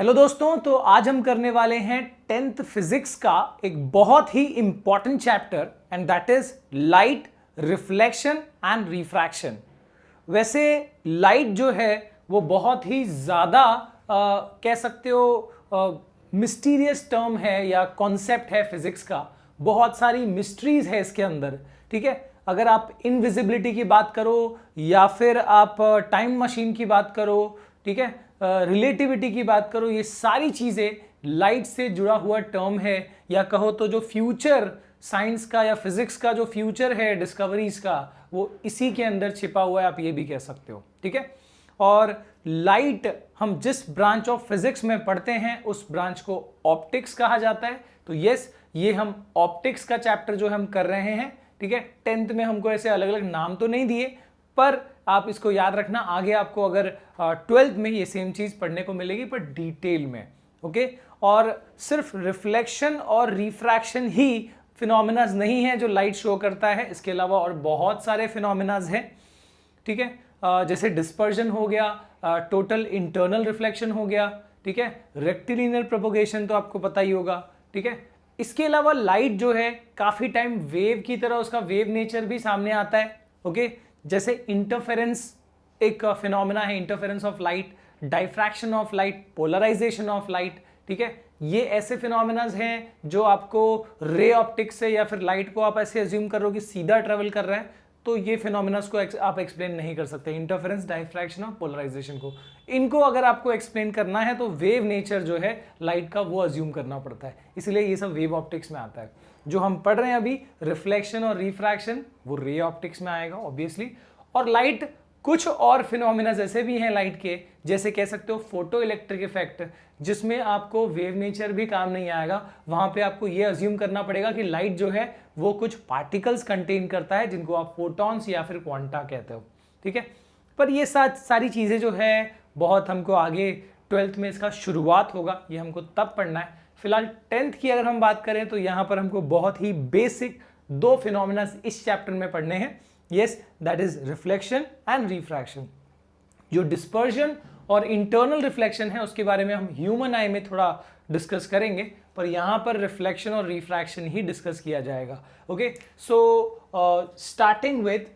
Hello दोस्तों, तो आज हम करने वाले हैं 10th फिजिक्स का एक बहुत ही important chapter and that is light, reflection and refraction. वैसे लाइट जो है वो बहुत ही ज़्यादा कह सकते हो मिस्टीरियस टर्म है या कॉन्सेप्ट है फिजिक्स का। बहुत सारी मिस्ट्रीज है इसके अंदर, ठीक है। अगर आप इनविजिबिलिटी की बात करो या फिर आप टाइम मशीन की बात करो, ठीक है, रिलेटिविटी की बात करो, ये सारी चीज़ें लाइट से जुड़ा हुआ टर्म है। या कहो तो जो फ्यूचर साइंस का या फिजिक्स का जो फ्यूचर है डिस्कवरीज का, वो इसी के अंदर छिपा हुआ है, आप ये भी कह सकते हो, ठीक है। और लाइट हम जिस ब्रांच ऑफ फिजिक्स में पढ़ते हैं उस ब्रांच को ऑप्टिक्स कहा जाता है। तो यस, ये हम ऑप्टिक्स का चैप्टर जो हम कर रहे हैं, ठीक है। 10th में हमको ऐसे अलग अलग नाम तो नहीं दिए, पर आप इसको याद रखना, आगे आपको अगर 12th में ये सेम चीज पढ़ने को मिलेगी पर डिटेल में, ओके। और सिर्फ रिफ्लेक्शन और रिफ्रैक्शन ही फिनोमिनाज नहीं है जो लाइट शो करता है, इसके अलावा और बहुत सारे फिनोमिनाज हैं, ठीक है। जैसे डिस्पर्जन हो गया, टोटल इंटरनल रिफ्लेक्शन हो गया, ठीक है, रेक्टिलिनियर प्रोपोगेशन तो आपको पता ही होगा, ठीक है। इसके अलावा लाइट जो है काफी टाइम वेव की तरह उसका वेव नेचर भी सामने आता है, ओके। जैसे इंटरफेरेंस एक फिनोमेना है, interference of light, diffraction of light, polarisation of light, ठीक है। ये ऐसे फिनोमेनाज हैं जो आपको रे ऑप्टिक्स से या फिर लाइट को आप ऐसे अज्यूम कर रहे हो कि सीधा ट्रेवल कर रहा है, तो ये फिनोमेनाज को आप एक्सप्लेन नहीं कर सकते। इंटरफेरेंस, डाइफ्रैक्शन और पोलराइजेशन को, इनको अगर आपको एक्सप्लेन करना है तो वेव नेचर जो है लाइट का वो अज्यूम करना पड़ता है, इसलिए ये सब वेव ऑप्टिक्स में आता है। जो हम पढ़ रहे हैं अभी रिफ्लेक्शन और रिफ्रैक्शन, वो रे ऑप्टिक्स में आएगा ऑब्वियसली। और लाइट, कुछ और फिनोमिना ऐसे भी हैं लाइट के, जैसे कह सकते हो फोटो इलेक्ट्रिक इफेक्ट, जिसमें आपको वेव नेचर भी काम नहीं आएगा। वहां पे आपको ये अज्यूम करना पड़ेगा कि लाइट जो है वो कुछ पार्टिकल्स कंटेन करता है जिनको आप फोटॉन्स या फिर क्वांटा कहते हो, ठीक है। पर ये सारी चीजें जो है बहुत हमको आगे 12th में इसका शुरुआत होगा, ये हमको तब पढ़ना है। फिलहाल 10th की अगर हम बात करें तो यहां पर हमको बहुत ही बेसिक दो फिनोमिना इस चैप्टर में पढ़ने हैं। Yes, that is reflection and refraction. जो डिस्पर्जन और इंटरनल रिफ्लेक्शन है उसके बारे में हम ह्यूमन आई में थोड़ा डिस्कस करेंगे, पर यहां पर रिफ्लेक्शन और रिफ्रैक्शन ही डिस्कस किया जाएगा, ओके। सो स्टार्टिंग विद,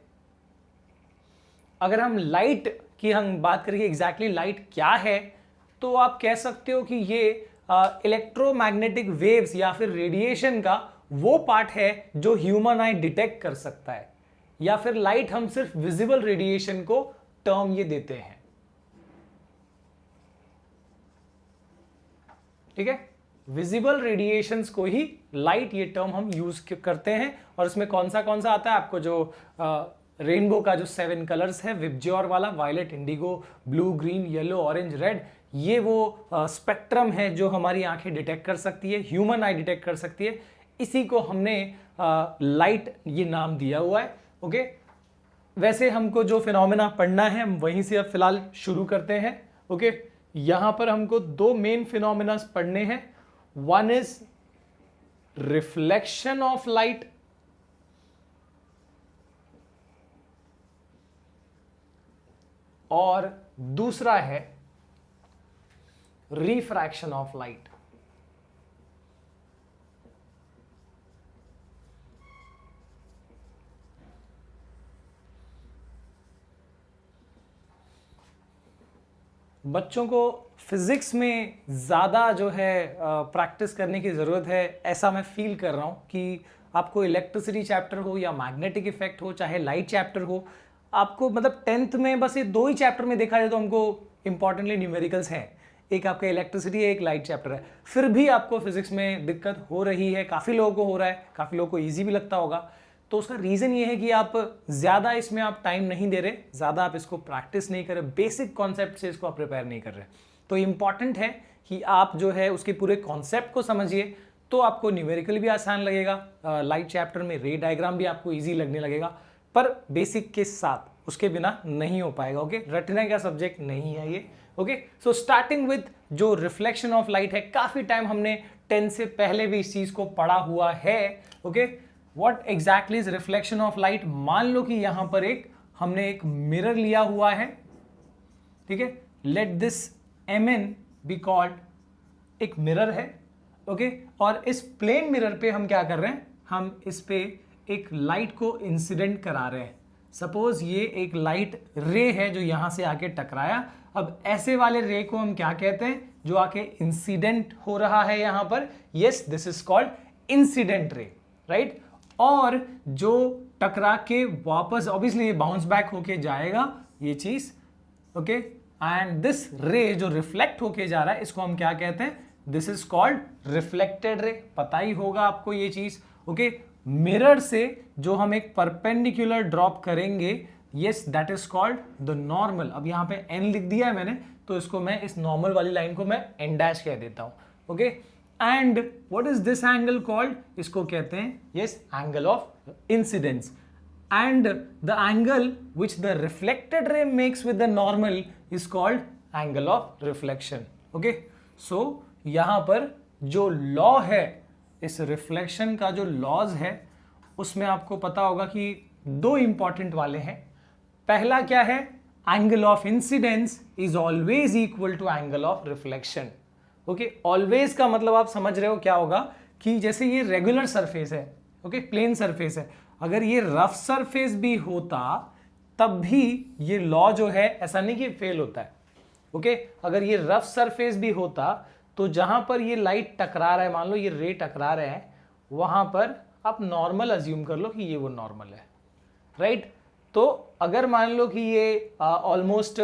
अगर हम लाइट की हम बात करेंगे एग्जैक्टली लाइट क्या है, तो आप कह सकते हो कि ये इलेक्ट्रोमैग्नेटिक वेव्स या फिर रेडिएशन का वो पार्ट है जो ह्यूमन आई डिटेक्ट कर सकता है, या फिर लाइट हम सिर्फ विजिबल रेडिएशन को टर्म ये देते हैं, ठीक है। विजिबल रेडिएशंस को ही लाइट ये टर्म हम यूज करते हैं। और इसमें कौन सा आता है आपको, जो रेनबो का जो 7 कलर्स है, विबज्योर वाला, violet, indigo, blue, green, yellow, orange, red, ये वो स्पेक्ट्रम है जो हमारी आंखें डिटेक्ट कर सकती है, ह्यूमन आई डिटेक्ट कर सकती है। इसी को हमने लाइट ये नाम दिया हुआ है, ओके। वैसे हमको जो फिनोमेना पढ़ना है हम वहीं से अब फिलहाल शुरू करते हैं, ओके। यहां पर हमको दो मेन फिनोमेना पढ़ने हैं। One is reflection of light और दूसरा है रिफ्रैक्शन ऑफ लाइट। बच्चों को फिजिक्स में ज़्यादा जो है प्रैक्टिस करने की ज़रूरत है, ऐसा मैं फील कर रहा हूँ कि आपको इलेक्ट्रिसिटी चैप्टर हो या मैग्नेटिक इफेक्ट हो, चाहे लाइट चैप्टर हो, आपको मतलब 10th में बस ये दो ही चैप्टर में देखा जाए तो हमको इंपॉर्टेंटली न्यूमेरिकल्स हैं, एक आपका इलेक्ट्रिसिटी है, एक लाइट चैप्टर है। फिर भी आपको फिजिक्स में दिक्कत हो रही है, काफ़ी लोगों को हो रहा है, काफ़ी लोगों को ईजी भी लगता होगा। तो उसका रीज़न ये है कि आप ज़्यादा इसमें आप टाइम नहीं दे रहे, ज़्यादा आप इसको प्रैक्टिस नहीं कर रहे, बेसिक कॉन्सेप्ट से इसको आप प्रिपेयर नहीं कर रहे। तो इंपॉर्टेंट है कि आप जो है उसके पूरे कॉन्सेप्ट को समझिए, तो आपको न्यूमेरिकल भी आसान लगेगा, लाइट चैप्टर में रे डायग्राम भी आपको ईजी लगने लगेगा, पर बेसिक के साथ, उसके बिना नहीं हो पाएगा, ओके। रटने का सब्जेक्ट नहीं है ये, ओके। सो स्टार्टिंग विद जो रिफ्लेक्शन ऑफ लाइट है, काफ़ी टाइम हमने 10 से पहले भी इस चीज़ को पढ़ा हुआ है, okay. What exactly is reflection of light. मान लो कि यहां पर हमने एक मिरर लिया हुआ है, ठीक है। Let this Mn be called एक मिरर है, ओके, और इस प्लेन मिरर पे हम क्या कर रहे हैं, हम इस पे एक लाइट को इंसिडेंट करा रहे हैं। सपोज ये एक लाइट रे है जो यहां से आके टकराया। अब ऐसे वाले रे को हम क्या कहते हैं, जो आके इंसिडेंट हो रहा है यहां पर, yes this is called incident ray, right. और जो टकरा के वापस ऑब्वियसली ये बाउंस बैक होके जाएगा ये चीज, ओके, एंड दिस रे जो रिफ्लेक्ट होके जा रहा है इसको हम क्या कहते हैं, this is called reflected ray. पता ही होगा आपको ये चीज, ओके। मिरर से जो हम एक परपेंडिकुलर ड्रॉप करेंगे, yes that is called the normal. अब यहां पे एन लिख दिया है मैंने, तो इसको मैं इस नॉर्मल वाली लाइन को मैं एन डैश कह देता हूं, okay. And what is this angle called, इसको कहते हैं yes angle of incidence. And the angle which the reflected ray makes with the normal is called angle of reflection, okay. So यहां पर जो law है, इस रिफ्लेक्शन का जो लॉज है, उसमें आपको पता होगा कि दो इंपॉर्टेंट वाले हैं। पहला क्या है, angle of incidence is always equal to angle of reflection, okay. Always का मतलब आप समझ रहे हो क्या होगा, कि जैसे ये रेगुलर सरफेस है, ओके, प्लेन सरफेस है, अगर ये रफ सरफेस भी होता तब भी ये लॉ जो है ऐसा नहीं कि फेल होता है, ओके। अगर ये रफ सरफेस भी होता तो जहां पर ये लाइट टकरा रहा है, मान लो ये रे टकरा रहे हैं, वहां पर आप नॉर्मल अज्यूम कर लो कि ये वो नॉर्मल है, राइट। तो अगर मान लो कि ये ऑलमोस्ट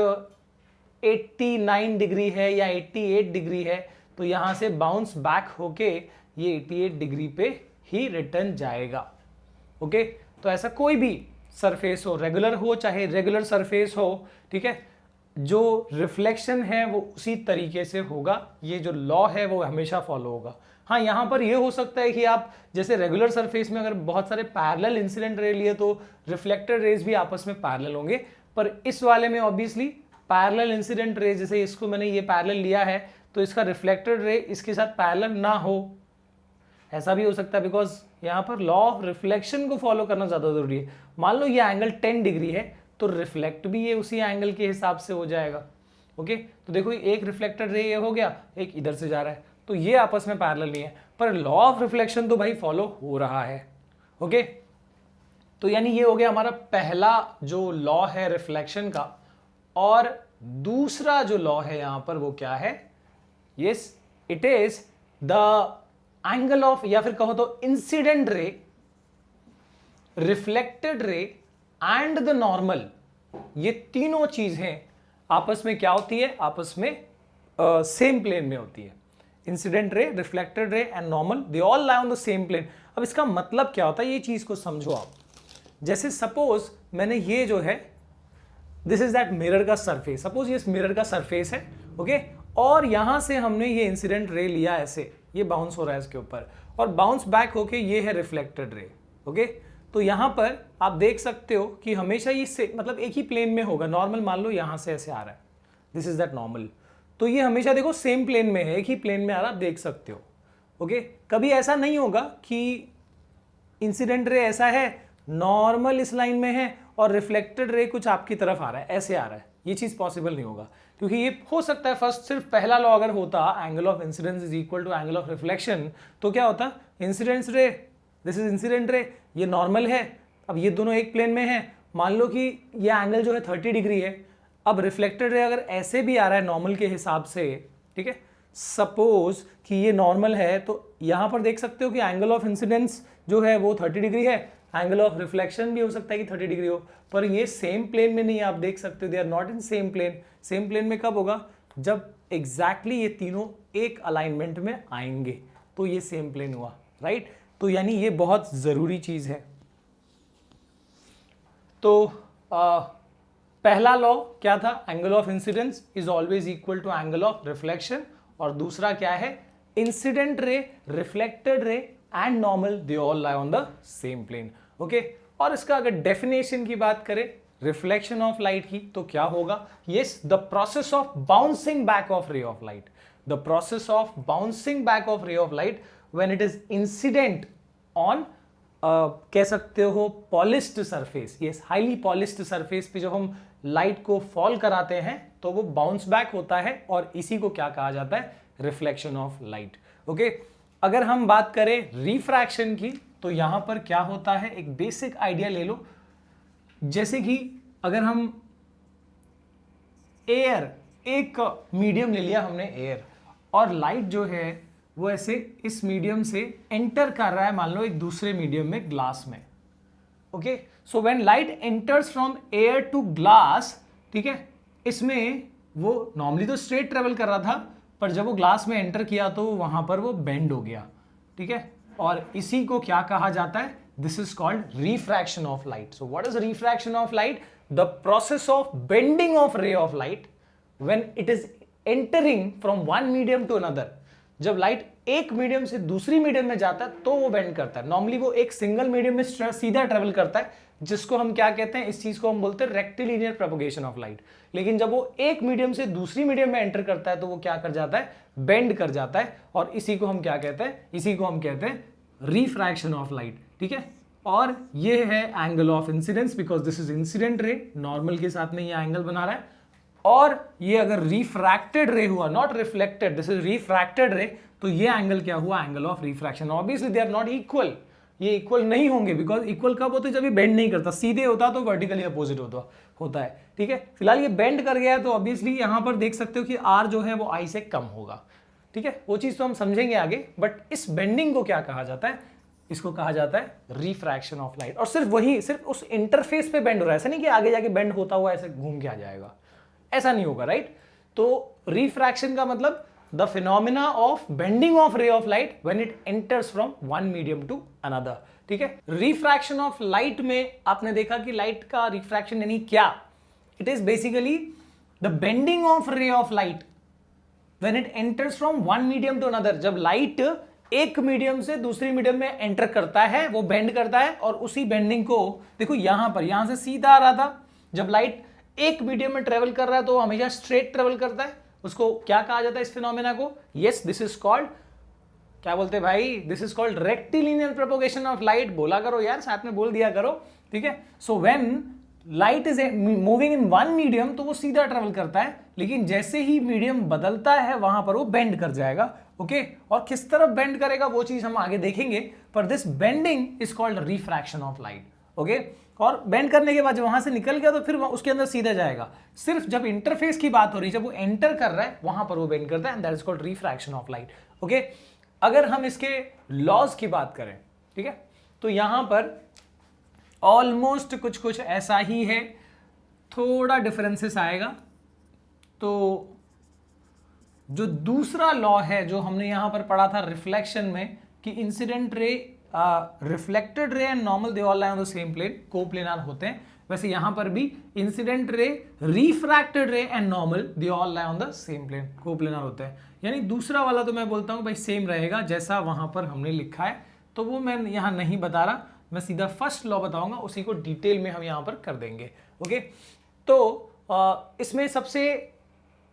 89 डिग्री है या 88 डिग्री है, तो यहां से बाउंस बैक होके ये 88 डिग्री पे ही रिटर्न जाएगा, ओके। तो ऐसा कोई भी सरफेस हो, रेगुलर हो चाहे रेगुलर सरफेस हो, ठीक है, जो रिफ्लेक्शन है वो उसी तरीके से होगा। ये जो लॉ है वो हमेशा फॉलो होगा। हाँ, यहां पर ये हो सकता है कि आप जैसे रेगुलर सरफेस में अगर बहुत सारे पैरेलल इंसिडेंट रे लिए तो रिफ्लेक्टेड रेज भी आपस में पैरेलल होंगे, पर इस वाले में ऑब्वियसली पैरेलल इंसिडेंट रे, जैसे इसको मैंने ये पैरेलल लिया है तो इसका रिफ्लेक्टेड रे इसके साथ पैरेलल ना हो, ऐसा भी हो सकता है, बिकॉज यहां पर लॉ ऑफ रिफ्लेक्शन को फॉलो करना ज्यादा जरूरी है। मान लो ये एंगल 10 डिग्री है तो रिफ्लेक्ट भी ये उसी एंगल के हिसाब से हो जाएगा, ओके। तो देखो एक रिफ्लेक्टेड रे ये हो गया, एक इधर से जा रहा है, तो ये आपस में पैरेलल नहीं है, पर लॉ ऑफ रिफ्लेक्शन तो भाई फॉलो हो रहा है, ओके। तो यानी ये हो गया हमारा पहला जो लॉ है रिफ्लेक्शन का। और दूसरा जो लॉ है यहां पर वो क्या है, yes it is the angle of, या फिर कहो तो incident ray, reflected ray and the normal, ये तीनों चीजें आपस में क्या होती है, आपस में सेम प्लेन में होती है। Incident ray, reflected ray and normal, they all lie on the same plane. अब इसका मतलब क्या होता है, ये चीज को समझो आप। जैसे सपोज मैंने ये जो है, दिस इज दैट मिरर का सरफेस, सपोज ये मिरर का सरफेस है, ओके, और यहां से हमने ये इंसिडेंट रे लिया, ऐसे ये बाउंस हो रहा है इसके ऊपर, और बाउंस बैक होके ये है रिफ्लेक्टेड रे, ओके। तो यहां पर आप देख सकते हो कि हमेशा ये मतलब एक ही प्लेन में होगा। नॉर्मल मान लो यहां से ऐसे आ रहा है, दिस इज दैट नॉर्मल, तो ये हमेशा देखो सेम प्लेन में है, एक ही प्लेन में आ रहा, आप देख सकते हो, ओके। कभी ऐसा नहीं होगा कि इंसिडेंट रे ऐसा है, नॉर्मल इस लाइन में है और रिफ्लेक्टेड रे कुछ आपकी तरफ आ रहा है, ऐसे आ रहा है, ये चीज पॉसिबल नहीं होगा। क्योंकि ये हो सकता है फर्स्ट सिर्फ पहला लॉ अगर होता, angle of incidence is equal to angle of reflection, तो क्या होता, इंसिडेंस रे, दिस इज इंसिडेंट रे, ये नॉर्मल है, अब ये दोनों एक प्लेन में है, मान लो कि ये एंगल जो है 30 डिग्री है, अब रिफ्लेक्टेड रे अगर ऐसे भी आ रहा है नॉर्मल के हिसाब से, ठीक है, सपोज कि ये नॉर्मल है, तो यहां पर देख सकते हो कि एंगल ऑफ इंसिडेंस जो है वो 30 डिग्री है, एंगल ऑफ रिफ्लेक्शन भी हो सकता है कि 30 डिग्री हो, पर ये सेम प्लेन में नहीं है, आप देख सकते हो, they are not in same plane. Same plane में कब होगा, जब एग्जैक्टली ये तीनों एक अलाइनमेंट में आएंगे, तो ये सेम प्लेन हुआ, राइट। तो यानी ये बहुत जरूरी चीज है। तो पहला लॉ क्या था, angle of incidence is always equal to angle of reflection, और दूसरा क्या है, incident ray, reflected ray and normal, they all lie on the same plane, okay. और इसका अगर डेफिनेशन की बात करें रिफ्लेक्शन ऑफ लाइट की, तो क्या होगा, yes the process of bouncing back of ray of light, the process of bouncing back of ray of light when it is incident on कह सकते हो polished surface, yes highly polished surface पे जब हम लाइट को fall कराते हैं तो वो बाउंस बैक होता है, और इसी को क्या कहा जाता है, रिफ्लेक्शन ऑफ लाइट। ओके, अगर हम बात करें रिफ्रैक्शन की तो यहां पर क्या होता है, एक बेसिक आइडिया ले लो। जैसे कि अगर हम एयर, एक मीडियम ले लिया हमने एयर, और लाइट जो है वो ऐसे इस मीडियम से एंटर कर रहा है, मान लो एक दूसरे मीडियम में, ग्लास में। Okay, so when light enters from air to glass, ठीक है, इसमें वो नॉर्मली तो स्ट्रेट ट्रेवल कर रहा था, पर जब वो ग्लास में एंटर किया तो वहां पर वो बेंड हो गया, ठीक है, और इसी को क्या कहा जाता है, this is called refraction of light. So what is refraction of light? The process of bending of ray of light when it is entering from one medium to another. जब लाइट एक मीडियम से दूसरी medium में जाता है तो वो bend करता है। नॉर्मली वो एक सिंगल मीडियम में सीधा ट्रेवल करता है, जिसको हम क्या कहते हैं, इस चीज को हम बोलते हैं रेक्टिलिनियर प्रोपगेशन ऑफ लाइट। लेकिन जब वो एक मीडियम से दूसरी मीडियम में एंटर करता है तो वो क्या कर जाता है, बेंड कर जाता है, और इसी को हम क्या कहते हैं, इसी को हम कहते हैं रिफ्रैक्शन ऑफ लाइट, ठीक है। और ये है angle of incidence, because this is incident ray, normal के साथ में ये एंगल बना रहा है, और ये अगर रिफ्रैक्टेड रे हुआ, not reflected, this is refracted ray, तो ये एंगल क्या हुआ, angle of refraction. Obviously they are not equal, ये इक्वल नहीं होंगे, बिकॉज इक्वल कब होते, जब ये बेंड नहीं करता, सीधे होता तो वर्टिकली अपोजिट होता है, ठीक है। फिलहाल ये बेंड कर गया है, तो ऑब्वियसली यहां पर देख सकते हो कि आर जो है वो आई से कम होगा, ठीक है। वो चीज तो हम समझेंगे आगे, बट इस बेंडिंग को क्या कहा जाता है, इसको कहा जाता है रिफ्रैक्शन ऑफ लाइट। और सिर्फ वही, सिर्फ उस इंटरफेस पे बेंड हो रहा है, ऐसा नहीं कि आगे जाके बेंड होता हुआ ऐसे घूम के आ जाएगा, ऐसा नहीं होगा, राइट। तो रिफ्रैक्शन का मतलब the phenomena of bending of ray of light when it enters from one medium to another, ठीक है। रिफ्रैक्शन ऑफ लाइट में आपने देखा कि लाइट का रिफ्रैक्शन यानी क्या, it is basically the bending of ray of light when it enters from one medium to another. जब लाइट एक मीडियम से दूसरी मीडियम में एंटर करता है, वो बेंड करता है, और उसी बेंडिंग को देखो यहां से सीधा आ रहा था, जब लाइट एक मीडियम में ट्रेवल कर रहा है तो हमेशा स्ट्रेट ट्रेवल करता है, उसको क्या कहा जाता है, इस फिनोमेना को, यस, दिस इज कॉल्ड, क्या बोलते हैं भाई, this is called rectilinear propagation of light. बोला करो यार, साथ में बोल दिया करो, ठीक है। सो when light is moving in one medium तो वो सीधा ट्रेवल करता है, लेकिन जैसे ही मीडियम बदलता है वहां पर वो बेंड कर जाएगा, ओके। और किस तरफ बेंड करेगा वो चीज हम आगे देखेंगे, पर this bending is called refraction of light, okay. और बेंड करने के बाद जब वहां से निकल गया तो फिर उसके अंदर सीधा जाएगा। सिर्फ जब इंटरफेस की बात हो रही है, जब वो एंटर कर रहा है वहां पर वो बेंड करता है, and that is called refraction of light, okay. अगर हम इसके लॉज की बात करें, ठीक है, तो यहां पर ऑलमोस्ट कुछ ऐसा ही है, थोड़ा डिफरेंसेस आएगा। तो जो दूसरा लॉ है जो हमने यहां पर पढ़ा था रिफ्लेक्शन में, कि incident ray, reflected ray and normal they all lie on the same plane, coplanar होते हैं, वैसे यहां पर भी incident ray, refracted ray and normal they all lie on the same plane, coplanar होते हैं। यानी दूसरा वाला तो मैं बोलता हूं भाई सेम रहेगा जैसा वहां पर हमने लिखा है, तो वो मैं यहां नहीं बता रहा, मैं सीधा फर्स्ट लॉ बताऊंगा, उसी को डिटेल में हम यहां पर कर देंगे, ओके। तो इसमें सबसे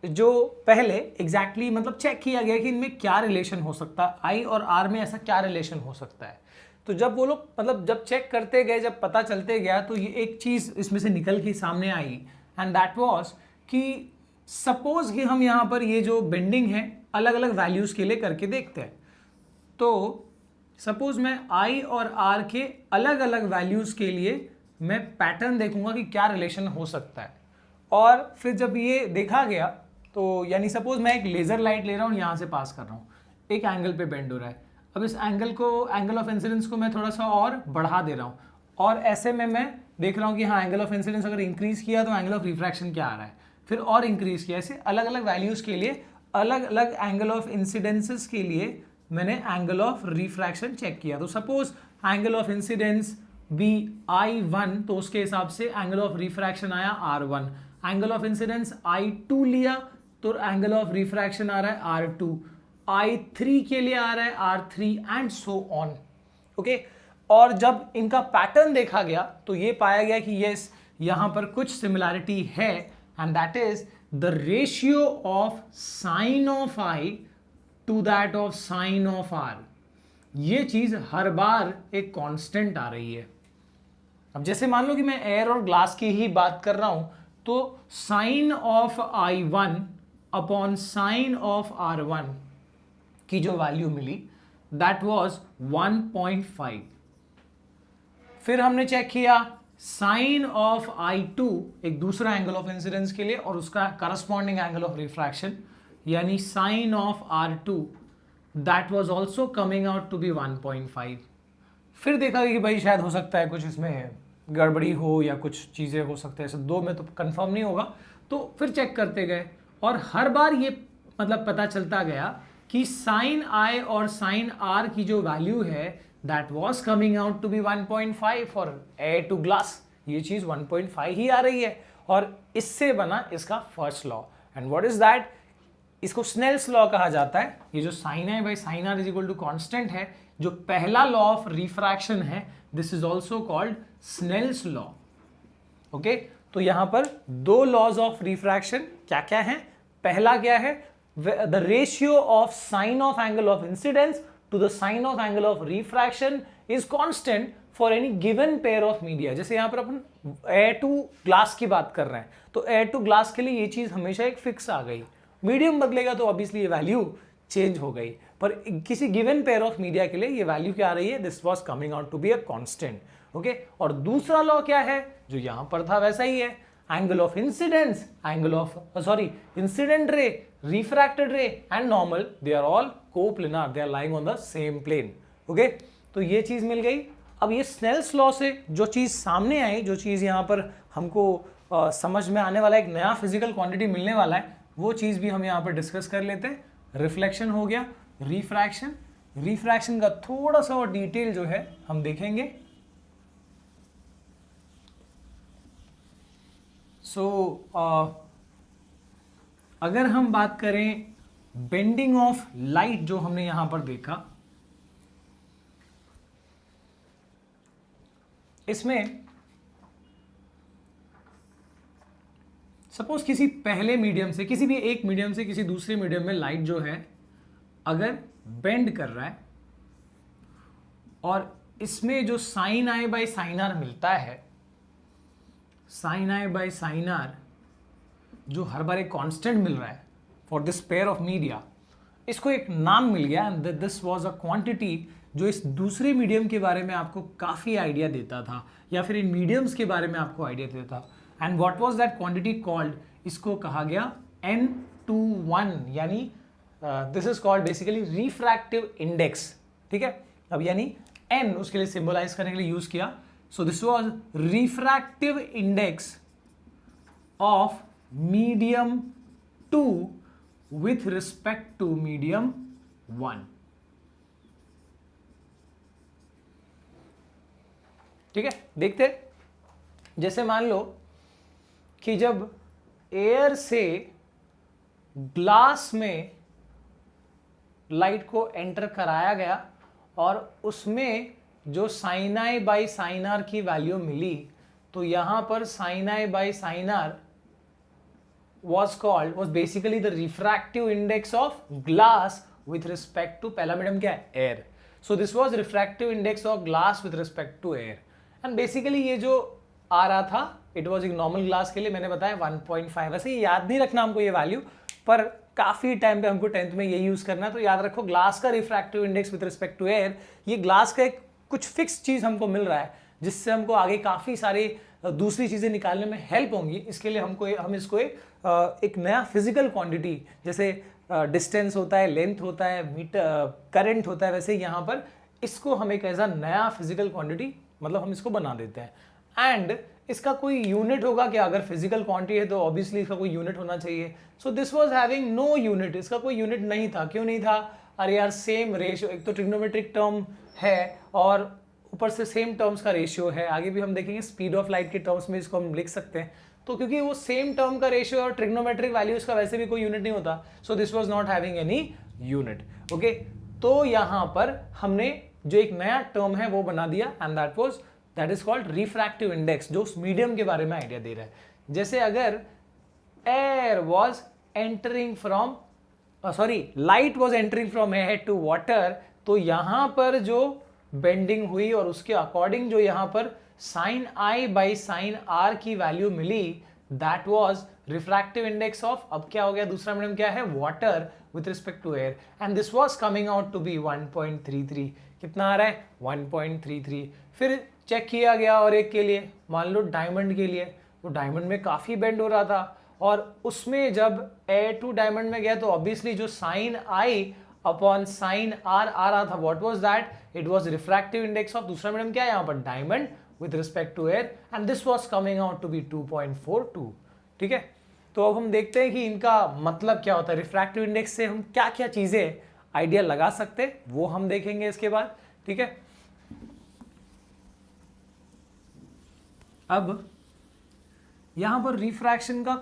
जो पहले एग्जैक्टली मतलब चेक किया गया कि इनमें क्या रिलेशन हो सकता है, आई और आर में ऐसा क्या रिलेशन हो सकता है। तो जब वो लोग मतलब जब चेक करते गए, जब पता चलते गया, तो ये एक चीज इसमें से निकल के सामने आई, एंड दैट वाज कि सपोज कि हम यहां पर ये जो बेंडिंग है अलग अलग वैल्यूज के लिए करके देखते हैं। तो सपोज मैं आई और आर के अलग अलग वैल्यूज के लिए मैं पैटर्न देखूंगा कि क्या रिलेशन हो सकता है, और फिर जब ये देखा गया तो यानी सपोज मैं एक लेजर लाइट ले रहा हूँ, यहां से पास कर रहा हूँ, एक एंगल पे बेंड हो रहा है, अब इस एंगल को, एंगल ऑफ इंसिडेंस को मैं थोड़ा सा और बढ़ा दे रहा हूँ, और ऐसे में मैं देख रहा हूँ कि हाँ एंगल ऑफ इंसिडेंस अगर इंक्रीज किया तो एंगल ऑफ रिफ्रैक्शन क्या आ रहा है, फिर और इंक्रीज किया, ऐसे अलग अलग वैल्यूज के लिए, अलग अलग एंगल ऑफ इंसिडेंसेस के लिए मैंने एंगल ऑफ रिफ्रैक्शन चेक किया। तो suppose angle of incidence be I1, तो उसके हिसाब से एंगल ऑफ रिफ्रैक्शन आया R1, angle of incidence I2 लिया तो एंगल ऑफ रिफ्रैक्शन आ रहा है R2, I3 के लिए आ रहा है R3 and so on, okay. और जब इनका पैटर्न देखा गया तो ये पाया गया कि यस यहां पर कुछ सिमिलैरिटी है, and that is the ratio of sine of I to that of sine of R। ये चीज हर बार एक कांस्टेंट आ रही है। अब जैसे मान लो कि मैं एयर और ग्लास की ही बात कर रहा हूं, तो sine of I1 upon sine of R1 की जो वैल्यू मिली दैट वाज 1.5। फिर हमने चेक किया साइन ऑफ I2 एक दूसरा एंगल ऑफ इंसिडेंस के लिए और उसका करस्पॉन्डिंग एंगल ऑफ रिफ्रैक्शन यानी sine of R2 that was also coming out to be 1.5। फिर देखा कि भाई शायद हो सकता है कुछ इसमें गड़बड़ी हो या कुछ चीज़ें हो सकते हैं, ऐसे दो में तो कंफर्म नहीं होगा, तो फिर चेक करते गए और हर बार ये मतलब पता चलता गया कि साइन I और साइन R की जो वैल्यू है that was coming out to be 1.5 for air to glass, ये चीज़ 1.5 ही आ रही है और इससे बना इसका first law. And what is that? इसको स्नेल्स लॉ कहा जाता है। ये जो sine I by sine R is equal to constant है, जो पहला लॉ ऑफ रिफ्रैक्शन है, this is also called Snell's law. Okay, तो यहां पर दो लॉज ऑफ रिफ्रैक्शन क्या क्या है? पहला क्या है? The ratio of sine of angle of incidence to the sine of angle of refraction is constant for any given pair of media. जैसे यहां पर अपन एयर टू ग्लास की बात कर रहे हैं, तो एयर टू ग्लास के लिए ये चीज हमेशा एक फिक्स आ गई। मीडियम बदलेगा तो ऑब्वियसली ये वैल्यू चेंज हो गई, पर किसी गिवन पेयर ऑफ मीडिया के लिए ये वैल्यू क्या आ रही है? This was coming out to be a constant. Okay, और दूसरा लॉ क्या है जो यहां पर था वैसा ही है, angle of incidence, angle of incident ray, refracted ray and normal, they are all coplanar, they are lying on the same plane. Okay, तो ये चीज मिल गई। अब ये स्नेल्स लॉ से जो चीज सामने आई, जो चीज यहां पर हमको समझ में आने वाला एक नया फिजिकल क्वांटिटी मिलने वाला है, वो चीज भी हम यहां पर डिस्कस कर लेते हैं। रिफ्लेक्शन हो गया, रिफ्रैक्शन, रिफ्रैक्शन का थोड़ा सा और डिटेल जो है हम देखेंगे। अगर हम बात करें बेंडिंग ऑफ लाइट जो हमने यहां पर देखा, इसमें सपोज किसी पहले मीडियम से, किसी भी एक मीडियम से किसी दूसरे मीडियम में लाइट जो है अगर बेंड कर रहा है और इसमें जो sine I by sine R मिलता है, sine I by sine R जो हर बार एक कांस्टेंट मिल रहा है for this pair of media, इसको एक नाम मिल गया and this was a quantity जो इस दूसरे मीडियम के बारे में आपको काफ़ी आइडिया देता था या फिर इन मीडियम्स के बारे में आपको आइडिया देता था। And what was that quantity called? इसको कहा गया N21, यानी this is called basically refractive index. ठीक है, अब यानी N उसके लिए सिंबलाइज करने के लिए यूज किया। So this was refractive index of medium 2 with respect to medium 1। ठीक है, देखते, जैसे मान लो कि जब एयर से ग्लास में लाइट को एंटर कराया गया और उसमें जो sine I by sine R की वैल्यू मिली, तो यहां पर sine I by sine R was basically the refractive index of glass with respect to, पहला मीडियम क्या है? Air. So this was refractive index of glass with respect to air and basically ये जो आ रहा था इट वॉज एक normal glass के लिए मैंने बताया 1.5। वैसे याद नहीं रखना हमको ये वैल्यू, पर काफी टाइम पे हमको 10th में ये यूज करना है, तो याद रखो ग्लास का refractive index with respect to air, ये ग्लास का एक कुछ फिक्स चीज हमको मिल रहा है जिससे हमको आगे काफी सारी दूसरी चीजें निकालने में हेल्प होंगी। इसके लिए हम इसको एक नया फिजिकल क्वांटिटी, जैसे डिस्टेंस होता है, लेंथ होता है, मीटर करंट होता है, वैसे यहाँ पर इसको हम एक ऐसा नया फिजिकल क्वांटिटी मतलब हम इसको बना देते हैं। एंड इसका कोई यूनिट होगा क्या? अगर फिजिकल क्वांटिटी है तो ऑब्वियसली इसका कोई यूनिट होना चाहिए। So this was having no unit, इसका कोई यूनिट नहीं था। क्यों नहीं था? अरे यार सेम रेशियो, एक तो ट्रिग्नोमेट्रिक टर्म है और ऊपर से सेम टर्म्स का रेशियो है। आगे भी हम देखेंगे स्पीड ऑफ लाइट के टर्म्स में इसको हम लिख सकते हैं। तो क्योंकि वो सेम टर्म का रेशियो और ट्रिग्नोमेट्रिक वैल्यूज का वैसे भी कोई यूनिट नहीं होता, सो this was not having any unit. Okay, तो यहां पर हमने जो एक नया टर्म है वो बना दिया and that is called refractive index, जो उस मीडियम के बारे में आइडिया दे रहा है। जैसे अगर air was entering from light was entering from air to water, तो यहां पर जो बेंडिंग हुई और उसके अकॉर्डिंग जो यहां पर sine I by sine R की वैल्यू मिली, that was refractive index of, अब क्या हो गया, दूसरा मीडियम क्या है, water with respect to air, and this was coming out to be 1.33। कितना आ रहा है, 1.33। फिर चेक किया गया और एक के लिए, मान लो डायमंड के लिए, तो डायमंड में काफी बेंड हो रहा था, और उसमें जब ए टू डायमंड में गया तो ऑब्वियसली जो sine i upon sine r आ रहा था, what was that, it was refractive index of दूसरा मीडियम क्या है यहाँ पर, diamond with respect to air, and this was coming out to be 2.42। ठीक है, तो अब हम देखते हैं कि इनका मतलब क्या होता है, रिफ्रैक्टिव इंडेक्स से हम क्या क्या चीजें आइडिया लगा सकते हैं वो हम देखेंगे इसके बाद। ठीक है, अब यहां पर रिफ्रैक्शन का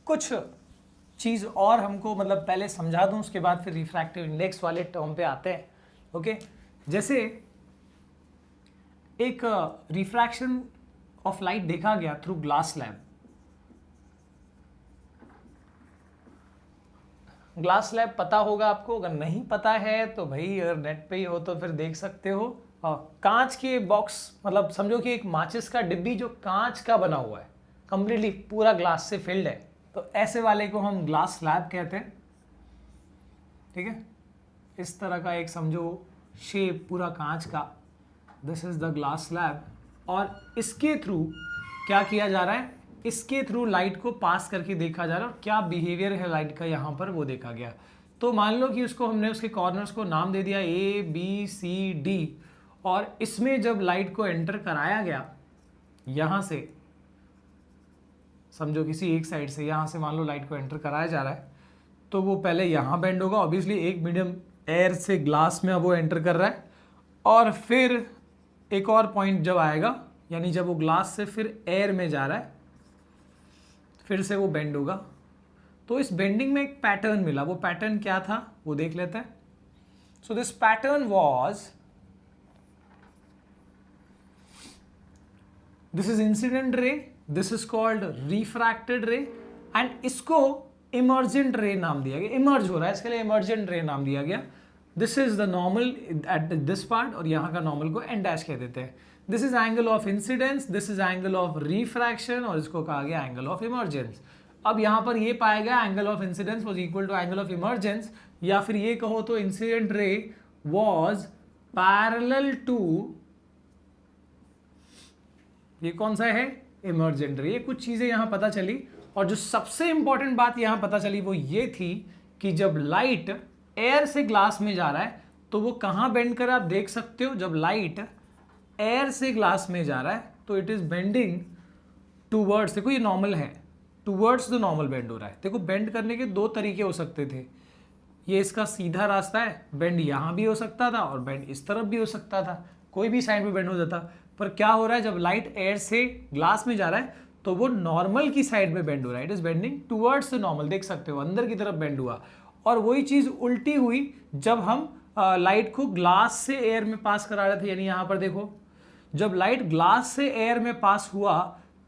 कुछ चीज और हमको मतलब पहले समझा दूं, उसके बाद फिर रिफ्रैक्टिव इंडेक्स वाले टर्म पे आते हैं। ओके, जैसे एक रिफ्रैक्शन ऑफ लाइट देखा गया through glass slab. Glass slab पता होगा आपको, अगर नहीं पता है तो भाई अगर नेट पे ही हो तो फिर देख सकते हो। कांच के बॉक्स, मतलब समझो कि एक माचिस का डिब्बी जो कांच का बना हुआ है, कंप्लीटली पूरा ग्लास से फिल्ड है, तो ऐसे वाले को हम ग्लास स्लैब कहते हैं। ठीक है, इस तरह का एक समझो शेप पूरा कांच का, this is the glass slab, और इसके थ्रू क्या किया जा रहा है, इसके थ्रू लाइट को पास करके देखा जा रहा है और क्या बिहेवियर है लाइट का यहाँ पर वो देखा गया। तो मान लो कि उसको हमने उसके कॉर्नर्स को नाम दे दिया ए बी सी डी, और इसमें जब लाइट को एंटर कराया गया यहाँ से, समझो किसी एक साइड से, यहाँ से मान लो लाइट को एंटर कराया जा रहा है, तो वो पहले यहाँ बेंड होगा, ऑब्वियसली एक मीडियम एयर से ग्लास में अब वो एंटर कर रहा है, और फिर एक और पॉइंट जब आएगा, यानी जब वो ग्लास से फिर एयर में जा रहा है, फिर से वो बेंड होगा। तो इस बेंडिंग में एक पैटर्न मिला, वो पैटर्न क्या था वो देख लेते हैं। So this pattern was, this is incident ray, this is called refracted ray, and इसको इमर्जेंट रे नाम दिया गया, इमर्ज हो रहा है इसके लिए इमर्जेंट रे नाम दिया गया। This is the normal at this part, और यहाँ का नॉर्मल को एन डैश कह देते हैं। This is angle of incidence, this is angle of refraction, और इसको कहा गया एंगल ऑफ इमर्जेंस। अब यहाँ पर ये पाया गया angle of incidence was equal to angle of emergence, या फिर ये कहो तो incident ray was parallel to, ये कौन सा है, इमर्जेंट रे। ये कुछ चीजें यहाँ पता चली, और जो सबसे इंपॉर्टेंट बात यहाँ पता चली वो ये थी कि जब लाइट एयर से ग्लास में जा रहा है तो वो कहाँ बेंड कर रहा है, आप देख सकते हो। जब लाइट एयर से ग्लास में जा रहा है तो इट इज बेंडिंग टूवर्ड्स, देखो ये नॉर्मल है, टूवर्ड्स द नॉर्मल बेंड हो रहा है। देखो बेंड करने के दो तरीके हो सकते थे, ये इसका सीधा रास्ता है, बेंड यहाँ भी हो सकता था और बेंड इस तरफ भी हो सकता था, कोई भी साइड में बेंड हो जाता। पर क्या हो रहा है, जब लाइट एयर से ग्लास में जा रहा है तो वो नॉर्मल की साइड में बेंड हो रहा है, it is bending towards the normal, देख सकते हो अंदर की तरफ बेंड हुआ। और वही चीज उल्टी हुई जब हम लाइट को ग्लास से एयर में पास करा रहे थे, यानी यहाँ पर देखो जब लाइट ग्लास से एयर में पास हुआ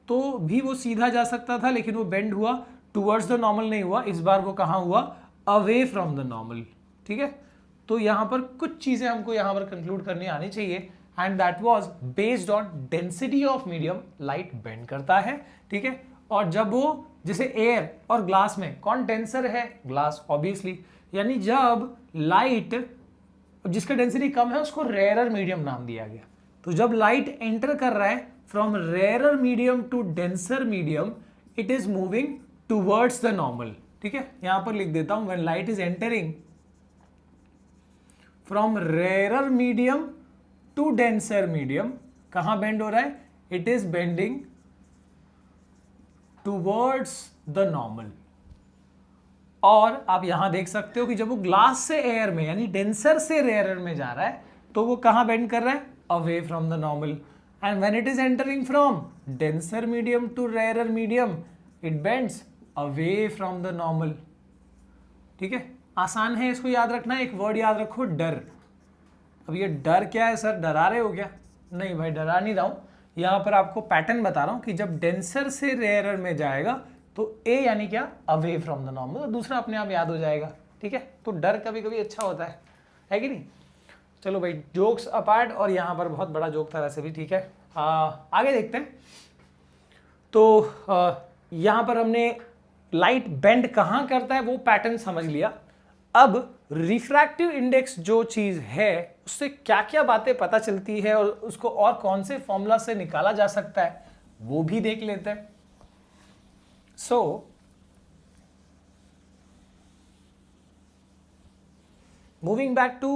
तो भी वो सीधा जा सकता था, लेकिन वो बेंड हुआ टूवर्ड्स द नॉर्मल नहीं हुआ, इस बार वो कहाँ हुआ, अवे फ्रॉम द नॉर्मल। ठीक है, तो यहाँ पर कुछ चीजें हमको यहाँ पर कंक्लूड करनी आनी चाहिए, and that was based on density of medium, light bend करता है। ठीक है, और जब वो जैसे एयर और ग्लास में कौन डेंसर है, ग्लास ऑब्वियसली, यानी जब लाइट जिसका डेंसिटी कम है उसको रेयरर मीडियम नाम दिया गया। तो जब लाइट एंटर कर रहा है from rarer medium to denser medium, it is moving towards the normal. ठीक है, यहां पर लिख देता हूं, when light is entering from rarer medium to denser medium, कहां बेंड हो रहा है, it is bending towards the normal. और आप यहां देख सकते हो कि जब वो ग्लास से एयर में यानी डेंसर से रेयरर में जा रहा है तो वो कहां बेंड कर रहा है, away from the normal, and when it is entering from denser medium to rarer medium, it bends away from the normal. ठीक है, आसान है इसको याद रखना। एक वर्ड याद रखो, डर। अब ये डर क्या है सर, डरा रहे हो क्या, नहीं भाई डरा नहीं रहा हूं, यहां पर आपको पैटर्न बता रहा हूं कि जब डेंसर से रेयरर में जाएगा तो ए यानी क्या, अवे फ्रॉम द नॉर्मल, दूसरा अपने आप याद हो जाएगा। ठीक है, तो डर कभी कभी अच्छा होता है कि नहीं। चलो भाई, जोक्स अपार्ट, और यहाँ पर बहुत बड़ा जोक था वैसे भी। ठीक है, आगे देखते हैं। तो यहाँ पर हमने लाइट बेंड कहां करता है वो पैटर्न समझ लिया। अब रिफ्रैक्टिव इंडेक्स जो चीज है उससे क्या क्या बातें पता चलती है और उसको और कौन से फॉर्मूला से निकाला जा सकता है वो भी देख लेते हैं। So moving back to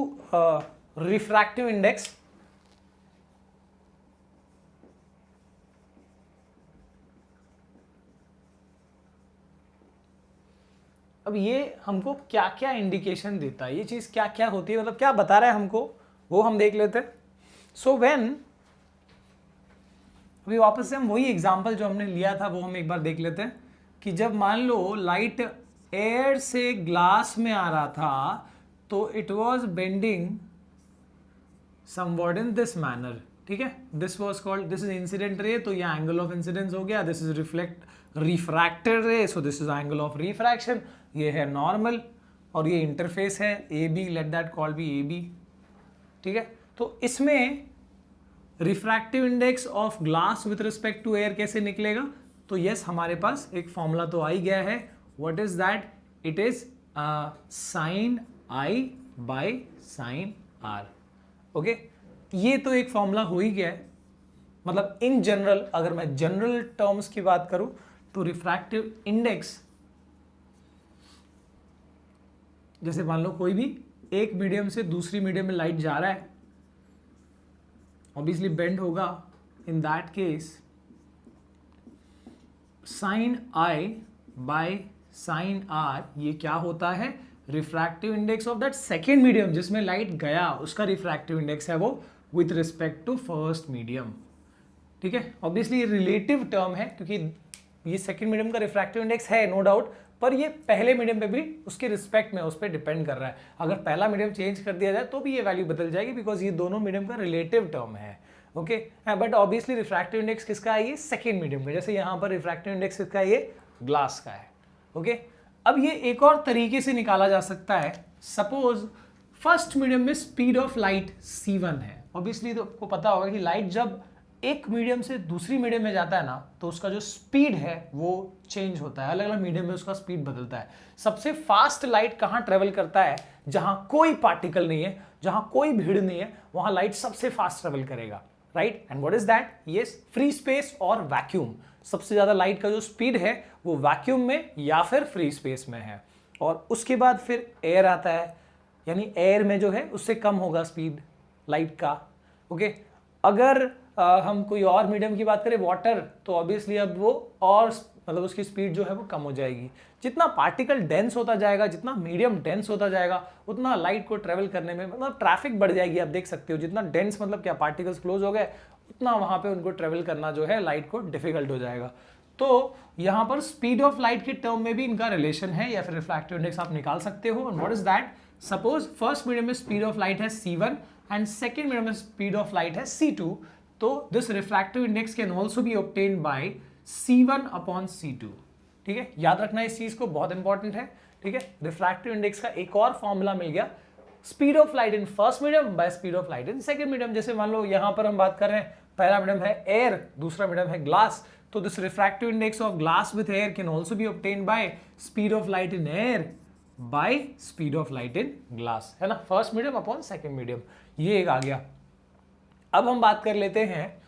refractive index, अब ये हमको क्या क्या इंडिकेशन देता है, ये चीज क्या क्या होती है, मतलब क्या बता रहा है हमको, वो हम देख लेते हैं। सो व्हेन, अभी वापस से हम वही एग्जांपल जो हमने लिया था वो हम एक बार देख लेते हैं कि जब मान लो लाइट एयर से ग्लास में आ रहा था तो it was bending somewhat in this manner, ठीक है। This was called, this is incident ray, तो ये एंगल ऑफ इंसिडेंस हो गया। This is refracted ray, so this is angle of refraction. ये है नॉर्मल और ये इंटरफेस है A B, let that call be A B, ठीक है। तो इसमें refractive index of glass with respect to air कैसे निकलेगा, तो यस हमारे पास एक फॉर्मूला तो आ ही गया है। What is that, it is sine I by sine are, okay. ये तो एक फॉर्मूला हो ही गया है, मतलब इन जनरल अगर मैं जनरल टर्म्स की बात करूं तो रिफ्रैक्टिव इंडेक्स, जैसे मान लो कोई भी एक मीडियम से दूसरी मीडियम में लाइट जा रहा है, ऑब्वियसली बेंड होगा, in that case sine I by sine R, ये क्या होता है, refractive index of that second medium जिसमें लाइट गया, उसका रिफ्रैक्टिव इंडेक्स है वो with respect to first medium, ठीक है। ऑब्वियसली ये रिलेटिव टर्म है क्योंकि ये सेकेंड मीडियम का रिफ्रैक्टिव इंडेक्स है नो डाउट, पर ये पहले मीडियम पे भी उसके रिस्पेक्ट में उस पर डिपेंड कर रहा है। अगर पहला मीडियम चेंज कर दिया जाए तो भी ये वैल्यू बदल जाएगी बिकॉज ये दोनों मीडियम का रिलेटिव टर्म है, okay. But obviously refractive index किसका है, ये सेकेंड मीडियम का, जैसे यहाँ पर रिफ्रैक्टिव इंडेक्स किसका है, ये ग्लास का है, ओके। अब ये एक और तरीके से निकाला जा सकता है। सपोज फर्स्ट मीडियम में स्पीड ऑफ लाइट c1 है, ऑब्वियसली तो आपको पता होगा कि लाइट जब एक मीडियम से दूसरी मीडियम में जाता है ना तो उसका जो स्पीड है वो चेंज होता है, अलग अलग मीडियम में उसका स्पीड बदलता है। सबसे फास्ट लाइट कहाँ ट्रेवल करता है, जहां कोई पार्टिकल नहीं है, जहां कोई भीड़ नहीं है, वहां लाइट सबसे फास्ट ट्रेवल करेगा, right. And what is that, yes free space और वैक्यूम। सबसे ज्यादा लाइट का जो स्पीड है वो वैक्यूम में या फिर फ्री स्पेस में है। और उसके बाद फिर एयर आता है, यानी एयर में जो है उससे कम होगा स्पीड लाइट का, ओके। अगर हम कोई और मीडियम की बात करें वाटर, तो ऑब्वियसली अब वो और मतलब उसकी स्पीड जो है वो कम हो जाएगी। जितना पार्टिकल डेंस होता जाएगा, जितना मीडियम डेंस होता जाएगा, उतना लाइट को ट्रेवल करने में मतलब ट्रैफिक बढ़ जाएगी। आप देख सकते हो जितना डेंस मतलब क्या, पार्टिकल्स क्लोज हो गए, उतना वहां पे उनको ट्रेवल करना जो है लाइट को डिफिकल्ट हो जाएगा। तो यहाँ पर स्पीड ऑफ लाइट के टर्म में भी इनका रिलेशन है या फिर रिफ्रैक्टिव इंडेक्स आप निकाल सकते हो। And what is that, suppose first medium में स्पीड ऑफ लाइट है c1 एंड सेकेंड मीडियम में स्पीड ऑफ लाइट है c2, तो this refractive index can also be obtained by c1 upon c2, ठीक है। याद रखना इस चीज को, बहुत इंपॉर्टेंट है, ठीक है। रिफ्रैक्टिव इंडेक्स का एक और फॉर्मूला मिल गया, speed of light in first medium bye speed of light in second medium. जैसे मान लो यहां पर हम बात कर रहे हैं, पहला मीडियम है एयर, दूसरा मीडियम है ग्लास, तो this refractive index of glass with air can also be obtained by speed of light in air by speed of light in glass, है ना, first medium upon second medium, ये एक आ गया। अब हम बात कर लेते हैं,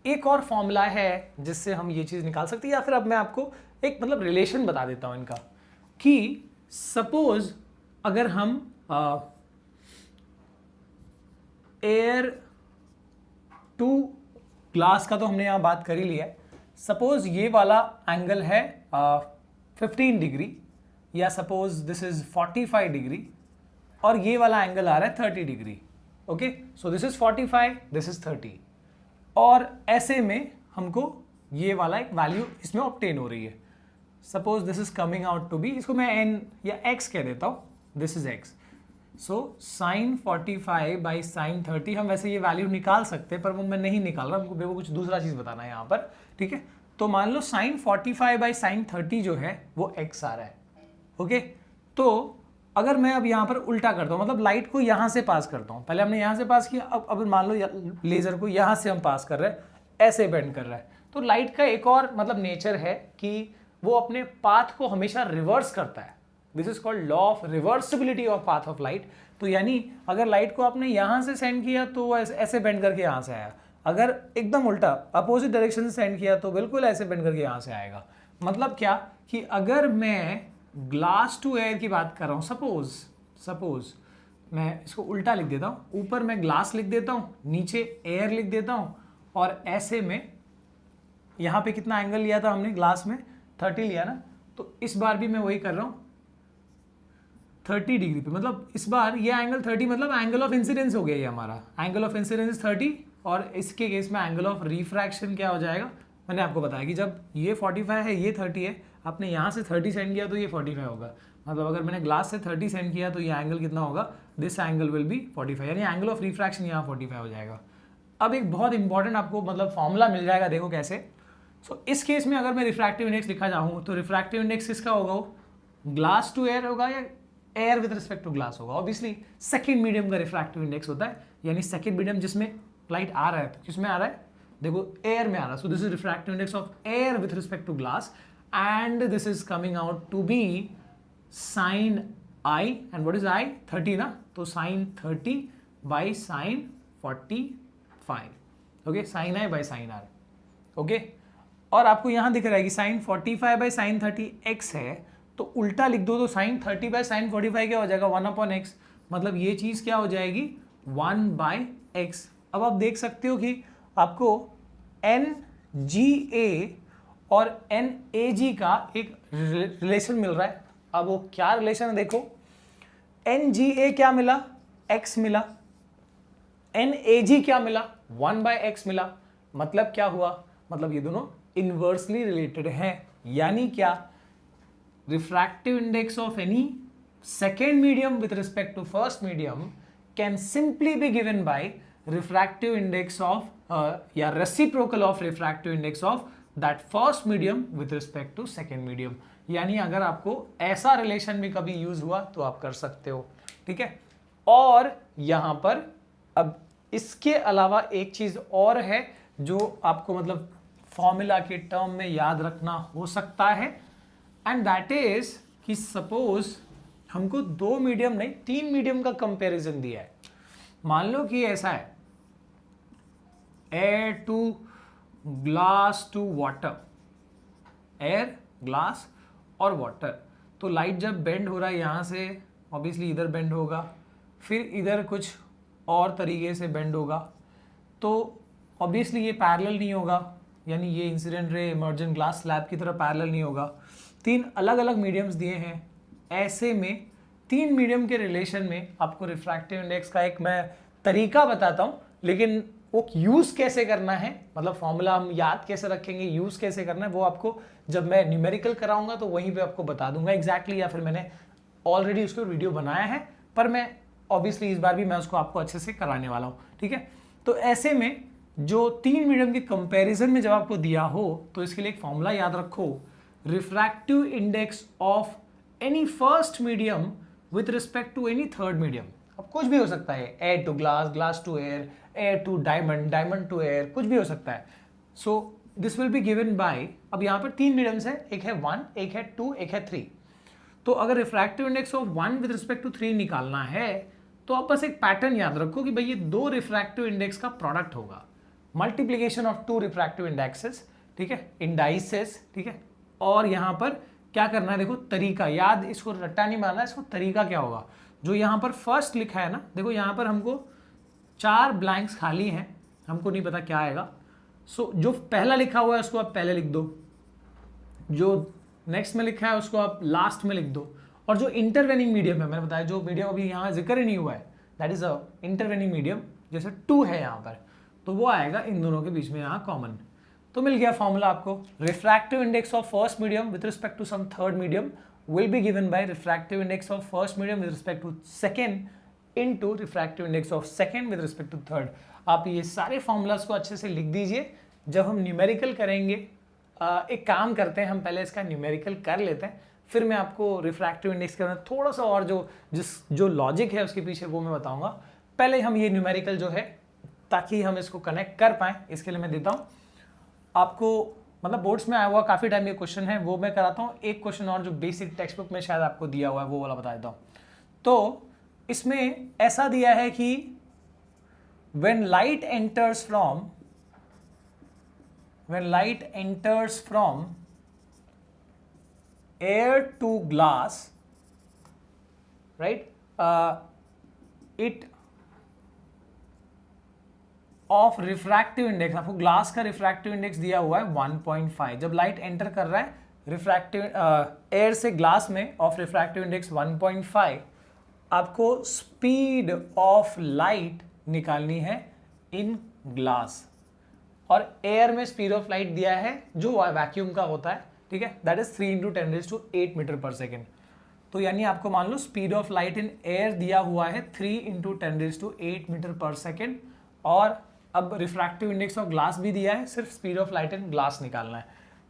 एक और फॉर्मूला है जिससे हम ये चीज निकाल सकते हैं, या फिर अब मैं आपको एक मतलब रिलेशन बता देता हूं इनका, कि सपोज अगर हम एयर टू ग्लास का तो हमने यहां बात कर ही लिया है। सपोज ये वाला एंगल है 15 डिग्री, या सपोज दिस इज 45 डिग्री, और ये वाला एंगल आ रहा है 30 degree, okay. So this is 45, this is 30, और ऐसे में हमको ये वाला एक वैल्यू इसमें ऑब्टेन हो रही है। Suppose this is coming out to be, इसको मैं n या x कह देता हूं, this is x। So sine 45 by sine 30, हम वैसे ये वैल्यू निकाल सकते हैं पर वो मैं नहीं निकाल रहा, हमको मेरे को कुछ दूसरा चीज बताना है यहाँ पर, ठीक है। तो मान लो साइन 45 बाई साइन 30 जो है वो x आ रहा है, ओके। तो अगर मैं अब यहाँ पर उल्टा करता हूँ, मतलब लाइट को यहाँ से पास करता हूँ, पहले हमने यहाँ से पास किया, अब मान लो लेजर को यहाँ से हम पास कर रहे हैं, ऐसे बेंड कर रहा है, तो लाइट का एक और मतलब नेचर है कि वो अपने पाथ को हमेशा रिवर्स करता है। This is called law of reversibility of path of light. तो यानी अगर लाइट को आपने यहां से सेंड किया तो वो ऐसे बेंड करके यहां से आया, अगर एकदम उल्टा अपोजिट डायरेक्शन से सेंड किया तो बिल्कुल ऐसे बेंड करके यहां से आएगा। मतलब क्या कि अगर मैं ग्लास टू एयर की बात कर रहा हूं, सपोज मैं इसको उल्टा लिख देता हूं, ऊपर मैं ग्लास लिख देता हूं, नीचे एयर लिख देता हूं, और ऐसे में यहां पे कितना एंगल लिया था हमने ग्लास में, 30 लिया ना, तो इस बार भी मैं वही कर रहा हूं 30 डिग्री पे। मतलब इस बार ये एंगल 30 मतलब एंगल ऑफ इंसिडेंस हो गया ये हमारा, एंगल ऑफ इंसिडेंस 30, और इसके केस में एंगल ऑफ रिफ्रैक्शन क्या हो जाएगा, मैंने आपको बताया कि जब ये 45 है ये 30 है, आपने यहाँ से 30 सेंड किया तो ये 45 होगा। मतलब अगर मैंने ग्लास से 30 सेंड किया तो ये एंगल कितना होगा, दिस एंगल विल बी 45, यानी एंगल ऑफ रिफ्रैक्शन यहाँ 45 हो जाएगा। अब एक बहुत इंपॉर्टेंट आपको मतलब फॉर्मूला मिल जाएगा, देखो कैसे। सो इस केस में अगर मैं रिफ्रैक्टिव इंडेक्स लिखा चाहूँ तो रिफ्रैक्टिव इंडेक्स किसका होगा, वो ग्लास टू एयर होगा या air with respect to glass होगा। ऑब्वियसली सेकंड मीडियम का रिफ्रैक्टिव इंडेक्स होता है, यानी सेकंड मीडियम जिसमें लाइट आ रहा है, किसमें आ रहा है, देखो एयर में आ रहा है। So this is refractive index of air with respect to glass, and this is coming out to be sine i, and what is i, 30 ना, तो sine 30 by sine 45, okay, sine i by sine are, okay. और आपको यहां दिख रहा है कि sign 45 by sine 30 x है, तो उल्टा लिख दो तो साइन 30 बाई साइन 45 क्या हो जाएगा, 1/x, मतलब ये चीज क्या हो जाएगी 1/x। अब आप देख सकते हो कि आपको NGA और NAG का एक रिलेशन मिल रहा है। अब वो क्या रिलेशन है देखो, NGA क्या मिला, x मिला, NAG क्या मिला, 1/x मिला। मतलब क्या हुआ, मतलब ये दोनों इनवर्सली रिलेटेड हैं। यानी क्या, refractive index of any second medium with respect to first medium can simply be given by refractive index of या reciprocal of refractive index of that first medium with respect to second medium। यानी अगर आपको ऐसा relation भी कभी use हुआ तो आप कर सकते हो, ठीक है। और यहां पर अब इसके अलावा एक चीज और है जो आपको मतलब फॉर्मूला के टर्म में याद रखना हो सकता है, एंड दैट इज कि सपोज हमको 2 मीडियम नहीं 3 मीडियम का कंपैरिजन दिया है। मान लो कि ऐसा है, air to glass to water, air, glass और वाटर। तो लाइट जब बेंड हो रहा है यहां से, ऑब्वियसली इधर बेंड होगा, फिर इधर कुछ और तरीके से बेंड होगा, तो ऑब्वियसली ये पैरेलल नहीं होगा, यानी ये incident ray emergent glass slab की तरह पैरेलल नहीं होगा। 3 अलग अलग मीडियम्स दिए हैं, ऐसे में 3 मीडियम के रिलेशन में आपको रिफ्रैक्टिव इंडेक्स का एक मैं तरीका बताता हूं, लेकिन वो यूज कैसे करना है, मतलब फॉर्मूला हम याद कैसे रखेंगे, यूज कैसे करना है, वो आपको जब मैं न्यूमेरिकल कराऊंगा तो वहीं पे आपको बता दूंगा एग्जैक्टली, या फिर मैंने ऑलरेडी उसको वीडियो बनाया है, पर मैं ऑब्वियसली इस बार भी मैं उसको आपको अच्छे से कराने वाला हूँ, ठीक है। तो ऐसे में जो 3 मीडियम के कंपैरिजन में जब आपको दिया हो तो इसके लिए एक फॉर्मूला याद रखो, refractive index of any first medium with respect to any third medium. अब कुछ भी हो सकता है, air to glass, glass to air, air to diamond, diamond to air, कुछ भी हो सकता है। So this will be given by, अब यहाँ पर 3 मीडियम्स है, एक है 1, एक है 2, एक है 3। तो अगर refractive index of 1 with respect to 3 निकालना है तो आप बस एक पैटर्न याद रखो कि भाई ये 2 रिफ्रैक्टिव इंडेक्स का प्रोडक्ट होगा, मल्टीप्लीकेशन ऑफ 2 रिफ्रैक्टिव इंडेक्सेस, ठीक है, इंडाइसेस, ठीक है। और यहां पर क्या करना है, देखो तरीका याद, इसको रट्टा नहीं मारना, इसको तरीका क्या होगा, जो यहां पर फर्स्ट लिखा है ना, देखो यहां पर हमको 4 ब्लैंक्स खाली हैं, हमको नहीं पता क्या आएगा। सो जो पहला लिखा हुआ है उसको आप पहले लिख दो, जो नेक्स्ट में लिखा है उसको आप लास्ट में लिख दो, और जो इंटरवेनिंग मीडियम है, मैंने बताया जो मीडियम अभी यहाँ जिक्र ही नहीं हुआ है, that is a intervening medium, जैसे 2 है यहाँ पर, तो वो आएगा इन दोनों के बीच में यहाँ कॉमन। तो मिल गया फॉर्मूला आपको, refractive index of first medium with respect to some third medium will be given by refractive index of first medium with respect to second into refractive index of second with respect to third. आप ये सारे formulas को अच्छे से लिख दीजिए, जब हम न्यूमेरिकल करेंगे एक काम करते हैं, हम पहले इसका न्यूमेरिकल कर लेते हैं, फिर मैं आपको रिफ्रैक्टिव इंडेक्स के अंदर थोड़ा सा और जो लॉजिक है उसके पीछे वो मैं बताऊंगा। पहले हम ये न्यूमेरिकल जो है, ताकि हम इसको कनेक्ट कर पाएं, इसके लिए मैं देता हूं आपको मतलब बोर्ड्स में आया हुआ काफ़ी टाइम ये क्वेश्चन है, वो मैं कराता हूँ। एक क्वेश्चन और जो बेसिक टेक्स्ट बुक में शायद आपको दिया हुआ है वो वाला बता देता हूँ। तो इसमें ऐसा दिया है कि when light enters from air to glass, right, it of refractive index, आपको ग्लास का रिफ्रैक्टिव इंडेक्स दिया हुआ है 1.5। जब लाइट एंटर कर रहा है रिफ्रैक्टिव एयर से ग्लास में, ऑफ रिफ्रैक्टिव इंडेक्स 1.5, आपको स्पीड ऑफ लाइट निकालनी है इन ग्लास। और एयर में स्पीड ऑफ लाइट दिया है जो वैक्यूम का होता है, ठीक है, that is 3 × 10⁸ metre per second. तो यानी आपको मान लो speed of light in air दिया हुआ है 3 × 10⁸ मीटर पर सेकेंड, और अब रिफ्रैक्टिव इंडेक्स ऑफ ग्लास भी दिया है, सिर्फ speed of light in glass निकालना है।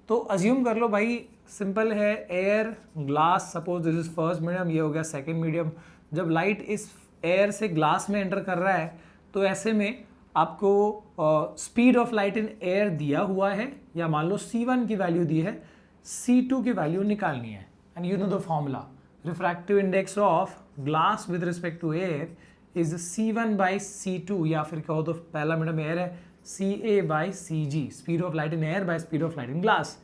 तो अज्यूम कर लो भाई, सिंपल है, air glass, suppose this is first medium, ये हो गया सेकंड मीडियम। जब लाइट इस एयर से ग्लास में एंटर कर रहा है तो ऐसे में आपको speed of light in air दिया हुआ है, या मान लो C1 की वैल्यू दी है, C2 की वैल्यू निकालनी है। And you know the formula, refractive index of glass with respect to air is C1/C2, या फिर कहो तो पहला मीडियम एयर है CA/CG, speed of light in air by speed of light in glass.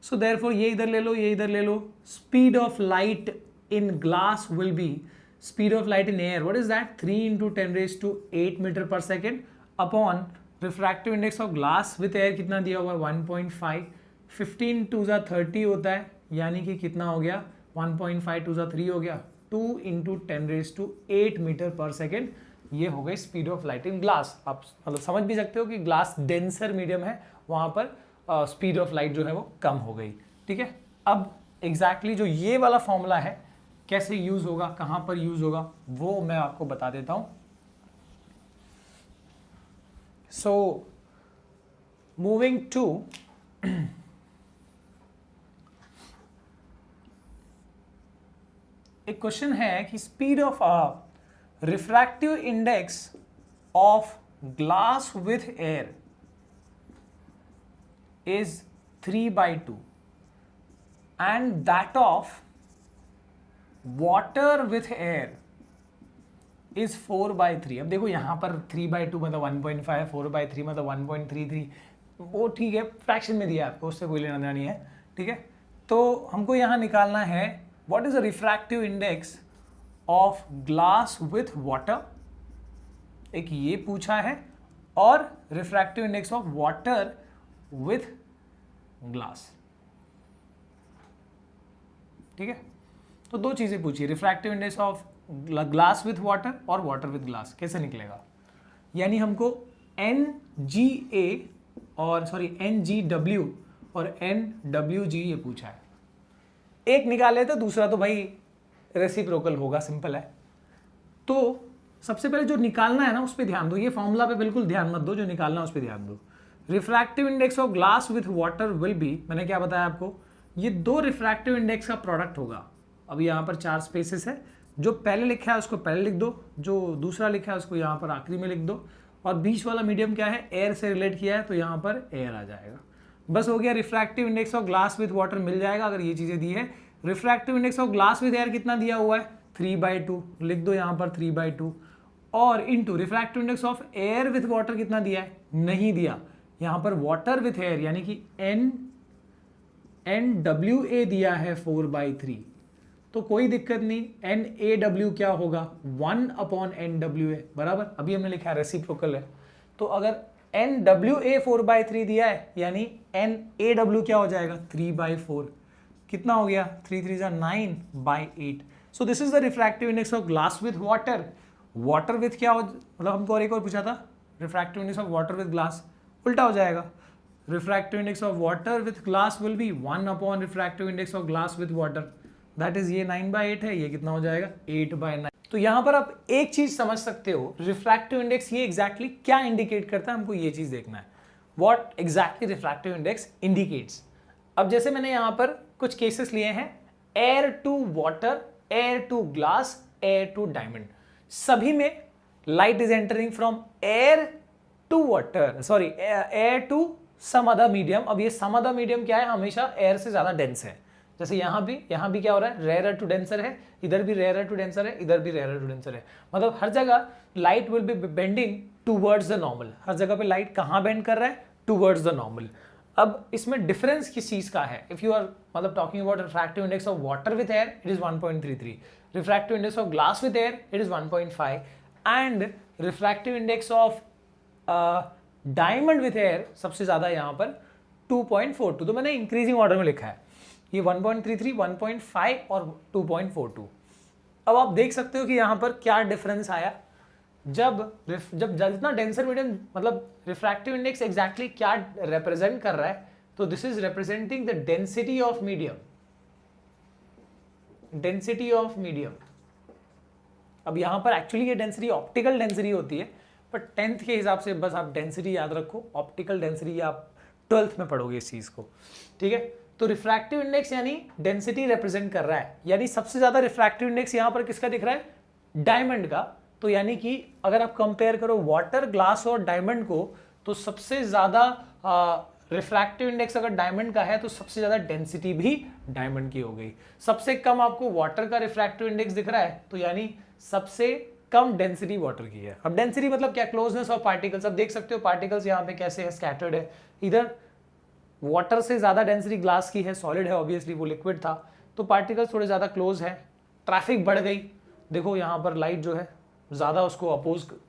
So therefore ये इधर ले लो, ये इधर ले लो, speed of light in glass will be speed of light in air, what is that, 3 × 10⁸ metre per second upon refractive index of glass with air कितना दिया हुआ है 1.5, 15 × 2 = 30 होता है, यानी कि कितना हो गया 1.5 × 2 = 3 हो गया, 2 × 10⁸ मीटर पर सेकेंड। ये हो गई speed of light in glass. आप मतलब समझ भी सकते हो कि ग्लास डेंसर मीडियम है, वहां पर स्पीड ऑफ लाइट जो है वो कम हो गई, ठीक है। अब एग्जैक्टली जो ये वाला फॉर्मूला है कैसे यूज होगा, कहां पर यूज होगा, वो मैं आपको बता देता हूं। सो मूविंग टू एक क्वेश्चन है कि speed of refractive index of glass with air is 3/2 and that of water with air is 4/3। अब देखो यहां पर 3/2 मतलब 1.5, 4/3 मतलब 1.33, वो ठीक है, फ्रैक्शन में दिया आपको, उससे कोई लेना देना नहीं है, ठीक है। तो हमको यहां निकालना है what is the refractive index of glass with water, एक ये पूछा है, और refractive index of water with glass, ठीक है। तो दो चीजें पूछी, refractive index of glass with water और वाटर विथ ग्लास, कैसे निकलेगा, यानी हमको NGA और NGW और NWG ये पूछा है, एक निकाले तो दूसरा तो भाई रेसिप्रोकल होगा, सिंपल है। तो सबसे पहले जो निकालना है ना उस पर ध्यान दो, ये फॉर्मूला पे बिल्कुल ध्यान मत दो, जो निकालना है उस पर ध्यान दो। Refractive index of glass with water will be, मैंने क्या बताया आपको, ये दो रिफ्रैक्टिव इंडेक्स का प्रोडक्ट होगा। अब यहाँ पर 4 स्पेसेस है, जो पहले लिखा है उसको पहले लिख दो, जो दूसरा लिखा है उसको यहाँ पर आखिरी में लिख दो, और बीच वाला मीडियम क्या है, एयर से रिलेट किया है तो यहाँ पर एयर आ जाएगा। बस हो गया, refractive index of glass with water मिल जाएगा अगर ये चीजें दी है। Refractive index of glass with air कितना दिया हुआ है 3/2, लिख दो यहाँ पर 3/2, और into refractive index of air with water कितना दिया है, नहीं दिया, यहां पर वाटर विथ एयर यानी कि NWA दिया है 4/3, तो कोई दिक्कत नहीं, NAW क्या होगा 1/NWA बराबर, अभी हमने लिखा है रेसिप्रोकल है, तो अगर NWA 4/3 दिया है यानी NAW क्या हो जाएगा 3/4, कितना हो गया 3 3 = 9/8। सो this is the refractive index of glass with water. Water with क्या हो, मतलब हमको और एक और पूछा था, refractive index of water with glass, उल्टा हो जाएगा, refractive index of water with glass will B 1 refractive index of glass with water, that is ये 9/8 है, ये कितना हो जाएगा 8/9। तो यहां पर आप एक चीज समझ सकते हो, रिफ्रैक्टिव इंडेक्स ये एग्जैक्टली क्या इंडिकेट करता है, हमको ये चीज देखना है, what exactly refractive index indicates. अब जैसे मैंने यहां पर कुछ केसेस लिए हैं, air to water, air to glass, air to diamond, सभी में light is entering from air to water, air to some other medium. अब ये सम अदर मीडियम क्या है, हमेशा एयर से ज्यादा डेंस है। जैसे यहाँ भी क्या हो रहा है, रेयर टू डेंसर है, इधर भी रेयर टू डेंसर है, इधर भी रेयर टू डेंसर है। मतलब हर जगह light will be bending towards the normal. हर जगह पे लाइट कहाँ बेंड कर रहा है, टूवर्ड्स द नॉर्मल। अब इसमें डिफरेंस किस चीज का है, इफ यू आर मतलब talking about refractive index of water with air, it is 1.33, refractive index of glass with air, it is 1.5, and refractive index of diamond with air सबसे ज्यादा यहाँ पर 2.42। तो मैंने इंक्रीजिंग ऑर्डर में लिखा है, ये 1.33, 1.5 और 2.42। अब आप देख सकते हो कि यहाँ पर क्या डिफरेंस आया, जब जितना डेंसर मीडियम, मतलब रिफ्रैक्टिव इंडेक्स एग्जैक्टली क्या रिप्रेजेंट कर रहा है, तो this is representing the density of medium, density of medium. अब यहां पर एक्चुअली ये डेंसिटी ऑप्टिकल डेंसिटी होती है, पर 10th के हिसाब से बस आप डेंसिटी याद रखो, ऑप्टिकल डेंसिटी आप 12th में पढ़ोगे इस चीज को, ठीक है। तो रिफ्रैक्टिव इंडेक्स यानी डेंसिटी रिप्रेजेंट कर रहा है, यानी सबसे ज्यादा रिफ्रैक्टिव इंडेक्स यहां पर किसका दिख रहा है, डायमंड का। तो यानी कि अगर आप कंपेयर करो वाटर, ग्लास और डायमंड को, तो सबसे ज्यादा रिफ्रैक्टिव इंडेक्स अगर डायमंड का है तो सबसे ज्यादा डेंसिटी भी डायमंड की हो गई। सबसे कम आपको वाटर का रिफ्रैक्टिव इंडेक्स दिख रहा है, तो यानी सबसे कम डेंसिटी वाटर की है। अब डेंसिटी मतलब क्या, क्लोजनेस ऑफ पार्टिकल्स। अब देख सकते हो पार्टिकल्स यहाँ पे कैसे है, स्कैटर्ड है। इधर वाटर से ज्यादा डेंसिटी ग्लास की है, सॉलिड है ऑब्वियसली, वो लिक्विड था, तो पार्टिकल्स थोड़े ज्यादा क्लोज है। ट्रैफिक बढ़ गई, देखो यहाँ पर लाइट जो है ज्यादा उसको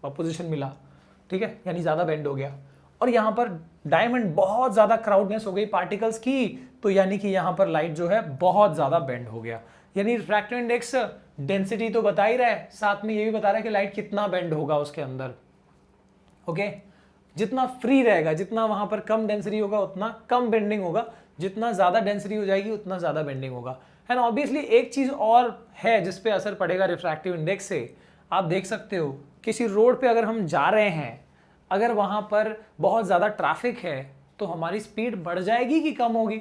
अपोजिशन मिला, ठीक है, यानी ज्यादा बेंड हो गया। और यहाँ पर डायमंड बहुत ज्यादा क्राउडनेस हो गई पार्टिकल्स की, तो यानी कि यहाँ पर लाइट जो है बहुत ज्यादा बेंड हो गया। यानी रिफ्रैक्टिव इंडेक्स डेंसिटी तो बता ही रहा है, साथ में ये भी बता रहा है कि लाइट कितना बेंड होगा उसके अंदर। ओके, जितना फ्री रहेगा, जितना वहां पर कम डेंसिटी होगा उतना कम बेंडिंग होगा, जितना ज्यादा डेंसिटी हो जाएगी उतना ज्यादा बेंडिंग होगा। एंड ऑब्वियसली एक चीज और है जिसपे असर पड़ेगा रिफ्रैक्टिव इंडेक्स से। आप देख सकते हो किसी रोड पे अगर हम जा रहे हैं, अगर वहां पर बहुत ज्यादा ट्रैफिक है तो हमारी स्पीड बढ़ जाएगी कि कम होगी?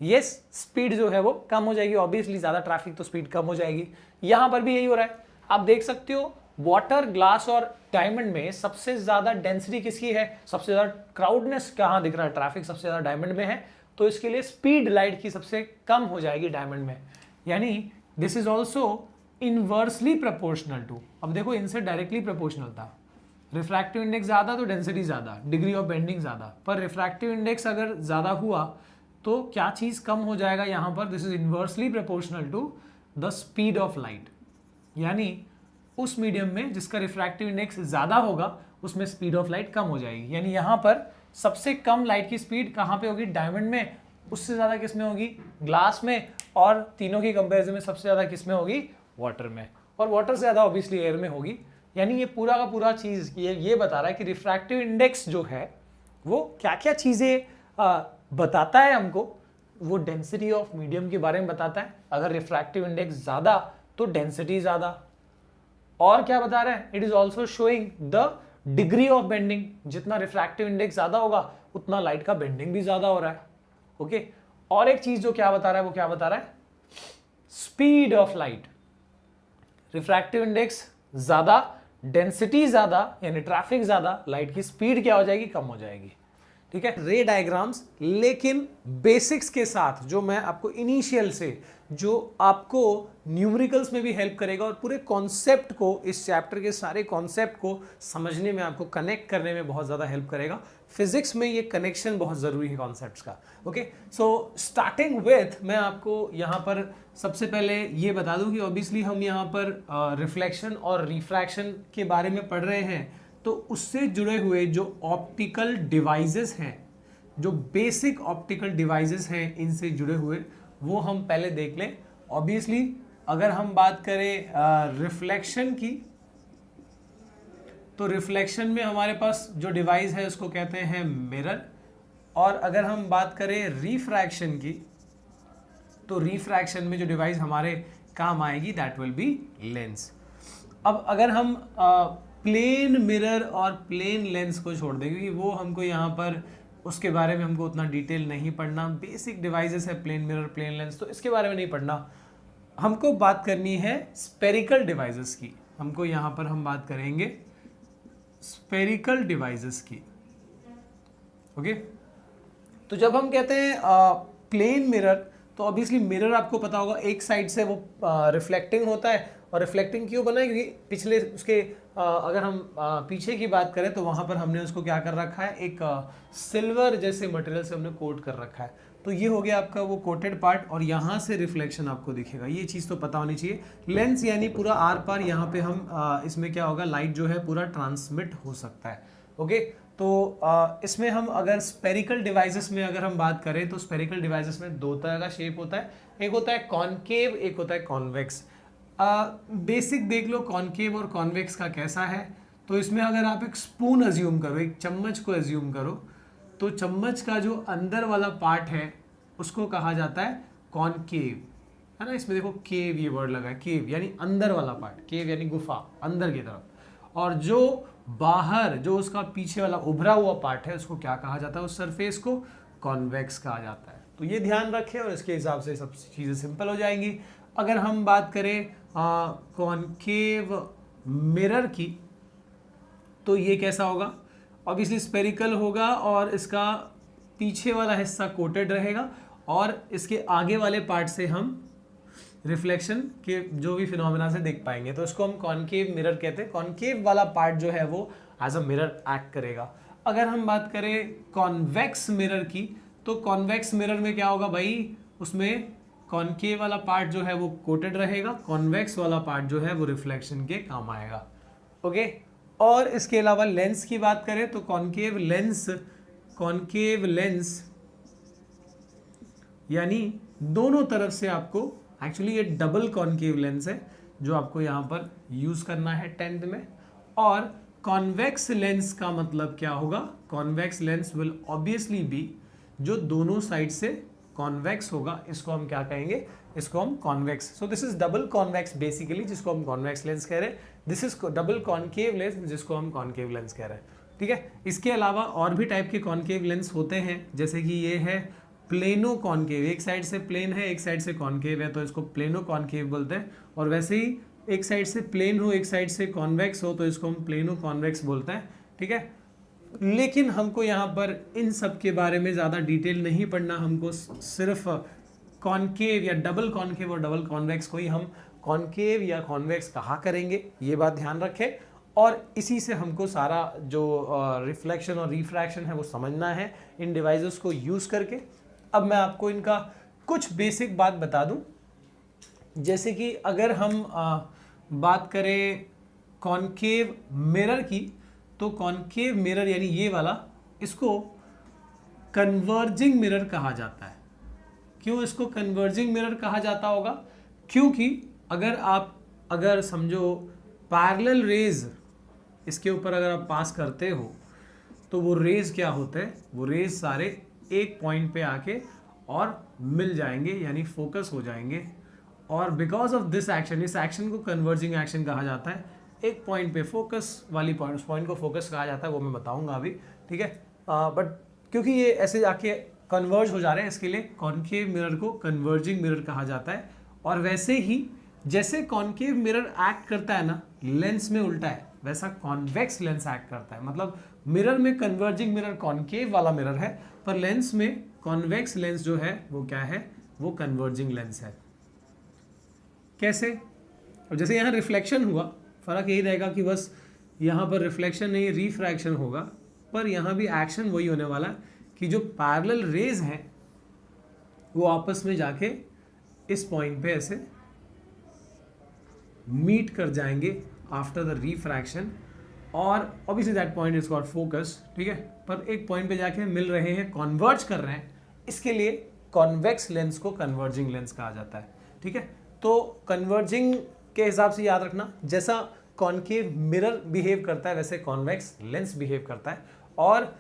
यस, स्पीड जो है वो कम हो जाएगी, ऑब्वियसली ज्यादा ट्रैफिक तो स्पीड कम हो जाएगी। यहां पर भी यही हो रहा है। आप देख सकते हो वाटर, ग्लास और डायमंड में सबसे ज्यादा डेंसिटी किसकी है, सबसे ज्यादा क्राउडनेस कहां दिख रहा है, ट्रैफिक सबसे ज्यादा डायमंड में है, तो इसके लिए स्पीड लाइट की सबसे कम हो जाएगी डायमंड में। यानी this is also inversely proportional to, अब देखो इनसे डायरेक्टली प्रोपोर्शनल था, रिफ्रैक्टिव इंडेक्स ज्यादा तो डेंसिटी ज्यादा, डिग्री ऑफ बेंडिंग ज्यादा, पर रिफ्रैक्टिव इंडेक्स अगर ज्यादा हुआ तो क्या चीज कम हो जाएगा यहां पर, this is inversely proportional to the speed of light. यानी उस मीडियम में जिसका रिफ्रैक्टिव इंडेक्स ज्यादा होगा उसमें स्पीड ऑफ लाइट कम हो जाएगी। यानी यहां पर सबसे कम लाइट की स्पीड कहां पे होगी, डायमंड में, उससे ज्यादा किस में होगी, ग्लास में, और तीनों की कंपैरिजन में सबसे ज्यादा किस में होगी, वाटर में, और वाटर से ज्यादा ऑब्वियसली एयर में होगी। यानी ये पूरा का पूरा चीज ये बता रहा है कि रिफ्रैक्टिव इंडेक्स जो है वो क्या क्या चीजें बताता है हमको, वो डेंसिटी ऑफ मीडियम के बारे में बताता है। अगर रिफ्रैक्टिव इंडेक्स ज्यादा तो डेंसिटी ज्यादा, और क्या बता रहा है, it is also showing the degree of bending, जितना रिफ्रैक्टिव इंडेक्स ज्यादा होगा उतना लाइट का बेंडिंग भी ज्यादा हो रहा है। ओके, और एक चीज जो क्या बता रहा है, वो क्या बता रहा है, speed of light. Refractive index ज्यादा, डेंसिटी ज्यादा, यानी ट्रैफिक ज्यादा, लाइट की स्पीड क्या हो जाएगी, कम हो जाएगी। ठीक है, रे डायग्राम्स, लेकिन बेसिक्स के साथ, जो मैं आपको इनिशियल से, जो आपको न्यूमेरिकल्स में भी हेल्प करेगा और पूरे कॉन्सेप्ट को, इस चैप्टर के सारे कॉन्सेप्ट को समझने में, आपको कनेक्ट करने में बहुत ज़्यादा हेल्प करेगा। फिजिक्स में ये कनेक्शन बहुत ज़रूरी है कॉन्सेप्ट्स का। ओके, सो स्टार्टिंग विथ, मैं आपको यहाँ पर सबसे पहले ये बता दूँ कि ऑब्वियसली हम यहाँ पर रिफ्लेक्शन और रिफ्रैक्शन के बारे में पढ़ रहे हैं, तो उससे जुड़े हुए जो ऑप्टिकल डिवाइसेस हैं, जो बेसिक ऑप्टिकल डिवाइसेस हैं, इनसे जुड़े हुए वो हम पहले देख लें। ऑब्वियसली अगर हम बात करें रिफ्लेक्शन की, तो रिफ्लेक्शन में हमारे पास जो डिवाइस है उसको कहते हैं मिरर, और अगर हम बात करें रिफ्रैक्शन की, तो रिफ्रैक्शन में जो डिवाइस हमारे काम आएगी दैट विल बी लेंस। अब अगर हम प्लेन मिरर और प्लेन लेंस को छोड़ दें, क्योंकि वो हमको यहाँ पर उसके बारे में हमको उतना डिटेल नहीं पढ़ना, बेसिक डिवाइसेस है प्लेन मिरर, प्लेन लेंस, तो इसके बारे में नहीं पढ़ना। हमको बात करनी है स्पेरिकल डिवाइसेस की, हमको यहाँ पर हम बात करेंगे स्पेरिकल डिवाइसेस की। ओके, तो जब हम कहते हैं प्लेन मिरर, तो ऑब्वियसली मिरर आपको पता होगा एक साइड से वो रिफ्लेक्टिंग होता है, और रिफ्लेक्टिंग क्यों बना है, क्योंकि पिछले उसके अगर हम पीछे की बात करें तो वहाँ पर हमने उसको क्या कर रखा है, एक सिल्वर जैसे मटेरियल से हमने कोट कर रखा है। तो ये हो गया आपका वो कोटेड पार्ट, और यहाँ से रिफ्लेक्शन आपको दिखेगा, ये चीज़ तो पता होनी चाहिए। लेंस यानी पूरा आर पार, यहाँ पे हम इसमें क्या होगा, लाइट जो है पूरा ट्रांसमिट हो सकता है। ओके, तो इसमें हम अगर स्पेरिकल डिवाइसेस में अगर हम बात करें तो स्पेरिकल डिवाइसेस में दो तरह का शेप होता है, एक होता है कॉनकेव, एक होता है कॉन्वेक्स। बेसिक देख लो कॉनकेव और कॉन्वेक्स का कैसा है। तो इसमें अगर आप एक स्पून अज्यूम करो, एक चम्मच को अज्यूम करो, तो चम्मच का जो अंदर वाला पार्ट है उसको कहा जाता है कॉनकेव, है ना। इसमें देखो केव ये वर्ड लगा है, केव यानी अंदर वाला पार्ट, केव यानी गुफा, अंदर की तरफ। और जो बाहर जो उसका पीछे वाला उभरा हुआ पार्ट है उसको क्या कहा जाता है, उस सरफेस को कॉन्वेक्स कहा जाता है। तो ये ध्यान रखें और इसके हिसाब से सब चीज़ें सिंपल हो जाएंगी। अगर हम बात करें कॉनकेव मिरर की, तो ये कैसा होगा, ऑब्वियसली स्पेरिकल होगा और इसका पीछे वाला हिस्सा कोटेड रहेगा, और इसके आगे वाले पार्ट से हम रिफ्लेक्शन के जो भी फिनोमेना से देख पाएंगे, तो इसको हम कॉनकेव मिरर कहते हैं। कॉनकेव वाला पार्ट जो है वो एज अ मिरर एक्ट करेगा। अगर हम बात करें कॉन्वेक्स मिरर की, तो कॉन्वेक्स मिरर में क्या होगा भाई, उसमें कॉनकेव वाला पार्ट जो है वो कोटेड रहेगा, कॉन्वेक्स वाला पार्ट जो है वो रिफ्लेक्शन के काम आएगा। ओके, और इसके अलावा लेंस की बात करें तो कॉनकेव लेंस यानी दोनों तरफ से आपको, एक्चुअली ये डबल कॉनकेव लेंस है जो आपको यहाँ पर यूज करना है 10th में। और कॉन्वेक्स लेंस का मतलब क्या होगा, convex lens will obviously be जो दोनों साइड से कॉन्वेक्स होगा, इसको हम क्या कहेंगे, इसको हम convex. So this is double convex basically, जिसको हम कॉन्वेक्स लेंस कह रहे हैं। This is double concave lens, जिसको हम कॉनकेव लेंस कह रहे हैं। ठीक है, इसके अलावा और भी टाइप के कॉनकेव लेंस होते हैं, जैसे कि ये है प्लेनो कॉनकेव, एक साइड से प्लेन है एक साइड से कॉनकेव है, तो इसको प्लेनो कॉनकेव बोलते हैं। और वैसे ही एक साइड से प्लेन हो एक साइड से कॉन्वेक्स हो, तो इसको हम प्लेनो कॉन्वेक्स बोलते हैं। ठीक है, लेकिन हमको यहाँ पर इन सब के बारे में ज़्यादा डिटेल नहीं पढ़ना, हमको सिर्फ कॉनकेव या डबल कॉनकेव और डबल कॉन्वेक्स को ही हम कॉनकेव या कॉन्वेक्स कहा करेंगे, ये बात ध्यान रखें। और इसी से हमको सारा जो रिफ्लेक्शन और रिफ्रैक्शन है वो समझना है इन डिवाइसेस को यूज़ करके। अब मैं आपको इनका कुछ बेसिक बात बता दूं, जैसे कि अगर हम बात करें कॉनकेव मिरर की, तो कॉनकेव मिरर यानी ये वाला, इसको कन्वर्जिंग मिरर कहा जाता है। क्यों इसको कन्वर्जिंग मिरर कहा जाता होगा, क्योंकि अगर समझो पैरेलल रेज इसके ऊपर अगर आप पास करते हो, तो वो रेज क्या होते हैं, वो रेज सारे एक पॉइंट पे आके और मिल जाएंगे यानी फोकस हो जाएंगे। और बिकॉज ऑफ दिस एक्शन, इस एक्शन को कन्वर्जिंग एक्शन कहा जाता है। एक पॉइंट पे फोकस वाली पॉइंट, उस पॉइंट को फोकस कहा जाता है, वो मैं बताऊंगा अभी। ठीक है, बट क्योंकि ये ऐसे जाके कन्वर्ज हो जा रहे हैं, इसके लिए कॉनकेव मिरर को कन्वर्जिंग मिरर कहा जाता है। और वैसे ही जैसे कॉनकेव मिरर एक्ट करता है ना लेंस में उल्टा है, वैसा कॉन्वेक्स लेंस एक्ट करता है। मतलब मिरर में कन्वर्जिंग मिरर कॉनकेव वाला मिरर है, पर लेंस में कॉन्वेक्स लेंस जो है वो क्या है, वो कन्वर्जिंग लेंस है। कैसे, और जैसे यहाँ रिफ्लेक्शन हुआ, फर्क यही रहेगा कि बस यहाँ पर रिफ्लेक्शन नहीं रिफ्रैक्शन होगा, पर यहाँ भी एक्शन वही होने वाला कि जो पैरेलल रेज हैं वो आपस में जाके इस पॉइंट पे ऐसे मीट कर जाएंगे आफ्टर द रिफ्रैक्शन, और obviously that point is got focus. ठीक है, पर एक पॉइंट पे जाके मिल रहे हैं, कन्वर्ज कर रहे हैं, इसके लिए कॉन्वेक्स लेंस को कन्वर्जिंग लेंस कहा जाता है। ठीक है, तो कन्वर्जिंग के हिसाब से याद रखना, जैसा कॉनकेव मिरर बिहेव करता है वैसे कॉन्वेक्स लेंस बिहेव करता है। और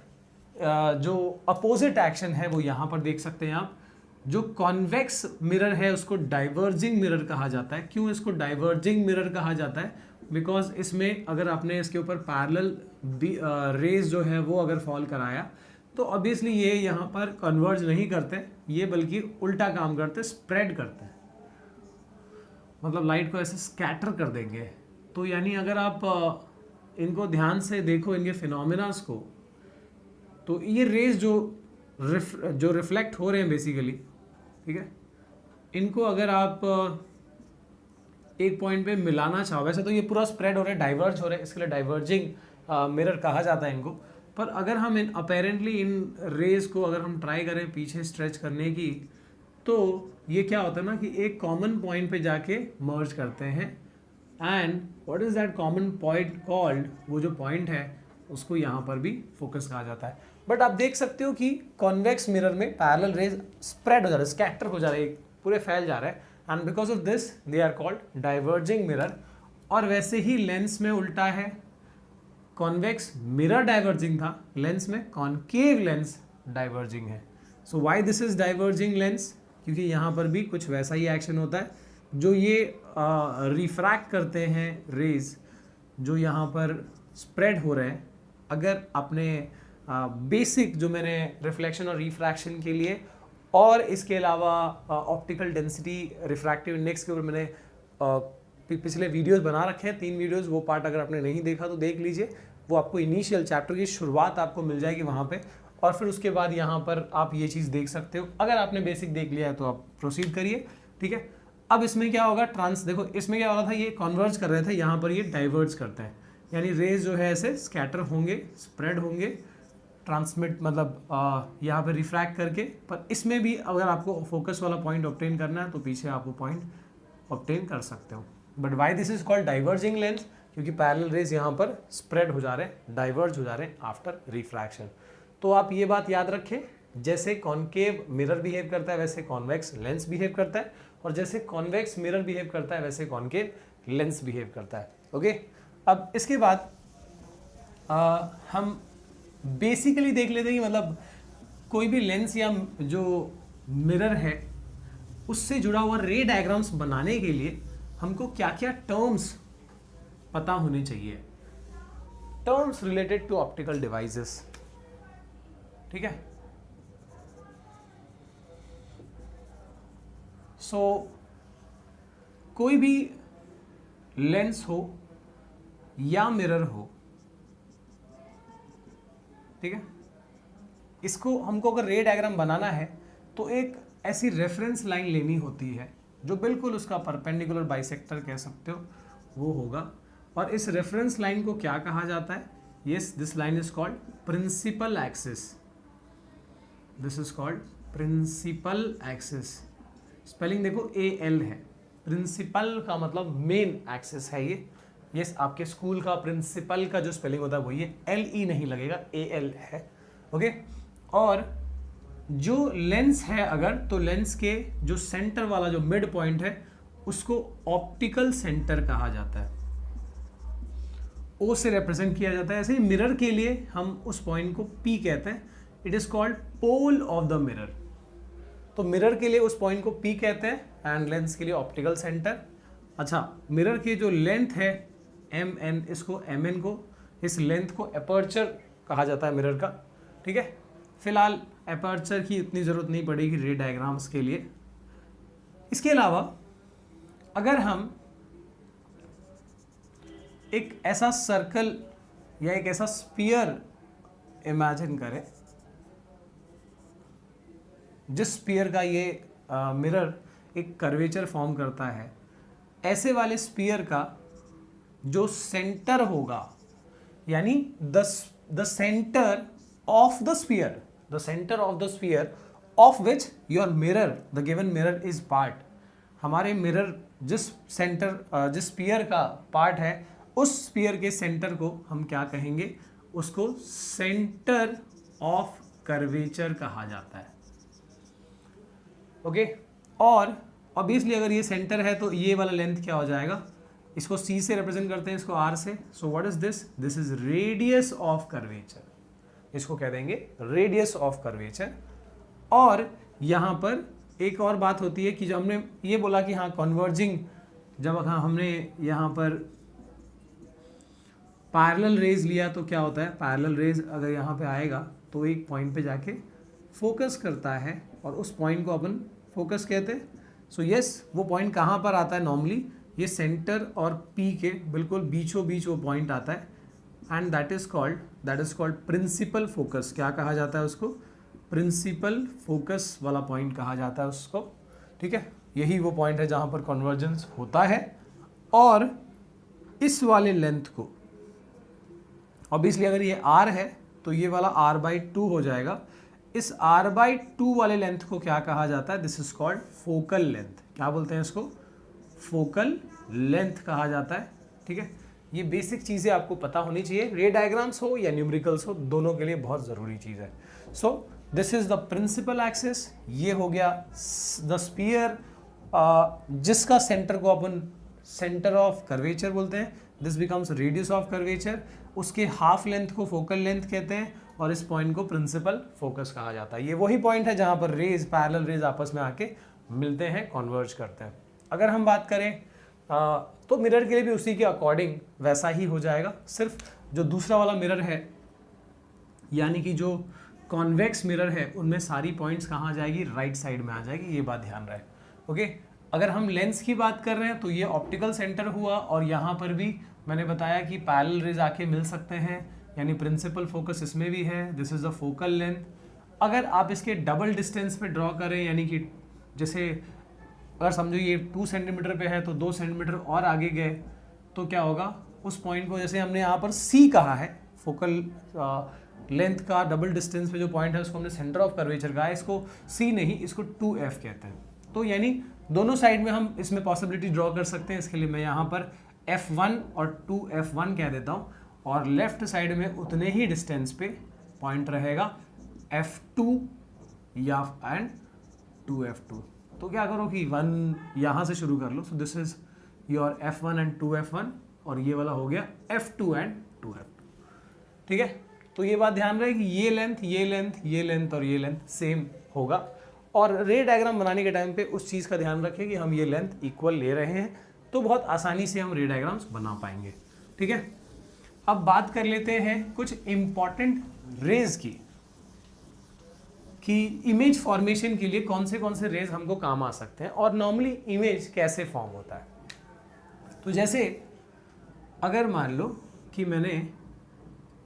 जो अपोजिट एक्शन है वो यहाँ पर देख सकते हैं आप, जो कॉन्वेक्स मिरर है उसको डाइवर्जिंग मिरर कहा जाता है। क्यों इसको डाइवर्जिंग मिरर कहा जाता है, बिकॉज इसमें अगर आपने इसके ऊपर पैरेलल रेज जो है वो अगर फॉल कराया, तो ऑब्वियसली ये यहाँ पर कन्वर्ज नहीं करते, ये बल्कि उल्टा काम करते, स्प्रेड करते हैं, मतलब लाइट को ऐसे स्कैटर कर देंगे। तो यानी अगर आप इनको ध्यान से देखो, इनके फिनोमिनास को, तो ये रेज जो जो रिफ्लेक्ट हो रहे हैं बेसिकली, ठीक है, इनको अगर आप एक पॉइंट पे मिलाना चाहो, वैसे तो ये पूरा स्प्रेड हो रहा है, डाइवर्ज हो रहा है, इसके लिए डाइवर्जिंग मिरर कहा जाता है इनको। पर अगर हम इन अपेरेंटली इन रेज को अगर हम ट्राई करें पीछे स्ट्रेच करने की, तो ये क्या होता है ना कि एक कॉमन पॉइंट पे जाके मर्ज करते हैं, and what is that common point called, वो जो पॉइंट है उसको यहाँ पर भी फोकस कहा जाता है। बट आप देख सकते हो कि कॉन्वेक्स मिरर में पैरेलल रेज स्प्रेड हो जा रहा है, स्कैटर हो जा रहा है, पूरे फैल जा रहा है, and because of this they are called diverging mirror. और वैसे ही लेंस में उल्टा है, कॉन्वेक्स मिरर डाइवर्जिंग था, लेंस में कॉनकेव लेंस डाइवर्जिंग है। So why this is diverging lens, क्योंकि यहाँ पर भी कुछ वैसा ही एक्शन होता है, जो ये रिफ्रैक्ट करते हैं रेज जो यहाँ पर स्प्रेड हो रहे हैं। अगर आपने बेसिक जो मैंने रिफ्लेक्शन और रिफ्रैक्शन के लिए और इसके अलावा ऑप्टिकल डेंसिटी रिफ्रैक्टिव इंडेक्स के ऊपर मैंने पिछले वीडियोस बना रखे हैं, 3 वीडियोस, वो पार्ट अगर आपने नहीं देखा तो देख लीजिए, वो आपको इनिशियल चैप्टर की शुरुआत आपको मिल जाएगी वहाँ पे, और फिर उसके बाद यहाँ पर आप ये चीज़ देख सकते हो। अगर आपने बेसिक देख लिया है तो आप प्रोसीड करिए, ठीक है। अब इसमें क्या होगा, देखो इसमें क्या हो रहा था, ये कॉन्वर्ज कर रहे थे, यहाँ पर ये डाइवर्ज करते हैं, यानी रेज जो है ऐसे स्कैटर होंगे, स्प्रेड होंगे, ट्रांसमिट मतलब यहाँ पे रिफ्रैक्ट करके। पर इसमें भी अगर आपको फोकस वाला पॉइंट ऑब्टेन करना है तो पीछे आप वो पॉइंट ऑब्टेन कर सकते हो। But why this is called diverging lens, क्योंकि पैरेलल रेज यहाँ पर स्प्रेड हो जा रहे हैं, डाइवर्ज हो जा रहे हैं आफ्टर रिफ्रैक्शन। तो आप ये बात याद रखें, जैसे कॉनकेव मिरर बिहेव करता है वैसे कॉन्वेक्स लेंस बिहेव करता है, और जैसे कॉन्वेक्स मिरर बिहेव करता है वैसे कॉनकेव लेंस बिहेव करता है। ओके, अब इसके बाद हम बेसिकली देख लेते हैं कि मतलब कोई भी लेंस या जो मिरर है उससे जुड़ा हुआ रे डायग्राम्स बनाने के लिए हमको क्या क्या टर्म्स पता होने चाहिए, terms related to optical devices, ठीक है। सो कोई भी लेंस हो या मिरर हो, ठीक है, इसको हमको अगर रे डायग्राम बनाना है तो एक ऐसी रेफरेंस लाइन लेनी होती है जो बिल्कुल उसका परपेंडिकुलर बाइसेक्टर कह सकते हो वो होगा, और इस रेफरेंस लाइन को क्या कहा जाता है, yes this line is called principal axis, this is called principal axis. Spelling देखो AL है, प्रिंसिपल का मतलब मेन एक्सिस है ये, यस आपके स्कूल का प्रिंसिपल का जो स्पेलिंग होता है वही है, LE नहीं लगेगा, AL है, ओके। और जो लेंस है अगर, तो लेंस के जो सेंटर वाला जो मिड पॉइंट है उसको ऑप्टिकल सेंटर कहा जाता है, O से रिप्रेजेंट किया जाता है। ऐसे ही मिरर के लिए हम उस पॉइंट को P कहते हैं, it is called pole of the mirror. तो मिरर के लिए उस पॉइंट को P कहते हैं, एंड लेंस के लिए ऑप्टिकल सेंटर। अच्छा, मिरर की जो लेंथ है MN, इसको MN को, इस लेंथ को एपर्चर कहा जाता है मिरर का, ठीक है। फिलहाल एपर्चर की इतनी ज़रूरत नहीं पड़ेगी रे डायग्राम्स के लिए। इसके अलावा अगर हम एक ऐसा सर्कल या एक ऐसा स्फीयर इमेजिन करें, जिस स्फीयर का ये मिरर एक कर्वेचर फॉर्म करता है, ऐसे वाले स्फीयर का जो सेंटर होगा, यानी the centre of the sphere, the centre of the sphere of which your mirror, the given mirror is part, हमारे मिरर जिस सेंटर जिस स्फीयर का पार्ट है, उस स्फीयर के सेंटर को हम क्या कहेंगे, उसको सेंटर ऑफ कर्वेचर कहा जाता है, ओके। और ऑब्वियसली अगर ये सेंटर है तो ये वाला लेंथ क्या हो जाएगा, इसको C से रिप्रेजेंट करते हैं, इसको R से। सो what is this, this is radius of curvature, इसको कह देंगे रेडियस ऑफ कर्वेचर। और यहाँ पर एक और बात होती है कि जब हमने ये बोला कि हाँ कन्वर्जिंग, जब हमने यहाँ पर पैरेलल रेज लिया तो क्या होता है, पैरेलल रेज अगर यहाँ पे आएगा तो एक पॉइंट पे जाके फोकस करता है, और उस पॉइंट को अपन फोकस कहते हैं। सो यस, वो पॉइंट कहाँ पर आता है, नॉर्मली ये सेंटर और P के बिल्कुल बीचों बीच वो पॉइंट आता है, and that is called principal focus. क्या कहा जाता है उसको, प्रिंसिपल फोकस वाला पॉइंट कहा जाता है उसको, ठीक है। यही वो पॉइंट है जहां पर कन्वर्जेंस होता है। और इस वाले लेंथ को ऑब्वियसली अगर ये r है तो ये वाला r/2 हो जाएगा। इस r/2 वाले लेंथ को क्या कहा जाता है? This is called focal length. क्या बोलते हैं इसको? फोकल लेंथ कहा जाता है, ठीक है। ये बेसिक चीज़ें आपको पता होनी चाहिए, रे डायग्राम्स हो या न्यूमेरिकल्स हो, दोनों के लिए बहुत ज़रूरी चीज़ है। So this is the principal axis, ये हो गया द स्फीयर जिसका सेंटर को अपन सेंटर ऑफ कर्वेचर बोलते हैं। This becomes radius of curvature. उसके हाफ लेंथ को फोकल लेंथ कहते हैं और इस पॉइंट को प्रिंसिपल फोकस कहा जाता है। ये वही पॉइंट है जहां पर रेज, पैरेलल रेज आपस में आके मिलते हैं, कॉन्वर्ज करते हैं। अगर हम बात करें तो मिरर के लिए भी उसी के अकॉर्डिंग वैसा ही हो जाएगा। सिर्फ जो दूसरा वाला मिरर है यानी कि जो कॉन्वेक्स मिरर है उनमें सारी पॉइंट्स कहाँ आ जाएगी? राइट साइड में आ जाएगी, ये बात ध्यान रहे। ओके, अगर हम लेंस की बात कर रहे हैं तो ये ऑप्टिकल सेंटर हुआ और यहाँ पर भी मैंने बताया कि पैरेलल रेज आके मिल सकते हैं, यानी प्रिंसिपल फोकस इसमें भी है। This is the focal length. अगर आप इसके डबल डिस्टेंस पे ड्रॉ करें, यानी कि जैसे अगर समझो ये 2 सेंटीमीटर पे है तो 2 सेंटीमीटर और आगे गए तो क्या होगा? उस पॉइंट को, जैसे हमने यहाँ पर C कहा है, फोकल लेंथ का डबल डिस्टेंस पे जो पॉइंट है उसको हमने सेंटर ऑफ कर्वेचर कहा है, इसको C नहीं, इसको 2F कहते हैं। तो यानी दोनों साइड में हम इसमें पॉसिबिलिटी ड्रॉ कर सकते हैं। इसके लिए मैं यहाँ पर F1 और 2F1 कह देता हूँ और लेफ्ट साइड में उतने ही डिस्टेंस पे पॉइंट रहेगा F2 या एंड 2F2। तो क्या करो कि 1 यहाँ से शुरू कर लो। So this is your F1 and 2F1 और ये वाला हो गया F2 एंड 2F2, ठीक है। तो ये बात ध्यान रहे कि ये लेंथ, ये लेंथ, ये लेंथ और ये लेंथ सेम होगा। और रे डायग्राम बनाने के टाइम पे उस चीज़ का ध्यान रखें कि हम ये लेंथ इक्वल ले रहे हैं, तो बहुत आसानी से हम रे डायग्राम्स बना पाएंगे, ठीक है। अब बात कर लेते हैं कुछ इंपॉर्टेंट रेज की, कि इमेज फॉर्मेशन के लिए कौन से रेज हमको काम आ सकते हैं और नॉर्मली इमेज कैसे फॉर्म होता है। तो जैसे अगर मान लो कि मैंने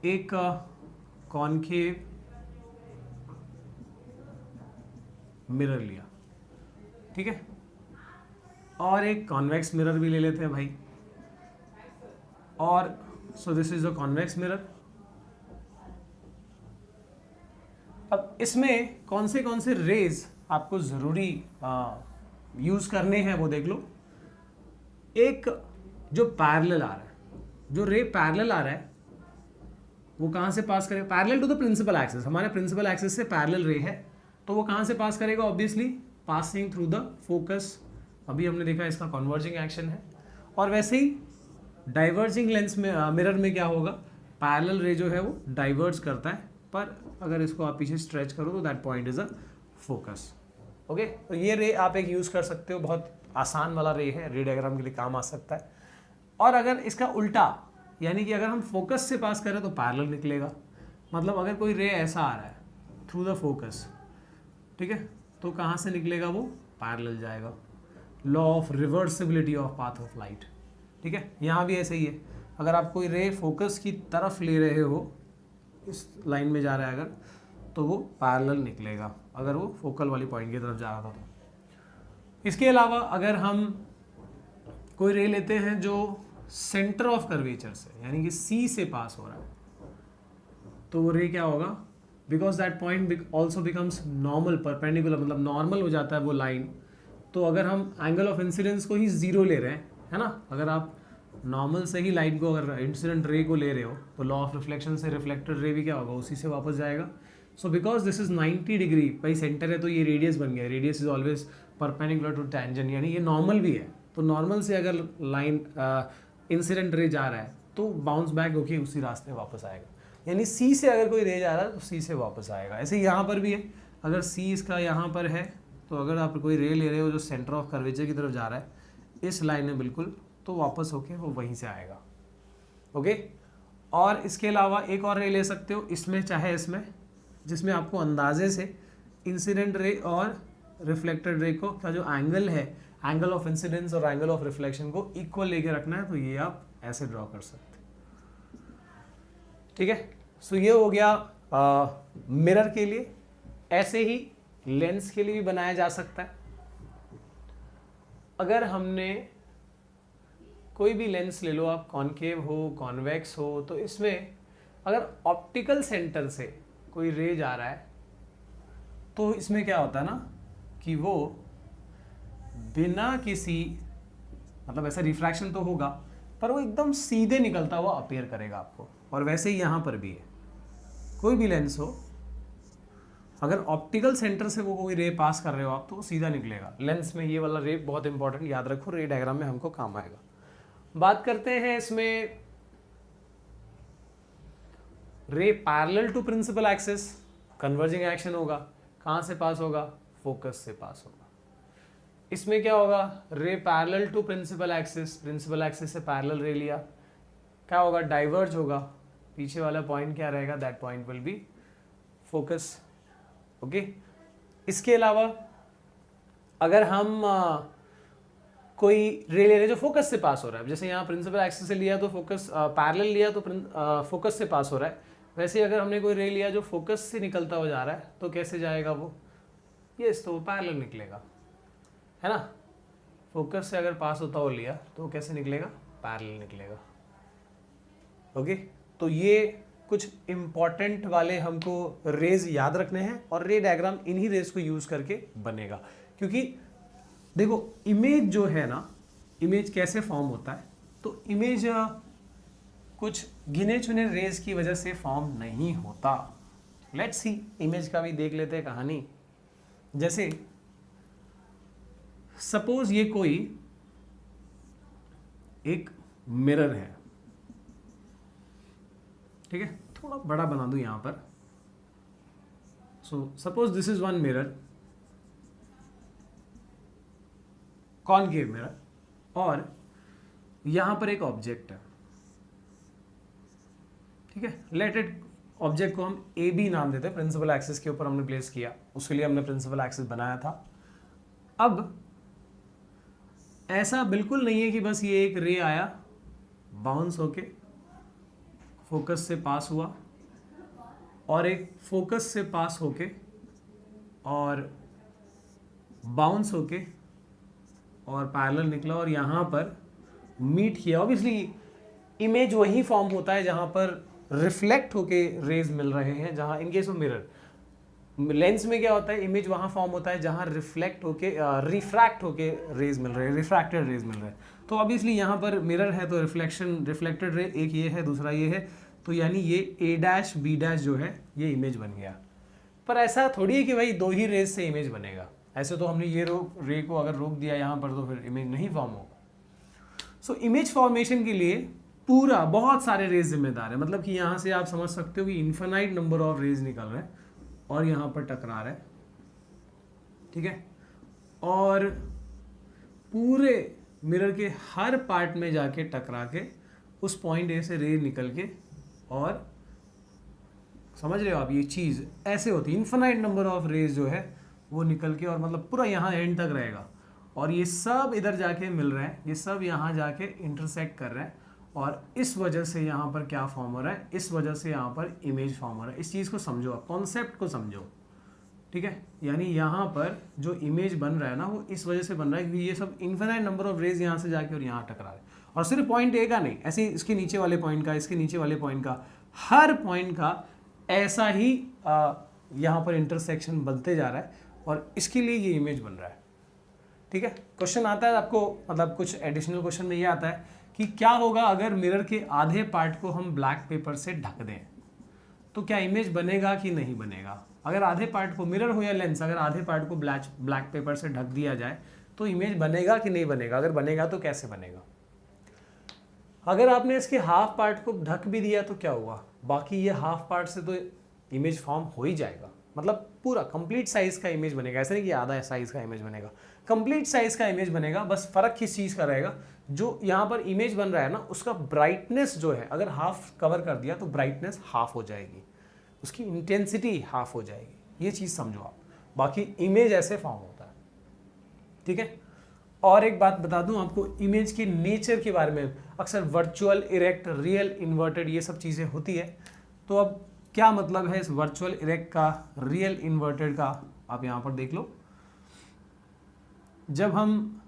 एक कॉनकेव मिरर लिया, ठीक है, और एक कॉन्वेक्स मिरर भी ले लेते हैं भाई, और सो this is a convex mirror. अब इसमें कौन से रेज आपको ज़रूरी यूज़ करने हैं वो देख लो। एक जो पैरेलल आ रहा है, जो रे पैरेलल आ रहा है वो कहाँ से पास करेगा? Parallel to the principal axis. हमारे प्रिंसिपल एक्सिस से पैरेलल रे है तो वो कहाँ से पास करेगा? Obviously passing through the focus. अभी हमने देखा इसका कन्वर्जिंग एक्शन है। और वैसे ही डाइवर्जिंग लेंस में मिरर में क्या होगा? पैरेलल रे जो है वो डाइवर्ज करता है, पर अगर इसको आप पीछे स्ट्रेच करो तो that point is a focus. Okay, तो ये रे आप एक यूज़ कर सकते हो, बहुत आसान वाला रे है, रे डायग्राम के लिए काम आ सकता है। और अगर इसका उल्टा, यानी कि अगर हम फोकस से पास करें तो पैरेलल निकलेगा। मतलब अगर कोई रे ऐसा आ रहा है थ्रू द फोकस, ठीक है, तो कहाँ से निकलेगा? वो पैरेलल जाएगा। Law of reversibility of path of light, ठीक है। यहाँ भी ऐसे ही है, अगर आप कोई रे फोकस की तरफ ले रहे हो, इस लाइन में जा रहा है अगर, तो वो पैरेलल निकलेगा अगर वो फोकल वाली पॉइंट की तरफ जा रहा था तो। इसके अलावा अगर हम कोई रे लेते हैं जो सेंटर ऑफ कर्वेचर से, यानी कि C से पास हो रहा है, तो वो रे क्या होगा? Because that point also becomes normal perpendicular, मतलब नॉर्मल हो जाता है वो लाइन। तो अगर हम एंगल ऑफ इंसिडेंस को ही 0 ले रहे हैं, है ना, अगर आप नॉर्मल से ही लाइट को, अगर इंसिडेंट रे को ले रहे हो, तो लॉ ऑफ रिफ्लेक्शन से रिफ्लेक्टेड रे भी क्या होगा? उसी से वापस जाएगा। So because this is 90 degree, भाई सेंटर है तो ये रेडियस बन गया। Radius is always perpendicular to tangent, यानी ये नॉर्मल भी है। तो नॉर्मल से अगर लाइन इंसिडेंट रे जा रहा है तो बाउंस बैक होके उसी रास्ते वापस आएगा। यानी C से अगर कोई रे जा रहा है तो C से वापस आएगा। ऐसे यहाँ पर भी है, अगर C इसका यहाँ पर है तो अगर आप कोई रे ले रहे हो जो सेंटर ऑफ कर्वेचर की तरफ जा रहा है इस लाइन में बिल्कुल, तो वापस होके वो वहीं से आएगा। ओके, और इसके अलावा एक और रे ले सकते हो इसमें, चाहे इसमें, जिसमें आपको अंदाजे से इंसिडेंट रे और रिफ्लेक्टेड रे को का जो एंगल है, एंगल ऑफ इंसिडेंस और एंगल ऑफ रिफ्लेक्शन को इक्वल लेके रखना है, तो ये आप ऐसे ड्रॉ कर सकते हैं, ठीक है। सो ये हो गया मिरर के लिए। ऐसे ही लेंस के लिए भी बनाया जा सकता है। अगर हमने कोई भी लेंस ले लो आप, कॉनकेव हो कॉन्वेक्स हो, तो इसमें अगर ऑप्टिकल सेंटर से कोई रे जा रहा है तो इसमें क्या होता है ना कि वो बिना किसी, मतलब ऐसा रिफ्रैक्शन तो होगा पर वो एकदम सीधे निकलता हुआ अपीयर करेगा आपको। और वैसे ही यहाँ पर भी है, कोई भी लेंस हो, अगर ऑप्टिकल सेंटर से वो कोई रे पास कर रहे हो आप तो वो सीधा निकलेगा। लेंस में ये वाला रे बहुत इंपॉर्टेंट, याद रखो, रे डायग्राम में हमको काम आएगा। बात करते हैं इसमें ray parallel to principal axis, converging action होगा। कहाँ से पास होगा? फोकस से पास होगा। इसमें क्या होगा? Ray parallel to principal axis, principal axis से पैरेलल रे लिया, क्या होगा? डाइवर्ज होगा। पीछे वाला पॉइंट क्या रहेगा? That point will B focus. Okay. इसके अलावा अगर हम कोई रे ले रहे जो फोकस से पास हो रहा है, जैसे यहाँ प्रिंसिपल एक्सिस से लिया तो फोकस, पैरेलल लिया तो फोकस से पास हो रहा है, वैसे ही अगर हमने कोई रे लिया जो फोकस से निकलता हुआ जा रहा है तो कैसे जाएगा वो? यस, तो वो पैरेलल निकलेगा, है ना। फोकस से अगर पास होता हुआ लिया तो कैसे निकलेगा? पैरेलल निकलेगा। ओके, तो ये कुछ इंपॉर्टेंट वाले हमको रेज याद रखने हैं और रे डायग्राम इन्हीं रेज को यूज करके बनेगा। क्योंकि देखो इमेज जो है ना, इमेज कैसे फॉर्म होता है, तो इमेज कुछ गिने चुने रेज की वजह से फॉर्म नहीं होता। लेट्स सी, इमेज का भी देख लेते हैं कहानी। जैसे सपोज ये कोई एक मिरर है, ठीक है, थोड़ा बड़ा बना दूं यहां पर। सो suppose this is one mirror, concave mirror, और यहां पर एक ऑब्जेक्ट है, ठीक है। लेट इट, ऑब्जेक्ट को हम ए बी नाम देते हैं, प्रिंसिपल एक्सिस के ऊपर हमने प्लेस किया, उसके लिए हमने प्रिंसिपल एक्सिस बनाया था। अब ऐसा बिल्कुल नहीं है कि बस ये एक रे आया, बाउंस होके फोकस से पास हुआ, और एक फोकस से पास होके और बाउंस होके और पैरेलल निकला और यहाँ पर मीट किया। ऑब्वियसली इमेज वही फॉर्म होता है जहाँ पर रिफ्लेक्ट होके रेज मिल रहे हैं, जहाँ in case of mirror, lens में क्या होता है, इमेज वहाँ फॉर्म होता है जहाँ रिफ्लेक्ट होके रिफ्रैक्ट होके रेज मिल रहे हैं, रिफ्रैक्टेड रेज मिल रहे हैं। तो ऑब्वियसली यहाँ पर मिरर है तो रिफ्लेक्शन, रिफ्लेक्टेड रे एक ये है, दूसरा ये है, तो यानी ये ए डैश बी डैश जो है ये इमेज बन गया। पर ऐसा थोड़ी है कि भाई दो ही रेज से इमेज बनेगा, ऐसे तो हमने ये रे को अगर रोक दिया यहाँ पर तो फिर इमेज नहीं फॉर्म होगा। सो इमेज फॉर्मेशन के लिए पूरा बहुत सारे रेज जिम्मेदार है, मतलब कि यहाँ से आप समझ सकते हो कि इन्फिनाइट नंबर ऑफ रेज निकल रहे हैं और यहाँ पर टकरा रहे हैं, ठीक है। और पूरे मिरर के हर पार्ट में जाके टकरा के उस पॉइंट ए से रे निकल के, और समझ रहे हो आप, ये चीज़ ऐसे होती है, इन्फिनाइट नंबर ऑफ रेज जो है वो निकल के, और मतलब पूरा यहाँ एंड तक रहेगा, और ये सब इधर जाके मिल रहे हैं, ये सब यहाँ जाके इंटरसेक्ट कर रहे हैं, और इस वजह से यहाँ पर क्या फॉर्म हो रहा है, इस वजह से यहाँ पर इमेज फॉर्म हो रहा है। इस चीज़ को समझो आप, कॉन्सेप्ट को समझो, ठीक है। यानी यहाँ पर जो इमेज बन रहा है ना वो इस वजह से बन रहा है क्योंकि ये सब इन्फिनाइट नंबर ऑफ रेज यहाँ से जाके और यहाँ टकरा रहे हैं, और सिर्फ पॉइंट ए का नहीं, ऐसे इसके नीचे वाले पॉइंट का, इसके नीचे वाले पॉइंट का, हर पॉइंट का ऐसा ही यहाँ पर इंटरसेक्शन बनते जा रहा है, और इसके लिए ये इमेज बन रहा है, ठीक है। क्वेश्चन आता है आपको, मतलब कुछ एडिशनल क्वेश्चन में ये आता है कि क्या होगा अगर मिरर के आधे पार्ट को हम ब्लैक पेपर से ढक दें, तो क्या इमेज बनेगा कि नहीं बनेगा। अगर आधे पार्ट को, मिरर हो या लेंस, अगर आधे पार्ट को ब्लैक पेपर से ढक दिया जाए तो इमेज बनेगा कि नहीं बनेगा, अगर बनेगा तो कैसे बनेगा। अगर आपने इसके हाफ पार्ट को ढक भी दिया तो क्या हुआ, बाकी ये हाफ पार्ट से तो इमेज फॉर्म हो ही जाएगा, मतलब पूरा कंप्लीट साइज का इमेज बनेगा, ऐसा नहीं कि आधा साइज का इमेज बनेगा, कंप्लीट साइज का इमेज बनेगा। बस फर्क किस चीज़ का रहेगा, जो यहाँ पर इमेज बन रहा है ना उसका ब्राइटनेस जो है, अगर हाफ कवर कर दिया तो ब्राइटनेस हाफ हो जाएगी, उसकी इंटेंसिटी हाफ हो जाएगी, ये चीज़ समझो आप। बाकी इमेज ऐसे फॉर्म होता है, ठीक है। और एक बात बता दूं आपको इमेज के नेचर के बारे में, अक्सर वर्चुअल, इरेक्ट, रियल, इन्वर्टेड, ये सब चीज़ें होती है। तो अब क्या मतलब है इस वर्चुअल इरेक्ट का, रियल इन्वर्टेड का, आप यहां पर देख लो। जब हम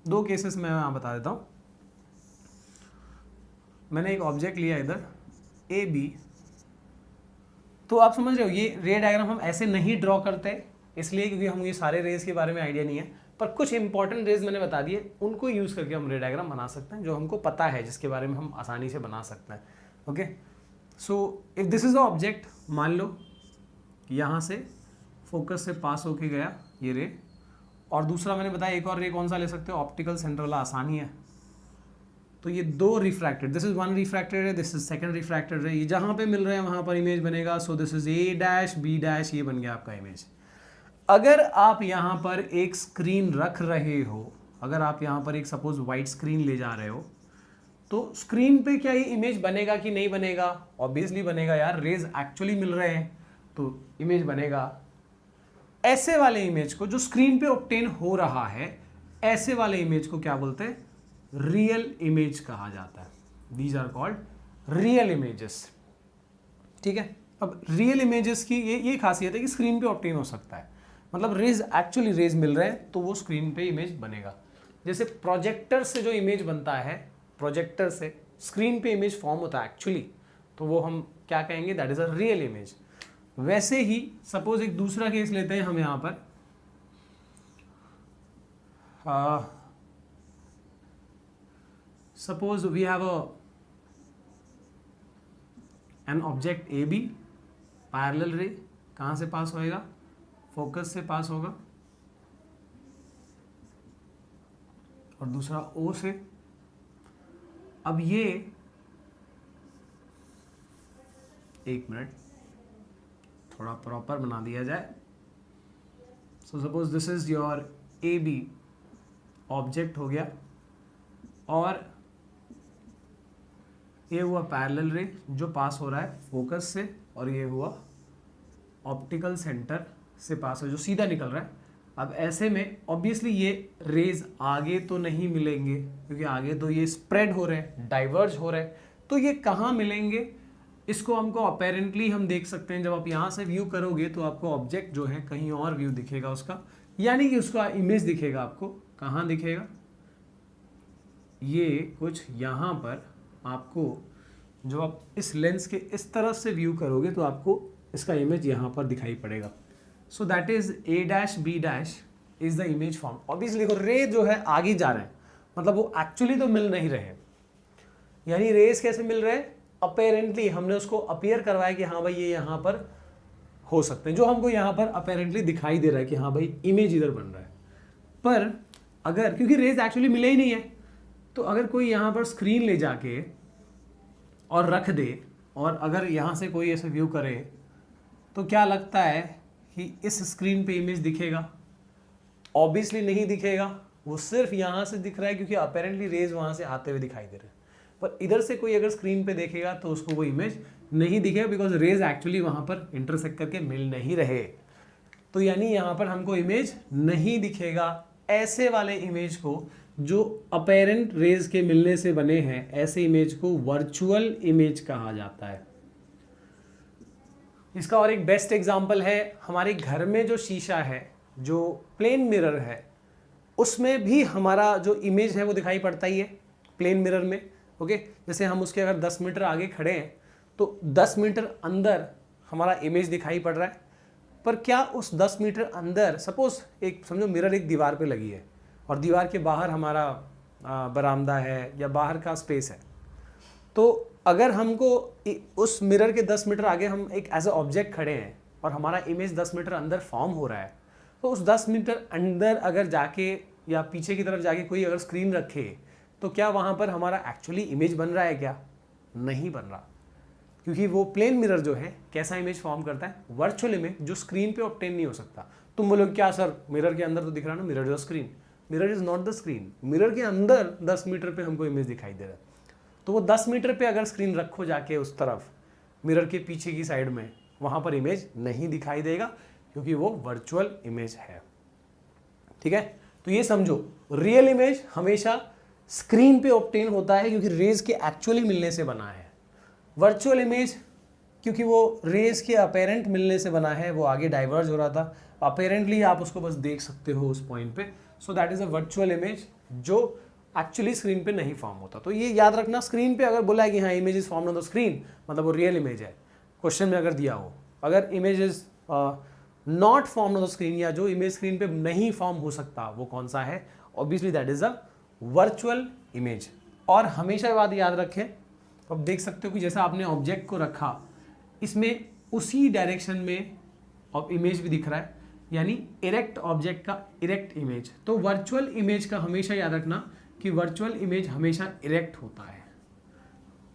दो केसेस में यहां बता देता हूं, मैंने एक ऑब्जेक्ट लिया इधर ए बी, तो आप समझ रहे हो ये रे डायग्राम हम ऐसे नहीं ड्रॉ करते, इसलिए क्योंकि हम ये सारे रेज के बारे में आइडिया नहीं है, पर कुछ इंपॉर्टेंट रेज मैंने बता दिए, उनको यूज करके हम रे डायग्राम बना सकते हैं जो हमको पता है, जिसके बारे में हम आसानी से बना सकते हैं। Okay, so if this is the object, मान लो यहाँ से फोकस से पास होके गया ये रे, और दूसरा मैंने बताया एक और रे कौन सा ले सकते हो, ऑप्टिकल सेंटर वाला, आसानी है। तो ये दो refracted, this is one refracted रे, दिस इज सेकंड रिफ्रैक्टेड रे, ये जहाँ पे मिल रहे हैं वहाँ पर इमेज बनेगा। So this is A dash B dash, ये बन गया आपका इमेज। अगर आप यहाँ पर एक स्क्रीन रख रहे हो, अगर आप यहाँ पर एक सपोज वाइट स्क्रीन ले जा रहे हो, तो स्क्रीन पे क्या ये इमेज बनेगा कि नहीं बनेगा? ऑब्वियसली बनेगा यार, रेज एक्चुअली मिल रहे हैं तो इमेज बनेगा। ऐसे वाले इमेज को जो स्क्रीन पे ऑब्टेन हो रहा है, ऐसे वाले इमेज को क्या बोलते हैं? रियल इमेज कहा जाता है। These are called real images. ठीक है, अब रियल इमेजेस की ये खासियत है कि स्क्रीन पे ऑब्टेन हो सकता है, मतलब रेज एक्चुअली रेज मिल रहे हैं तो वो स्क्रीन पे इमेज बनेगा। जैसे प्रोजेक्टर से जो इमेज बनता है, प्रोजेक्टर से स्क्रीन पे इमेज फॉर्म होता है एक्चुअली, तो वो हम क्या कहेंगे? That is a real image. वैसे ही सपोज एक दूसरा केस लेते हैं हम यहाँ पर, suppose we have an object A B, parallel ray कहाँ से पास होएगा? फोकस से पास होगा, और दूसरा ओ से। अब ये एक मिनट थोड़ा प्रॉपर बना दिया जाए। So suppose this is your A B object हो गया, और ये हुआ पैरेलल रे जो पास हो रहा है फोकस से, और ये हुआ ऑप्टिकल सेंटर से पास है जो सीधा निकल रहा है। अब ऐसे में ऑब्वियसली ये रेज आगे तो नहीं मिलेंगे, क्योंकि आगे तो ये स्प्रेड हो रहे हैं, डाइवर्ज हो रहे हैं, तो ये कहाँ मिलेंगे? इसको हमको अपेरेंटली हम देख सकते हैं, जब आप यहाँ से व्यू करोगे तो आपको ऑब्जेक्ट जो है कहीं और व्यू दिखेगा उसका, यानी कि उसका इमेज दिखेगा आपको। कहाँ दिखेगा? ये कुछ यहाँ पर आपको, जो आप इस लेंस के इस तरफ से व्यू करोगे तो आपको इसका इमेज यहाँ पर दिखाई पड़ेगा। So that is A dash B dash is the image form. Obviously देखो रे जो है आगे जा रहे हैं, मतलब वो एक्चुअली तो मिल नहीं रहे, यानी रेस कैसे मिल रहे हैं? अपेरेंटली हमने उसको अपीयर करवाया कि हाँ भाई ये यहाँ पर हो सकते हैं, जो हमको यहाँ पर अपेरेंटली दिखाई दे रहा है कि हाँ भाई इमेज इधर बन रहा है। पर अगर, क्योंकि रेस एक्चुअली मिले ही नहीं है, तो अगर कोई यहाँ पर स्क्रीन ले जाके और रख दे, और अगर यहाँ से कोई ऐसे व्यू करे, तो क्या लगता है कि इस स्क्रीन पे इमेज दिखेगा? ऑब्वियसली नहीं दिखेगा, वो सिर्फ यहाँ से दिख रहा है क्योंकि अपेरेंटली रेज वहाँ से आते हुए दिखाई दे रहे हैं। पर इधर से कोई अगर स्क्रीन पे देखेगा तो उसको वो इमेज नहीं दिखेगा, बिकॉज रेज एक्चुअली वहाँ पर इंटरसेक्ट करके मिल नहीं रहे। तो यानी यहाँ पर हमको इमेज नहीं दिखेगा। ऐसे वाले इमेज को जो अपेरेंट रेज के मिलने से बने हैं, ऐसे इमेज को वर्चुअल इमेज कहा जाता है। इसका और एक बेस्ट एग्जांपल है, हमारे घर में जो शीशा है, जो प्लेन मिरर है, उसमें भी हमारा जो इमेज है वो दिखाई पड़ता ही है प्लेन मिरर में। ओके, जैसे हम उसके अगर 10 मीटर आगे खड़े हैं तो 10 मीटर अंदर हमारा इमेज दिखाई पड़ रहा है। पर क्या उस 10 मीटर अंदर, सपोज एक समझो मिरर एक दीवार पे लगी है और दीवार के बाहर हमारा बरामदा है या बाहर का स्पेस है, तो अगर हमको उस मिरर के 10 मीटर आगे हम एक एज अ ऑब्जेक्ट खड़े हैं और हमारा इमेज 10 मीटर अंदर फॉर्म हो रहा है, तो उस 10 मीटर अंदर अगर जाके या पीछे की तरफ जाके कोई अगर स्क्रीन रखे, तो क्या वहाँ पर हमारा एक्चुअली इमेज बन रहा है? क्या नहीं बन रहा, क्योंकि वो प्लेन मिरर जो है कैसा इमेज फॉर्म करता है? वर्चुअल इमेज, जो स्क्रीन पे ऑब्टेन नहीं हो सकता। तुम बोलोगे क्या सर, मिरर के अंदर तो दिख रहा है ना, mirror is a screen. Mirror is not the screen, mirror के अंदर 10 मीटर पे हमको इमेज दिखाई दे रहा है, तो वो 10 मीटर पे अगर स्क्रीन रखो जाके उस तरफ मिरर के पीछे की साइड में, वहाँ पर इमेज नहीं दिखाई देगा, क्योंकि वो वर्चुअल इमेज है। ठीक है, तो ये समझो, रियल इमेज हमेशा स्क्रीन पे ऑब्टेन होता है क्योंकि रेज के एक्चुअली मिलने से बना है। वर्चुअल इमेज क्योंकि वो रेज के अपेरेंट मिलने से बना है, वो आगे डाइवर्ज हो रहा था, अपेरेंटली आप उसको बस देख सकते हो उस पॉइंट पे। सो that is a virtual image जो एक्चुअली स्क्रीन पे नहीं फॉर्म होता। तो ये याद रखना, स्क्रीन पे अगर बोला है कि हाँ image is form on the screen, मतलब वो रियल इमेज है, क्वेश्चन में अगर दिया हो। अगर image is not form on the screen, या जो इमेज स्क्रीन पे नहीं फॉर्म हो सकता, वो कौन सा है? Obviously that is a virtual image. और हमेशा ये बात याद रखें, अब देख सकते हो कि जैसा आपने ऑब्जेक्ट को रखा, इसमें उसी डायरेक्शन में अब इमेज भी दिख रहा है, यानी इरेक्ट ऑब्जेक्ट का इरेक्ट इमेज। तो वर्चुअल इमेज का हमेशा याद रखना कि वर्चुअल इमेज हमेशा इरेक्ट होता है।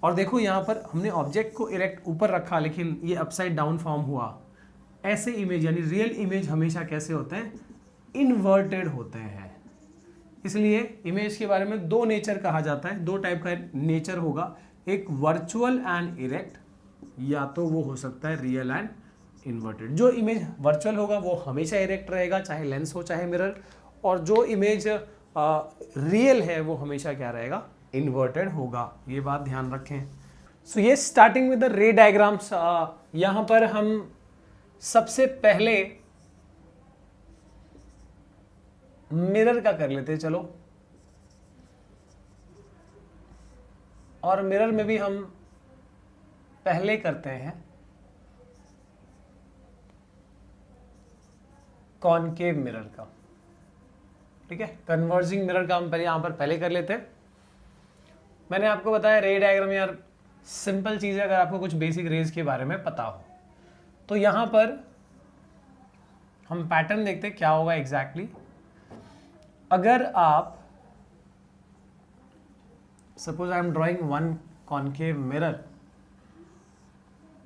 और देखो यहाँ पर हमने ऑब्जेक्ट को इरेक्ट ऊपर रखा, लेकिन ये अपसाइड डाउन फॉर्म हुआ। ऐसे इमेज यानी रियल इमेज हमेशा कैसे होते हैं? इन्वर्टेड होते हैं। इसलिए इमेज के बारे में दो नेचर कहा जाता है, दो टाइप का नेचर होगा, एक वर्चुअल एंड इरेक्ट, या तो वो हो सकता है रियल एंड इन्वर्टेड। जो इमेज वर्चुअल होगा वो हमेशा इरेक्ट रहेगा, चाहे लेंस हो चाहे मिरर, और जो इमेज रियल है वो हमेशा क्या रहेगा? इन्वर्टेड होगा। ये बात ध्यान रखें। सो ये स्टार्टिंग विद द रे डायग्राम्स। यहाँ पर हम सबसे पहले मिरर का कर लेते हैं, चलो। और मिरर में भी हम पहले करते हैं कॉनकेव मिरर का, ठीक है। कन्वर्जिंग मिरर का हम पहले यहां पर पहले कर लेते हैं। मैंने आपको बताया रे डायग्राम यार सिंपल चीज है, अगर आपको कुछ बेसिक रेज के बारे में पता हो। तो यहां पर हम पैटर्न देखते हैं क्या होगा एग्जैक्टली। अगर आप suppose I am drawing one concave mirror,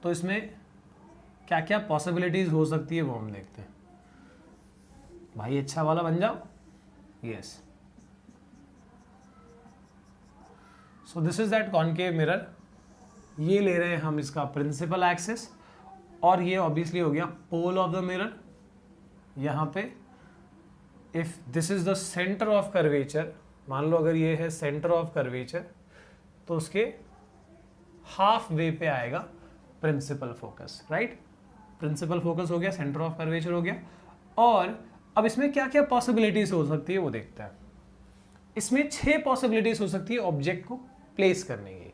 तो इसमें क्या क्या पॉसिबिलिटीज हो सकती है वो हम देखते हैं। भाई अच्छा वाला बन जाओ, yes. So this is that concave mirror. ये ले रहे हैं हम इसका प्रिंसिपल एक्सिस, और ये ऑब्वियसली हो गया पोल ऑफ द मिरर। यहाँ पे if this is the centre of curvature, मान लो अगर ये है सेंटर ऑफ कर्वेचर, तो उसके हाफ वे पे आएगा principal focus, right. Principal focus हो गया, सेंटर ऑफ कर्वेचर हो गया। और अब इसमें क्या क्या पॉसिबिलिटीज हो सकती है वो देखते हैं। इसमें 6 पॉसिबिलिटीज हो सकती है ऑब्जेक्ट को प्लेस करने की।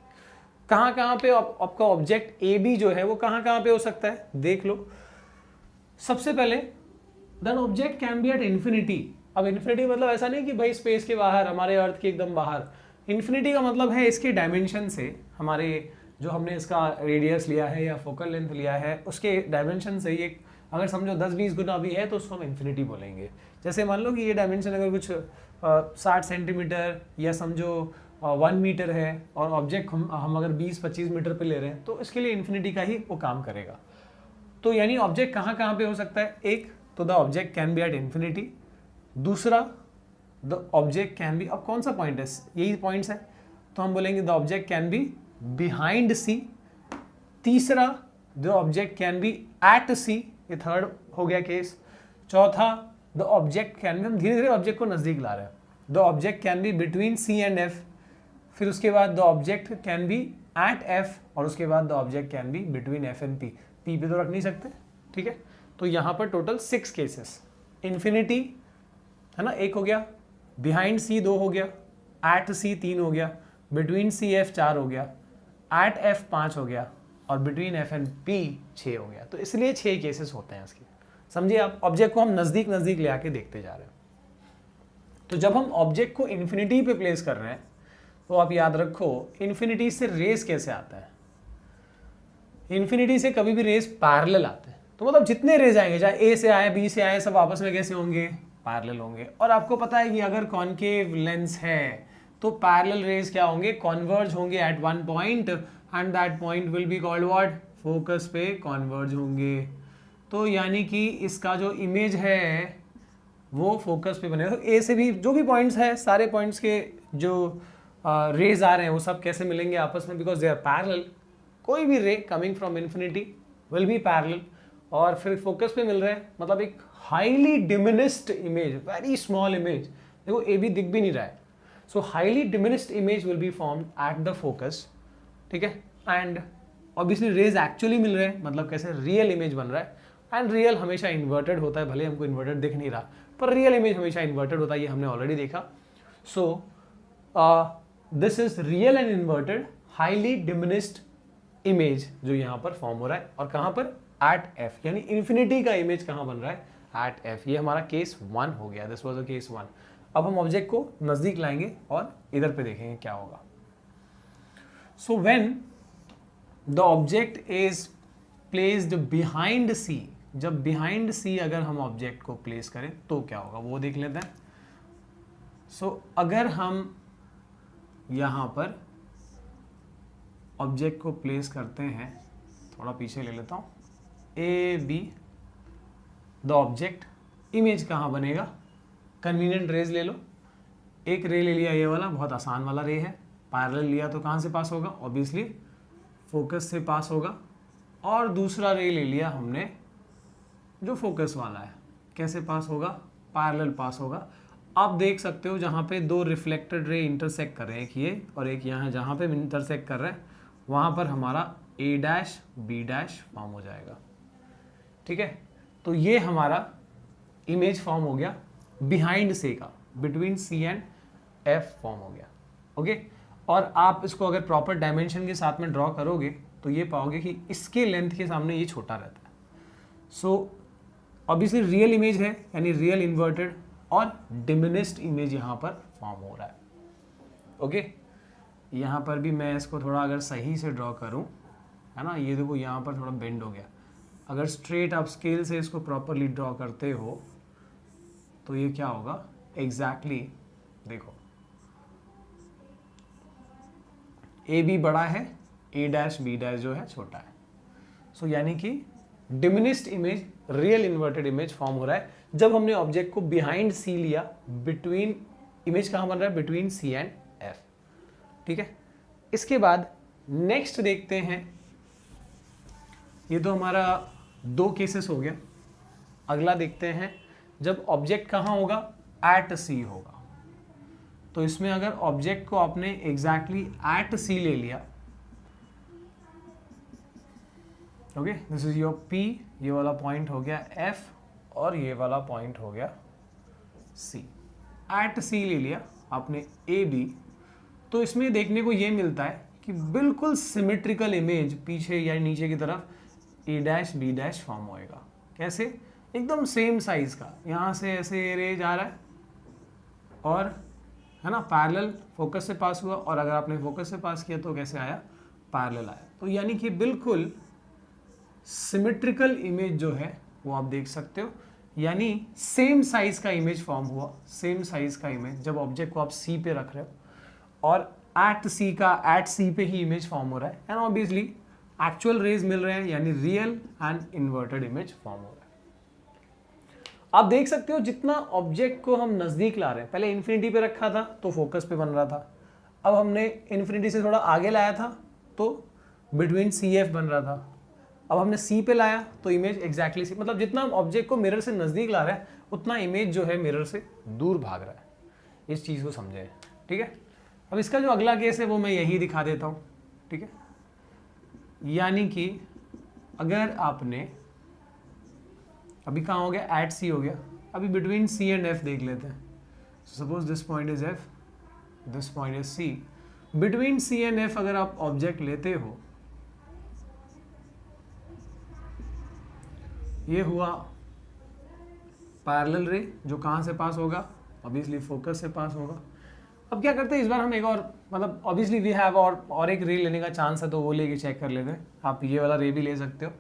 कहाँ कहाँ पे आपका ऑब्जेक्ट ए बी जो है वो कहाँ कहाँ पे हो सकता है, देख लो। सबसे पहले that object can be at infinity. अब इन्फिनिटी मतलब ऐसा नहीं कि भाई स्पेस के बाहर, हमारे अर्थ के एकदम बाहर। इन्फिनिटी का मतलब है इसके डायमेंशन से, हमारे जो हमने इसका रेडियस लिया है या फोकल लेंथ लिया है उसके डायमेंशन से ये अगर समझो 10-20 गुना भी है तो उसको हम इन्फिनिटी बोलेंगे। जैसे मान लो कि ये डायमेंशन अगर कुछ 60 सेंटीमीटर या समझो 1 मीटर है, और ऑब्जेक्ट हम अगर 20-25 मीटर पे ले रहे हैं, तो इसके लिए इन्फिनिटी का ही वो काम करेगा। तो यानी ऑब्जेक्ट कहाँ कहाँ पे हो सकता है? एक तो the object can be at infinity, दूसरा द ऑब्जेक्ट कैन बी, अब कौन सा पॉइंट है, यही पॉइंट्स है, तो हम बोलेंगे the object can be behind C. तीसरा the object can be at C, ये थर्ड हो गया केस। चौथा द ऑब्जेक्ट कैन बी, हम धीरे धीरे ऑब्जेक्ट को नजदीक ला रहे हैं, the object can be between C and F. फिर उसके बाद the object can be at F, और उसके बाद the object can be between F and P. P पे तो रख नहीं सकते, ठीक है। तो यहाँ पर टोटल 6 केसेस। इन्फिनिटी है ना, 1 हो गया, बिहाइंड सी 2 हो गया, एट सी 3 हो गया, बिटवीन सी एफ 4 हो गया, एट एफ 5 हो गया, और बिटवीन एफ एंड पी 6 हो गया। तो इसलिए 6 केसेस होते हैं इसके, समझिए आप। ऑब्जेक्ट को हम नजदीक नजदीक ले आके देखते जा रहे हैं। तो जब हम ऑब्जेक्ट को इन्फिनिटी पे प्लेस कर रहे हैं, तो आप याद रखो इन्फिनिटी से रेस कैसे आता है। इन्फिनिटी से कभी भी रेस पैरेलल आते हैं, तो मतलब जितने रेज आएंगे, चाहे ए से आए बी से आए, सब आपस में कैसे होंगे? पैरेलल होंगे। और आपको पता है कि अगर कॉनकेव लेंस है तो पैरेलल रेज क्या होंगे? कॉन्वर्ज होंगे at one point, and that point will be called what? Focus पे कॉन्वर्ज होंगे। तो यानी कि इसका जो इमेज है वो फोकस पे बनेगा। तो ए से भी जो भी पॉइंट्स है, सारे पॉइंट्स के जो रेज आ रहे हैं वो सब कैसे मिलेंगे आपस में? Because they are parallel. कोई भी ray coming from infinity will be parallel, और फिर फोकस पे मिल रहे हैं, मतलब एक highly diminished image, very small image. देखो ए भी दिख भी नहीं रहा है, so highly diminished image will be formed at the focus, ठीक है। एंड ऑब्वियसली रेज एक्चुअली मिल रहे हैं, मतलब कैसे रियल इमेज बन रहा है, एंड रियल हमेशा इन्वर्टेड होता है, भले हमको इन्वर्टेड दिख नहीं रहा पर रियल इमेज हमेशा इन्वर्टेड होता है, ये हमने ऑलरेडी देखा। सो this is real and inverted highly diminished image जो यहाँ पर फॉर्म हो रहा है, और कहाँ पर, एट एफ, यानी इन्फिनिटी का इमेज कहाँ बन रहा है, एट एफ। ये हमारा केस 1 हो गया, दिस वाज अ केस 1। अब हम ऑब्जेक्ट को नजदीक लाएंगे और इधर पे देखेंगे क्या होगा। So when the object is placed behind C, जब बिहाइंड सी अगर हम ऑब्जेक्ट को प्लेस करें तो क्या होगा वो देख लेते हैं। सो अगर हम यहाँ पर ऑब्जेक्ट को प्लेस करते हैं, थोड़ा पीछे ले लेता हूँ, A be the object, image कहाँ बनेगा, कन्वीनियंट रेज ले लो। एक रे ले लिया, ये वाला बहुत आसान वाला रे है, पैरेलल लिया तो कहाँ से पास होगा, ऑब्वियसली फोकस से पास होगा, और दूसरा रे ले लिया हमने जो फोकस वाला है, कैसे पास होगा, पैरेलल पास होगा। आप देख सकते हो जहाँ पे दो रिफ्लेक्टेड रे इंटरसेक्ट कर रहे हैं, एक ये और एक यहाँ, जहाँ पे इंटरसेक्ट कर रहे हैं वहाँ पर हमारा ए डैश बी डैश फॉर्म हो जाएगा। ठीक है, तो ये हमारा इमेज फॉर्म हो गया बिहाइंड से का, between C and F form हो गया। ओके, और आप इसको अगर प्रॉपर डायमेंशन के साथ में ड्रॉ करोगे तो ये पाओगे कि इसके लेंथ के सामने ये छोटा रहता है। सो ऑब्वियसली रियल इमेज है, यानी रियल इन्वर्टेड और डिमिनिस्ड इमेज यहाँ पर फॉर्म हो रहा है। ओके, यहाँ पर भी मैं इसको थोड़ा अगर सही से ड्रॉ करूँ, है ना, ये देखो यहाँ पर थोड़ा बेंड हो गया। अगर स्ट्रेट आप स्केल से इसको प्रॉपरली ड्रॉ करते हो तो ये क्या होगा एग्जैक्टली देखो, ए बी बड़ा है, ए डैश बी डैश जो है छोटा है। सो यानी कि diminished image real inverted image form हो रहा है जब हमने ऑब्जेक्ट को बिहाइंड सी लिया, बिटवीन, इमेज कहाँ बन रहा है, बिटवीन सी एंड एफ। ठीक है, इसके बाद नेक्स्ट देखते हैं, ये तो हमारा 2 केसेस हो गया। अगला देखते हैं जब ऑब्जेक्ट कहाँ होगा, एट सी होगा। तो इसमें अगर ऑब्जेक्ट को आपने एग्जैक्टली एट सी ले लिया, okay, this is your P, ये वाला पॉइंट हो गया एफ और ये वाला पॉइंट हो गया सी। एट सी ले लिया आपने ए बी, तो इसमें देखने को ये मिलता है कि बिल्कुल सिमेट्रिकल इमेज पीछे या नीचे की तरफ ए डैश बी डैश फॉर्म होएगा। कैसे, एकदम सेम साइज का, यहाँ से ऐसे रे जा रहा है और है ना पैरेलल फोकस से पास हुआ, और अगर आपने फोकस से पास किया तो कैसे आया, पैरेलल आया। तो यानी कि बिल्कुल सिमेट्रिकल इमेज जो है वो आप देख सकते हो, यानी सेम साइज का इमेज फॉर्म हुआ, सेम साइज का इमेज जब ऑब्जेक्ट को आप सी पे रख रहे हो और एट सी पे ही इमेज फॉर्म हो रहा है, एंड ऑब्वियसली एक्चुअल रेज मिल रहे हैं, यानी real and inverted image form हो रहा है। आप देख सकते हो जितना ऑब्जेक्ट को हम नजदीक ला रहे हैं, पहले इन्फिनिटी पे रखा था तो फोकस पे बन रहा था, अब हमने इन्फिनिटी से थोड़ा आगे लाया था तो बिटवीन सी एफ बन रहा था, अब हमने सी पे लाया तो इमेज एग्जैक्टली सी, मतलब जितना हम ऑब्जेक्ट को मिरर से नजदीक ला रहे हैं उतना इमेज जो है मिरर से दूर भाग रहा है। इस चीज को समझे, ठीक है। अब इसका जो अगला केस है वो मैं यही दिखा देता हूँ, ठीक है। यानी कि अगर आपने अभी कहाँ हो गया, एट सी हो गया, अभी बिटवीन सी एंड एफ देख लेते हैं। Suppose this point is F, this point is C, between C and F अगर आप ऑब्जेक्ट लेते हो, ये हुआ पैरेलल रे जो कहाँ से पास होगा, ऑब्वियसली फोकस से पास होगा। अब क्या करते हैं, इस बार हम एक और, मतलब ऑब्वियसली वी हैव और एक रे लेने का चांस है तो वो लेके चेक कर लेते हैं। आप ये वाला रे भी ले सकते हो।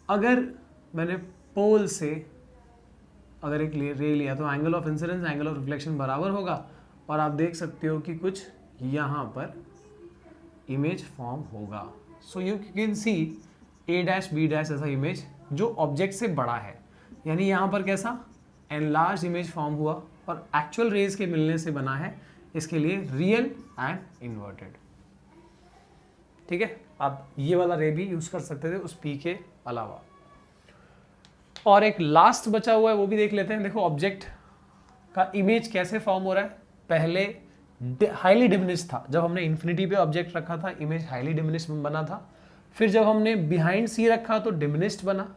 अगर मैंने पोल से अगर एक रे लिया तो angle of incidence angle of reflection बराबर होगा, और आप देख सकते हो कि कुछ यहाँ पर इमेज फॉर्म होगा। So you can see A dash B dash ऐसा इमेज जो ऑब्जेक्ट से बड़ा है, यानी यहाँ पर कैसा एनलार्ज इमेज फॉर्म हुआ और एक्चुअल रेज के मिलने से बना है, इसके लिए रियल एंड इन्वर्टेड। ठीक है, आप ये वाला रे भी यूज कर सकते थे उस पी के अलावा। और एक लास्ट बचा हुआ है वो भी देख लेते हैं। देखो ऑब्जेक्ट का इमेज कैसे फॉर्म हो रहा है, पहले हाईली डिमिनिश था। जब हमने इन्फिनिटी पे ऑब्जेक्ट रखा था इमेज हाईली डिमिनिश बना था। फिर जब हमने बिहाइंड सी रखा तो डिमिनिश्ड बना,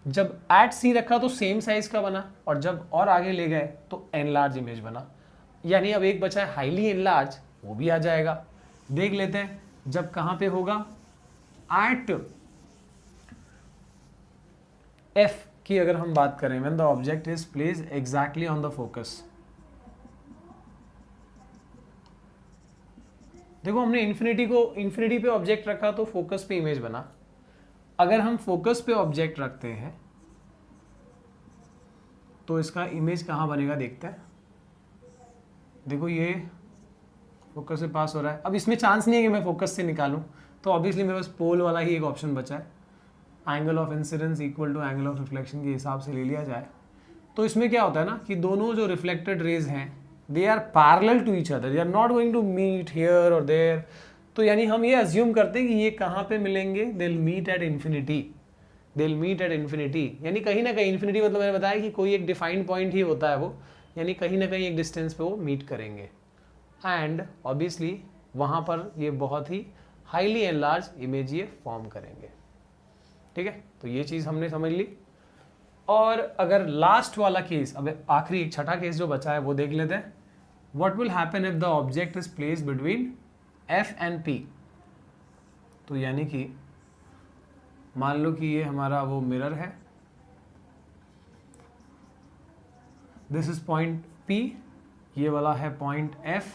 जब एट सी रखा तो सेम साइज का बना, और जब और आगे ले गए तो एनलार्ज इमेज बना। यानी अब एक बचा है हाईली एनलार्ज, वो भी आ जाएगा। देख लेते हैं जब कहां पे होगा, एट एफ की अगर हम बात करें, when the object is placed exactly on the focus. देखो हमने इन्फिनिटी पे ऑब्जेक्ट रखा तो फोकस पे इमेज बना। अगर हम फोकस पे ऑब्जेक्ट रखते हैं तो इसका इमेज कहाँ बनेगा देखते हैं। देखो ये फोकस से पास हो रहा है। अब इसमें चांस नहीं है कि मैं फोकस से निकालूं, तो ऑब्वियसली मेरे पास पोल वाला ही एक ऑप्शन बचा है। Angle of incidence equal to angle of reflection के हिसाब से ले लिया जाए तो इसमें क्या होता है ना कि दोनों जो रिफ्लेक्टेड रेज हैं they are parallel to each other, they are not going to meet here और देयर। तो यानी हम ये अज्यूम करते हैं कि ये कहाँ पे मिलेंगे, they will meet at infinity, they will meet at infinity. यानी कहीं ना कहीं इन्फिनिटी मतलब मैंने बताया कि कोई एक डिफाइंड पॉइंट ही होता है वो, यानी कहीं ना कहीं एक डिस्टेंस पे वो मीट करेंगे। एंड ऑब्वियसली वहाँ पर ये बहुत ही हाईली एनलार्ज इमेज ये फॉर्म करेंगे। ठीक है, तो ये चीज़ हमने समझ ली। और अगर लास्ट वाला केस, अब आखिरी एक छठा केस जो बचा है वो देख लेते हैं। What will happen if the object is placed between F and P. तो यानी कि मान लो कि ये हमारा वो मिरर है, दिस इज पॉइंट पी, ये वाला है पॉइंट एफ,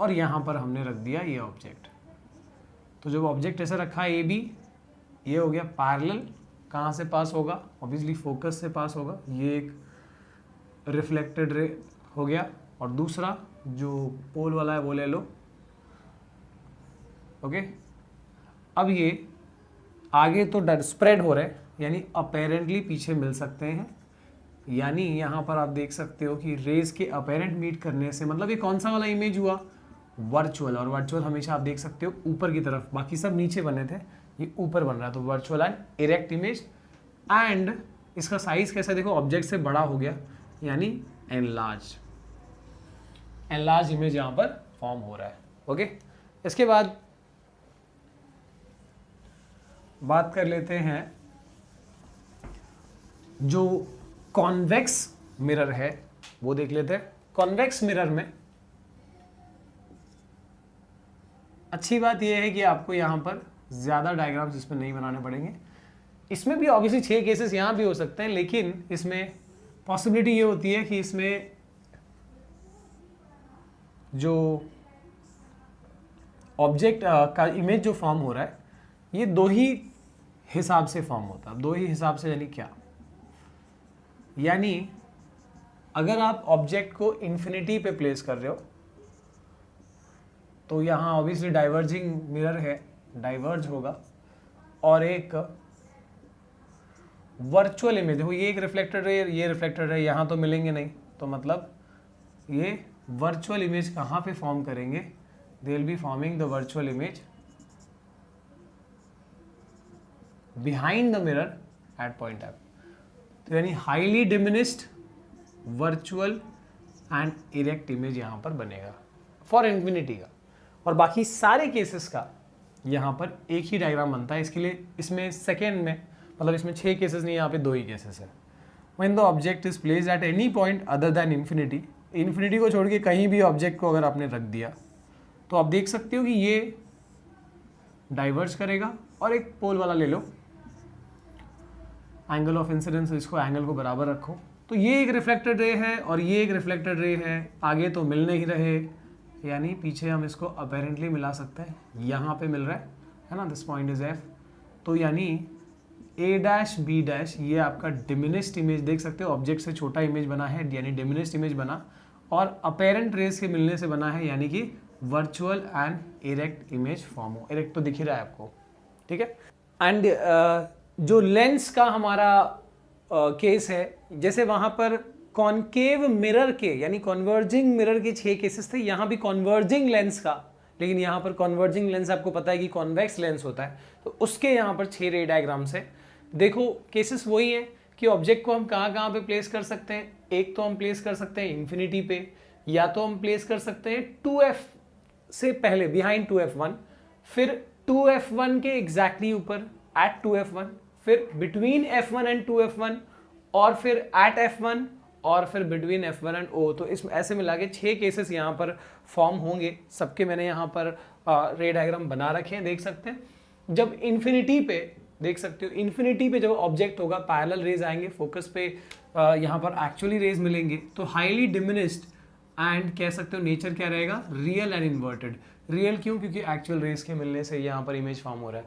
और यहां पर हमने रख दिया ये ऑब्जेक्ट। तो जब ऑब्जेक्ट ऐसे रखा है ए बी, ये हो गया पैरेलल, कहाँ से पास होगा, ऑब्वियसली फोकस से पास होगा। ये एक रिफ्लेक्टेड रे हो गया, और दूसरा जो पोल वाला है वो ले लो। ओके, अब ये आगे तो स्प्रेड हो रहे हैं, यानी अपेरेंटली पीछे मिल सकते हैं। यानी यहाँ पर आप देख सकते हो कि रेज के अपेरेंट मीट करने से, मतलब ये कौन सा वाला इमेज हुआ, वर्चुअल। और वर्चुअल हमेशा आप देख सकते हो ऊपर की तरफ, बाकी सब नीचे बने थे, ये ऊपर बन रहा है। तो virtual and erect image. And इसका साइज कैसा देखो, ऑब्जेक्ट से बड़ा हो गया, यानी एनलार्ज इमेज यहाँ पर फॉर्म हो रहा है। ओके, इसके बाद बात कर लेते हैं जो कॉन्वेक्स मिरर है वो देख लेते हैं। कॉन्वेक्स मिरर में अच्छी बात यह है कि आपको यहां पर ज्यादा डायग्राम्स इसमें नहीं बनाने पड़ेंगे। इसमें भी ऑब्वियसली 6 केसेस यहां भी हो सकते हैं, लेकिन इसमें पॉसिबिलिटी ये होती है कि इसमें जो ऑब्जेक्ट का इमेज जो फॉर्म हो रहा है ये दो ही हिसाब से फॉर्म होता है। दो ही हिसाब से यानी क्या, यानी अगर आप ऑब्जेक्ट को इन्फिनिटी पे प्लेस कर रहे हो तो यहाँ ऑब्वियसली डाइवर्जिंग मिरर है, डाइवर्ज होगा, और एक वर्चुअल इमेज, देखो ये एक रिफ्लेक्टेड रे, ये रिफ्लेक्टेड रे, यहाँ तो मिलेंगे नहीं, तो मतलब ये वर्चुअल इमेज कहाँ पे फॉर्म करेंगे, they will be forming the virtual image behind the mirror at point F. तो यानी highly diminished virtual and erect image यहाँ पर बनेगा फॉर इन्फिनिटी का। और बाकी सारे केसेस का यहाँ पर एक ही डायग्राम बनता है। इसके लिए इसमें सेकेंड में, मतलब इसमें 6 केसेस नहीं, यहाँ पे 2 ही केसेस है। When the object is placed at any point other than infinity, infinity को छोड़ के कहीं भी ऑब्जेक्ट को अगर आपने रख दिया तो आप देख सकते हो कि ये डाइवर्ज करेगा। और एक पोल वाला ले लो, एंगल ऑफ इंसिडेंस, इसको एंगल को बराबर रखो। तो ये एक रिफ्लेक्टेड रे है और ये एक रिफ्लेक्टेड रे है, आगे तो मिल नहीं रहे, यानी पीछे हम इसको अपेरेंटली मिला सकते हैं, यहाँ पे मिल रहा है ना, दिस पॉइंट इज एफ। तो यानी ए डैश बी डैश, ये आपका डिमिनिश्ड इमेज देख सकते हो, ऑब्जेक्ट से छोटा इमेज बना है यानी डिमिनिश्ड इमेज बना, और अपेरेंट रेस के मिलने से बना है यानी कि virtual and erect image form हो। इरेक्ट तो दिख ही रहा है आपको, ठीक है। एंड जो लेंस का हमारा केस है, जैसे वहां पर कॉनकेव मिरर के यानी कॉन्वर्जिंग मिरर के 6 केसेस थे, यहाँ भी कॉन्वर्जिंग लेंस का, लेकिन यहाँ पर कॉन्वर्जिंग लेंस आपको पता है कि कॉन्वेक्स लेंस होता है, तो उसके यहाँ पर 6 रे डायग्राम्स है। देखो केसेस वही है कि ऑब्जेक्ट को हम कहाँ कहाँ पे प्लेस कर सकते हैं। एक तो हम प्लेस कर सकते हैं इन्फिनिटी पे, या तो हम प्लेस कर सकते हैं 2f से पहले, बिहाइंड 2f1, फिर 2f1 के एग्जैक्टली ऊपर एट 2f1, फिर बिटवीन f1 एंड 2f1, और फिर एट f1, और फिर बिटवीन f1 एंड o। तो इस ऐसे मिला के 6 केसेस यहाँ पर फॉर्म होंगे। सबके मैंने यहाँ पर रे डायग्राम बना रखे हैं, देख सकते हैं। जब इन्फिनिटी पे, देख सकते हो इन्फिनिटी पे जब ऑब्जेक्ट होगा, पैरेलल रेज आएंगे, फोकस पे यहाँ पर एक्चुअली रेज मिलेंगे, तो हाईली डिमिनिस्ड एंड कह सकते हो नेचर क्या रहेगा, रियल एंड इन्वर्टेड। रियल क्यों? क्योंकि एक्चुअल रेज के मिलने से यहाँ पर इमेज फॉर्म हो रहा है।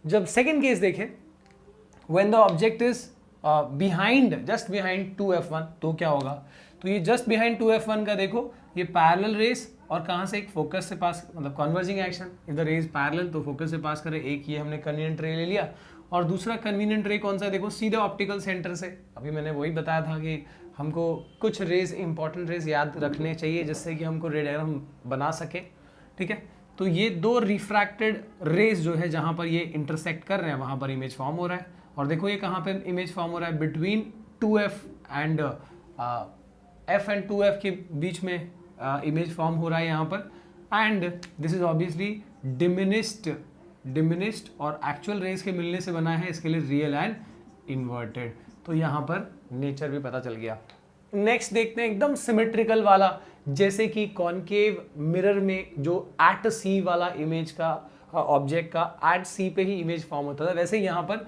जब सेकेंड केस देखें, when the object is behind, just behind 2f1, तो क्या होगा? तो ये जस्ट बिहाइंड 2f1 का देखो, ये पैरेलल रेस, और कहाँ से, एक फोकस से पास, मतलब converging action. If the rays parallel तो फोकस से पास करे। एक ये हमने कन्वीनियंट रे ले लिया, और दूसरा कन्वीनियंट रे कौन सा है? देखो सीधे ऑप्टिकल सेंटर से। अभी मैंने वही बताया था कि हमको कुछ रेज, इंपॉर्टेंट रेज याद रखने चाहिए जिससे कि हमको रे डायग्राम बना सके, ठीक है। तो ये दो रिफ्रैक्टेड रेज जो है, जहाँ पर ये इंटरसेक्ट कर रहे हैं, वहाँ पर इमेज फॉर्म हो रहा है। और देखो ये कहाँ पे इमेज फॉर्म हो रहा है, between 2f and f and 2f के बीच में इमेज फॉर्म हो रहा है यहाँ पर। And this is obviously diminished और एक्चुअल रेज के मिलने से बना है, इसके लिए रियल एंड इन्वर्टेड। तो यहाँ पर नेचर भी पता चल गया। नेक्स्ट देखते हैं एकदम सिमेट्रिकल वाला, जैसे कि कॉनकेव मिरर में जो एट सी वाला इमेज का ऑब्जेक्ट का एट सी पे ही इमेज फॉर्म होता था, वैसे यहाँ पर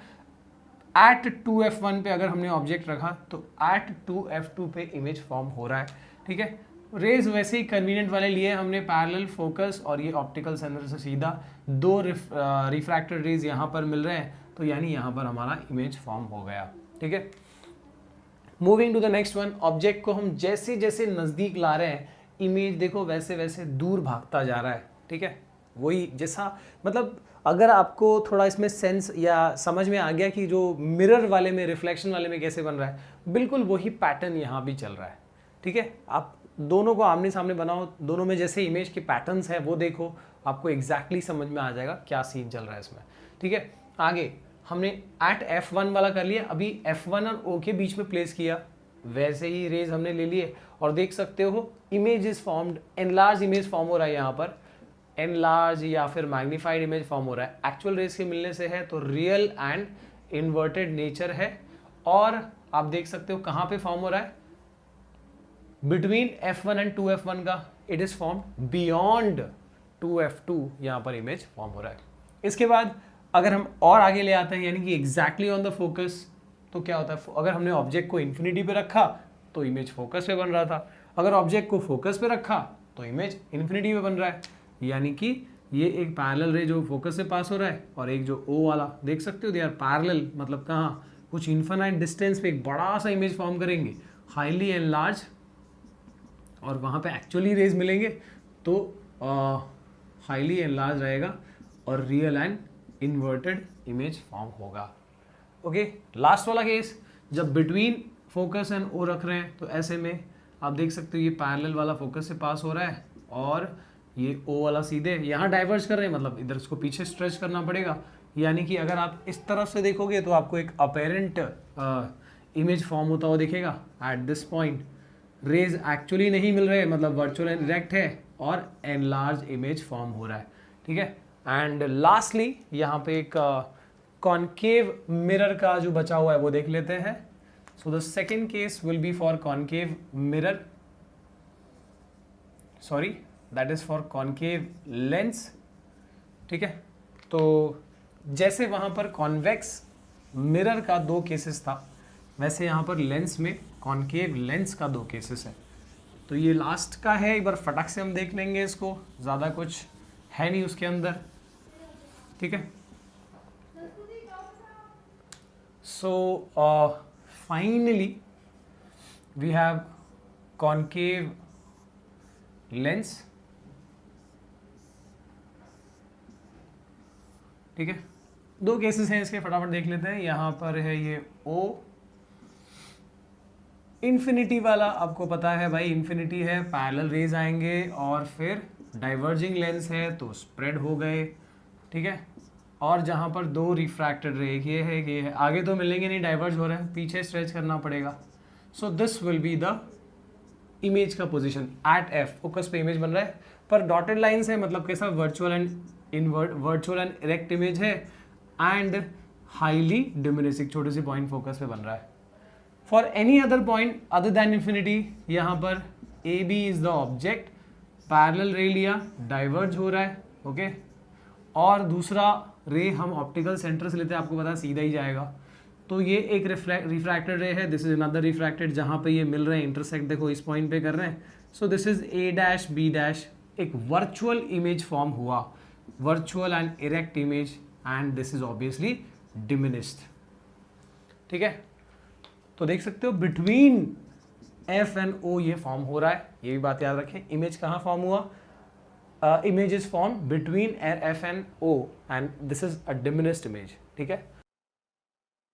एट 2f1 पे अगर हमने ऑब्जेक्ट रखा तो एट 2f2 पे इमेज फॉर्म हो रहा है, ठीक है। रेज वैसे ही कन्वीनियंट वाले लिए हमने पैरेलल, फोकस और ये ऑप्टिकल सेंटर से सीधा दो रिफ्रैक्टेड रेज यहाँ पर मिल रहे हैं, तो यानी यहाँ पर हमारा इमेज फॉर्म हो गया, ठीक है। Moving to the next one, object को हम जैसे जैसे नज़दीक ला रहे हैं, इमेज देखो वैसे वैसे दूर भागता जा रहा है, ठीक है। वही जैसा, मतलब अगर आपको थोड़ा इसमें सेंस या समझ में आ गया कि जो मिरर वाले में, रिफ्लेक्शन वाले में कैसे बन रहा है, बिल्कुल वही पैटर्न यहाँ भी चल रहा है, ठीक है। आप दोनों को आमने सामने बनाओ, दोनों में जैसे इमेज के पैटर्न्स हैं वो देखो, आपको एग्जैक्टली समझ में आ जाएगा क्या सीन चल रहा है इसमें, ठीक है। आगे हमने एट f1 वाला कर लिया, अभी f1 और o के बीच में प्लेस किया, वैसे ही रेज हमने ले लिए, और देख सकते हो image is formed, enlarge image form हो रहा है यहाँ पर, एनलार्ज या फिर मैग्नीफाइड इमेज फॉर्म हो रहा है। एक्चुअल रेज के मिलने से है, तो रियल एंड इन्वर्टेड नेचर है। और आप देख सकते हो कहाँ पे फॉर्म हो रहा है, बिटवीन f1 एंड 2f1 का, it is form beyond 2f2, यहाँ पर इमेज फॉर्म हो रहा है। इसके बाद अगर हम और आगे ले आते हैं, यानी कि एग्जैक्टली ऑन द फोकस, तो क्या होता है, अगर हमने ऑब्जेक्ट को इन्फिनिटी पे रखा तो इमेज फोकस पे बन रहा था, अगर ऑब्जेक्ट को फोकस पे रखा तो इमेज इन्फिनिटी पे बन रहा है। यानी कि ये एक पैरेलल रे जो फोकस से पास हो रहा है, और एक जो ओ वाला, देख सकते हो दे आर पैरेलल, मतलब कहाँ, कुछ इन्फिनाइट डिस्टेंस पे एक बड़ा सा इमेज फॉर्म करेंगे, हाईली एनलार्ज, और वहाँ पे एक्चुअली रेज मिलेंगे तो हाईली एनलार्ज रहेगा और real and inverted image form होगा। ओके, लास्ट वाला केस, जब बिटवीन फोकस एंड ओ रख रहे हैं, तो ऐसे में आप देख सकते हो ये पैरेलल वाला फोकस से पास हो रहा है, और ये ओ वाला सीधे यहाँ डाइवर्ज कर रहे हैं, मतलब इधर इसको पीछे स्ट्रेच करना पड़ेगा। यानी कि अगर आप इस तरफ से देखोगे तो आपको एक अपेरेंट इमेज फॉर्म होता हुआ दिखेगा। At this point rays actually नहीं मिल रहे, मतलब वर्चुअल एंड डायरेक्ट है, और एनलार्ज इमेज फॉर्म हो रहा है, ठीक है। एंड लास्टली यहाँ पे एक कॉनकेव मिरर का जो बचा हुआ है वो देख लेते हैं। So the second case will be for concave mirror, sorry that is for concave lens, ठीक है। तो जैसे वहाँ पर कॉन्वेक्स मिरर का 2 केसेस था, वैसे यहाँ पर लेंस में, कॉनकेव लेंस का 2 केसेस है। तो ये लास्ट का है, एक बार फटाक से हम देख लेंगे इसको, ज़्यादा कुछ है नहीं उसके अंदर, ठीक है। So finally we have concave lens, ठीक है। 2 केसेस हैं इसके, फटाफट देख लेते हैं। यहाँ पर है ये O, इन्फिनिटी वाला आपको पता है भाई, इन्फिनिटी है, पैरेलल रेज आएंगे, और फिर डाइवर्जिंग लेंस है तो स्प्रेड हो गए, ठीक है। और जहाँ पर 2 रिफ्रैक्टेड रे, ये है कि आगे तो मिलेंगे नहीं, डाइवर्ज हो रहे हैं, पीछे स्ट्रेच करना पड़ेगा। So this will be the image का पोजीशन एट एफ, फोकस पे इमेज बन रहा है, पर डॉटेड लाइंस है मतलब कैसा वर्चुअल एंड इरेक्ट इमेज है एंड हाईली डिमिनिशिंग, छोटे से पॉइंट फोकस पे बन रहा है। For any other point other than infinity, यहाँ पर A B is the object, parallel ray लिया, डाइवर्ज हो रहा है, ओके। और दूसरा रे हम ऑप्टिकल सेंटर से लेते हैं, आपको पता सीधा ही जाएगा। तो ये एक रिफ्रैक्टेड रे है, दिस इज अनदर रिफ्रैक्टेड, जहाँ पे ये मिल रहे हैं इंटरसेक्ट देखो इस पॉइंट पे कर रहे हैं। So this is A dash B dash, एक वर्चुअल इमेज फॉर्म हुआ, virtual and erect image, and this is obviously diminished, ठीक है। तो देख सकते हो बिटवीन एफ एंड ओ ये फॉर्म हो रहा है, ये भी बात याद रखें। इमेज कहाँ फॉर्म हुआ? Image is form between F and O and this is a diminished image, ठीक है।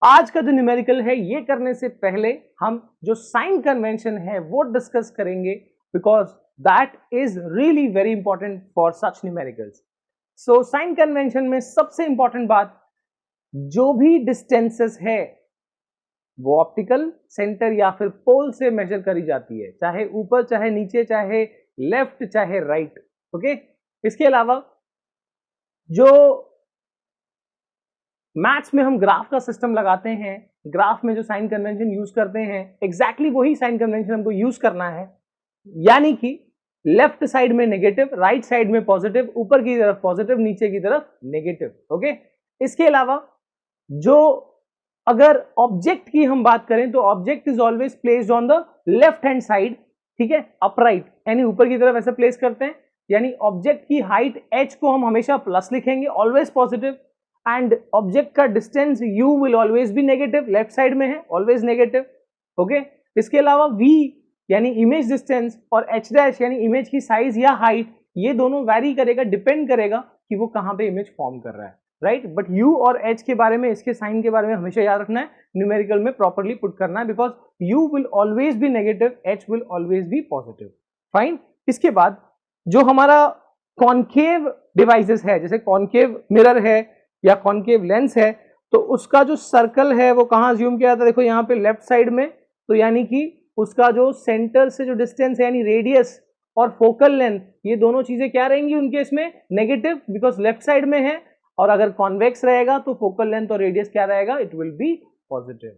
आज का जो न्यूमेरिकल है ये करने से पहले हम जो साइन कन्वेंशन है वो डिस्कस करेंगे, because that is really very important for such numericals. So sine convention में सबसे इंपॉर्टेंट बात, जो भी डिस्टेंसेस है वो ऑप्टिकल सेंटर या फिर पोल से मेजर करी जाती है, चाहे ऊपर चाहे नीचे, चाहे लेफ्ट चाहे राइट, ओके। इसके अलावा जो मैथ्स में हम ग्राफ का सिस्टम लगाते हैं, ग्राफ में जो साइन कन्वेंशन यूज करते हैं, एग्जैक्टली वही साइन कन्वेंशन हमको यूज करना है, यानी कि लेफ्ट साइड में नेगेटिव, राइट साइड में पॉजिटिव, ऊपर की तरफ पॉजिटिव, नीचे की तरफ नेगेटिव, ओके। इसके अलावा जो अगर ऑब्जेक्ट की हम बात करें तो object is always placed on the left hand side, ठीक है, अपराइट, यानी ऊपर की तरफ ऐसे प्लेस करते हैं, यानी ऑब्जेक्ट की हाइट h को हम हमेशा प्लस लिखेंगे, ऑलवेज पॉजिटिव, एंड ऑब्जेक्ट का distance u will always be negative, left side में है ऑलवेज नेगेटिव, ओके। इसके अलावा v यानी इमेज डिस्टेंस और h डैश यानी इमेज की साइज या हाइट, ये दोनों वैरी करेगा, डिपेंड करेगा कि वो कहां पे इमेज फॉर्म कर रहा है, राइट। बट u और h के बारे में, इसके साइन के बारे में हमेशा याद रखना है, न्यूमेरिकल में प्रॉपर्ली पुट करना है, because u will always be negative, h will always be positive, fine. इसके बाद जो हमारा कॉन्केव डिवाइसेस है, जैसे कॉन्केव मिरर है या कॉन्केव लेंस है, तो उसका जो सर्कल है वो कहां ज्यूम किया जाता है? देखो यहाँ पे लेफ्ट साइड में, तो यानी कि उसका जो सेंटर से जो डिस्टेंस है यानी रेडियस और फोकल लेंथ, ये दोनों चीजें क्या रहेंगी उनके इसमें? नेगेटिव, बिकॉज लेफ्ट साइड में है। और अगर कॉन्वेक्स रहेगा तो फोकल लेंथ और रेडियस क्या रहेगा? It will be positive.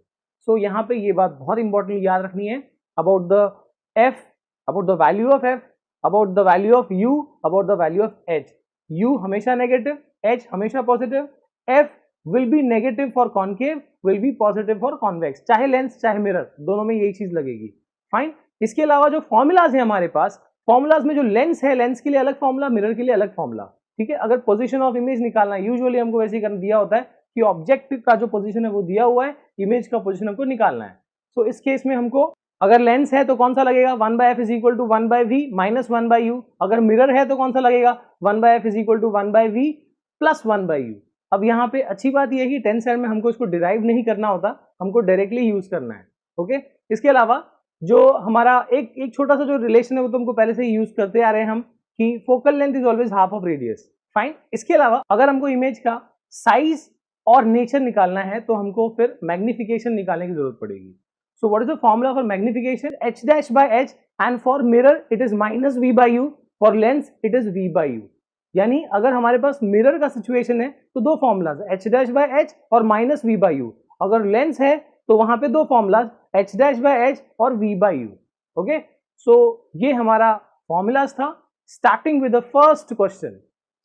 So यहाँ पे ये बात बहुत इंपॉर्टेंट याद रखनी है about the f, about the value of f, about the value of u, about the value of h. U हमेशा नेगेटिव, एच हमेशा positive, f will be negative for concave, will be positive for convex, चाहे lens चाहे mirror, दोनों में यही चीज लगेगी, fine. इसके अलावा जो फॉर्मूलाज है हमारे पास, फॉर्मूलाज में जो लेंस है, लेंस के लिए अलग फॉर्मूला, मिरर के लिए अलग फॉर्मूला, ठीक है। अगर पोजीशन ऑफ इमेज निकालना है, यूजुअली हमको वैसे ही दिया होता है कि ऑब्जेक्ट का जो पोजीशन है वो दिया हुआ है, इमेज का पोजीशन हमको निकालना है। सो इस केस में हमको अगर लेंस है तो कौन सा लगेगा? 1/f is equal to 1/v minus 1/u। अगर मिरर है तो कौन सा लगेगा? 1/f is equal to 1/v plus 1/u। अब यहाँ पे अच्छी बात यह है कि 10th स्टैंडर्ड में हमको इसको डिराइव नहीं करना होता, हमको डायरेक्टली यूज करना है, ओके। इसके अलावा जो हमारा एक छोटा सा जो रिलेशन है वो तो हमको पहले से ही यूज करते आ रहे हैं हम, कि focal length is always half of radius, fine. इसके अलावा अगर हमको इमेज का साइज और नेचर निकालना है तो हमको फिर मैग्निफिकेशन निकालने की जरूरत पड़ेगी। सो what is the formula for magnification? h dash by h, and for mirror it is minus v by u, for Lenz it is v by u। यानी अगर हमारे पास मिरर का सिचुएशन है तो दो formulas, h dash by h और minus v by u। अगर lens है तो वहां पे दो formulas, h dash by h और v by u, ओके। सो ये हमारा फॉर्मूलाज था, starting with the first question.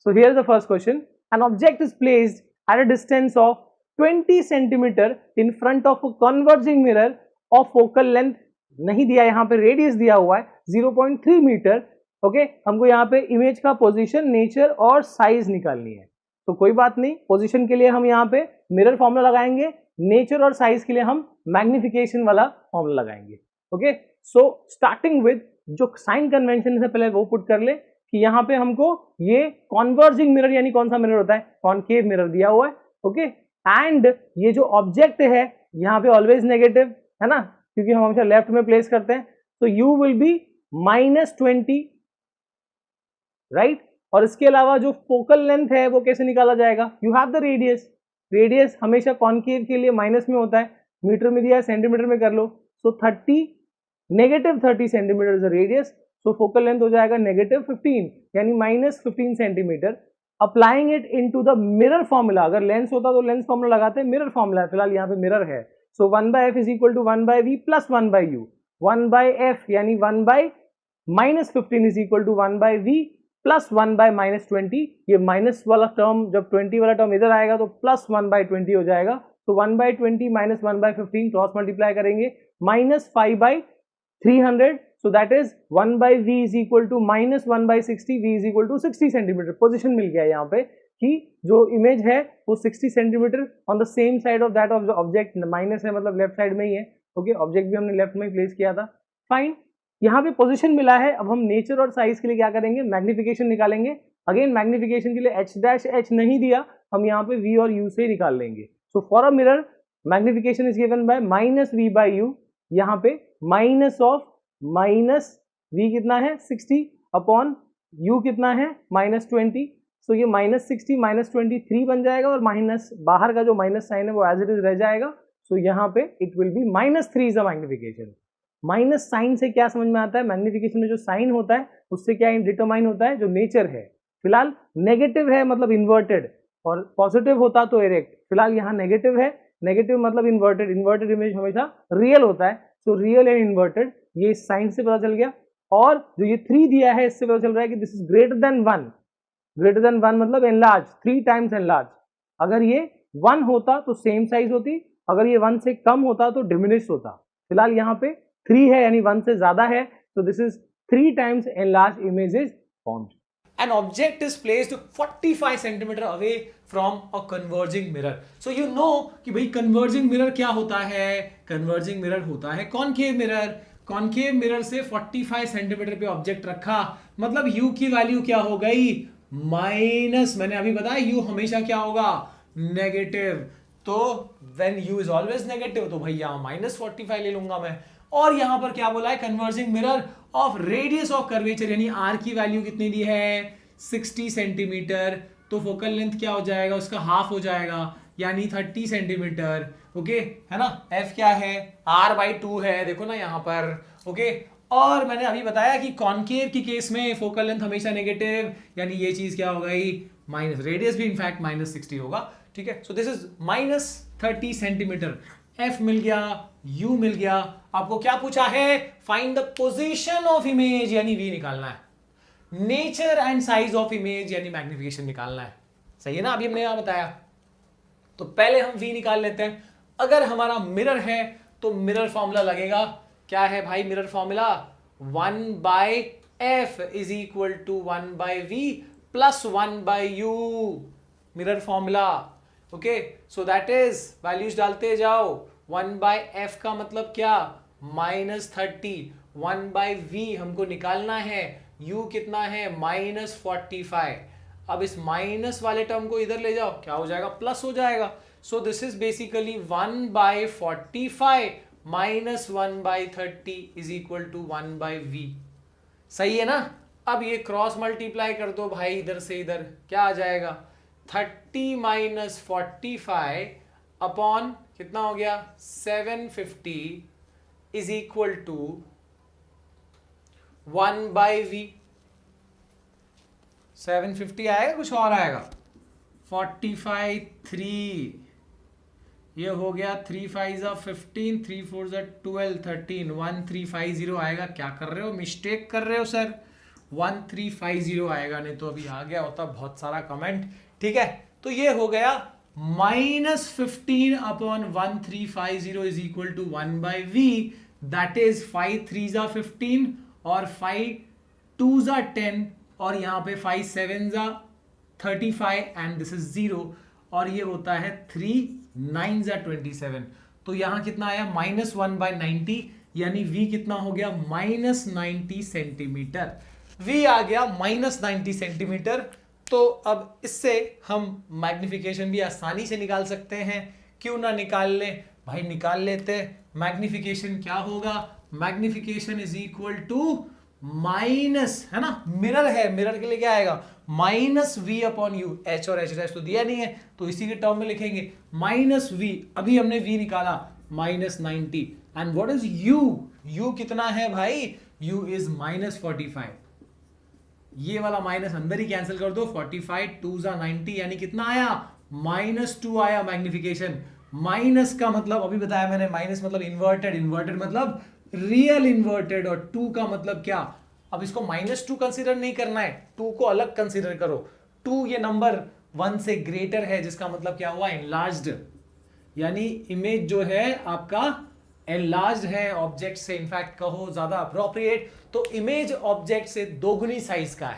So here is the first question, an object is placed at a distance of 20 centimetre in front of a converging mirror of focal length, नहीं दिया यहाँ पे, radius दिया हुआ है 0.3 metre, okay. हमको यहाँ पे इमेज का पोजीशन, नेचर और साइज निकालनी है। तो कोई बात नहीं, पोजीशन के लिए हम यहाँ पे मिरर फॉर्मूला लगाएंगे, नेचर और साइज के लिए हम मैग्निफिकेशन वाला फॉर्मूला लगाएंगे, ओके। सो स्टार्टिंग विद जो साइन कन्वेंशन से पहले वो पुट कर ले कि यहाँ पे हमको ये कॉन्वर्जिंग मिरर, यानी कौन सा मिरर होता है? कॉनकेव मिरर दिया हुआ है, ओके। एंड ये जो ऑब्जेक्ट है यहाँ पे ऑलवेज नेगेटिव है ना, क्योंकि हम हमेशा लेफ्ट में प्लेस करते हैं, तो u विल बी -20, राइट। और इसके अलावा जो फोकल लेंथ है वो कैसे निकाला जाएगा? You have the radius, radius हमेशा कॉनकेव के लिए माइनस में होता है, मीटर में दिया है, सेंटीमीटर में कर लो। सो 30 negative 30 centimetre is the radius, so focal length हो जाएगा नेगेटिव 15 यानी minus 15 centimetre. Applying it into the mirror formula, अगर लेंस होता तो लेंस फॉर्मूला लगाते हैं, मिरर फॉर्मूला है, फिलहाल यहाँ पे मिरर है। So 1/f is equal to 1/v plus 1/u, 1/f यानी 1/ minus 15 is equal to 1/v प्लस 1/ माइनस 20। ये माइनस वाला टर्म, जब 20 वाला टर्म इधर आएगा तो प्लस 1/20 हो जाएगा। तो 1/20 माइनस 1/15 क्रॉस मल्टीप्लाई करेंगे, minus 5/300, so that is 1/v is equal to minus 1/60, v is equal to 60 centimetre. Position मिल गया यहाँ पे कि जो इमेज है वो 60 centimetre on the same side of that of the object, minus है मतलब लेफ्ट साइड में ही है। ओके, ऑब्जेक्ट भी हमने लेफ्ट में प्लेस किया था, फाइन। यहाँ पे पोजीशन मिला है, अब हम नेचर और साइज के लिए क्या करेंगे, मैग्निफिकेशन निकालेंगे। अगेन मैग्निफिकेशन के लिए h' नहीं दिया, हम यहाँ पे v और u से निकाल लेंगे। So for a mirror magnification is given by minus v/u, यहाँ पे माइनस ऑफ माइनस v कितना है 60 अपॉन u कितना है माइनस 20। सो ये माइनस 60 माइनस 23 बन जाएगा और माइनस बाहर का जो माइनस साइन है वो एज इट इज रह जाएगा। सो यहाँ पे it will be -3 is the magnification. Minus sign से क्या समझ में आता है, मैग्निफिकेशन में जो साइन होता है उससे क्या डिटरमाइन होता है, जो नेचर है। फिलहाल नेगेटिव है मतलब इन्वर्टेड, और पॉजिटिव होता तो इरेक्ट। फिलहाल यहाँ नेगेटिव है, नेगेटिव मतलब इन्वर्टेड, इन्वर्टेड इमेज हमेशा रियल होता है। सो रियल एंड इन्वर्टेड, ये साइन से पता चल गया। और जो ये 3 दिया है इससे पता चल रहा है कि this is greater than 1। Greater than 1 मतलब एनलार्ज, 3 टाइम्स एनलार्ज। अगर ये 1 होता तो सेम साइज होती, अगर ये 1 से कम होता तो डिमिनिश होता। फिलहाल यहाँ पे 3 है यानी 1 से ज्यादा है, तो this is 3 times enlarge image is formed. An object is placed 45 centimeter away from a converging mirror. So you know कि भाई converging mirror क्या होता है, converging mirror होता है concave mirror। concave mirror से 45 सेंटीमीटर पे ऑब्जेक्ट रखा, मतलब u की वैल्यू क्या हो गई, माइनस, मैंने अभी बताया u हमेशा क्या होगा, नेगेटिव। तो when u is always negative तो भाई यहाँ -45 ले लूंगा मैं। और यहां पर क्या बोला है, converging mirror of radius of curvature, यानी r की वैल्यू कितनी दी है 60 सेंटीमीटर, तो फोकल लेंथ क्या हो जाएगा, उसका हाफ हो जाएगा यानी 30 सेंटीमीटर। ओके है ना, f क्या है r/2 है, देखो ना यहाँ पर। ओके, और मैंने अभी बताया कि कॉनकेव की केस में फोकल लेंथ हमेशा नेगेटिव, यानी ये चीज क्या हो गई माइनस, रेडियस भी इनफैक्ट -60 होगा। ठीक है, so this is -30 centimetre. f मिल गया, u मिल गया। आपको क्या पूछा है, find the position of image यानी v निकालना है, nature and size of image यानी मैग्निफिकेशन निकालना है। सही है ना, अभी हमने यहां बताया। तो पहले हम v निकाल लेते हैं। अगर हमारा मिरर है तो मिरर फॉर्मूला लगेगा, क्या है भाई mirror formula, 1/f is equal to 1/v plus 1/u, mirror formula. Okay, so that is values डालते जाओ, 1/f का मतलब क्या -30, 1/v हमको निकालना है, u कितना है -45। अब इस माइनस वाले टर्म को इधर ले जाओ, क्या हो जाएगा, प्लस हो जाएगा। So this is basically 1/45 minus 1/30 is equal to 1/v। सही है ना। अब ये क्रॉस मल्टीप्लाई कर दो भाई, इधर से इधर क्या आ जाएगा, 30 माइनस 45 अपॉन कितना हो गया 750 इज इक्वल टू 1/v। 750 आएगा, कुछ और आएगा, 45 3, ये हो गया 3 5 15, 3 4 12 13, 1350 आएगा। क्या कर रहे हो, मिस्टेक कर रहे हो सर, 1350 आएगा, नहीं तो अभी आ गया होता बहुत सारा कमेंट। ठीक है, तो ये हो गया -15 upon 1350 is equal to 1/v, that is 5 3 15 और 5 2 10 और यहाँ पे 5 7 35 एंड दिस इज 0 और ये होता है 3 9 27। तो यहाँ कितना आया -1/90, यानी v कितना हो गया -90 सेंटीमीटर। v आ गया -90 सेंटीमीटर। तो अब इससे हम मैग्निफिकेशन भी आसानी से निकाल सकते हैं, क्यों ना निकाल ले भाई, निकाल लेते। मैग्निफिकेशन क्या होगा, magnification is equal to minus, है ना, मिरर है, मिरर के लिए क्या आएगा -v अपॉन यू, h और h' तो दिया नहीं है तो इसी के टर्म में लिखेंगे -v। अभी हमने v निकाला -90 and what is u? u कितना है भाई? u is -45। ये वाला माइनस अंदर ही कैंसिल कर दो, 45 2 जा 90, यानी कितना आया? -2 आया मैग्निफिकेशन। माइनस का मतलब अभी बताया मैंने, माइनस मतलब इन्वर्टेड, इन्वर्टेड मतलब रियल इन्वर्टेड, और 2 का मतलब क्या? अब इसको -2 कंसीडर नहीं करना है, 2 को अलग कंसीडर करो। 2 ये नंबर 1 से ग्रेटर है, जिसका मतलब क्या हुआ? एनलार्ज्ड, यानी इमेज जो है आपका एनलार्ज्ड है ऑब्जेक्ट से, इनफैक्ट कहो ज्यादा अप्रोप्रिएट तो इमेज ऑब्जेक्ट से दोगुनी साइज का है।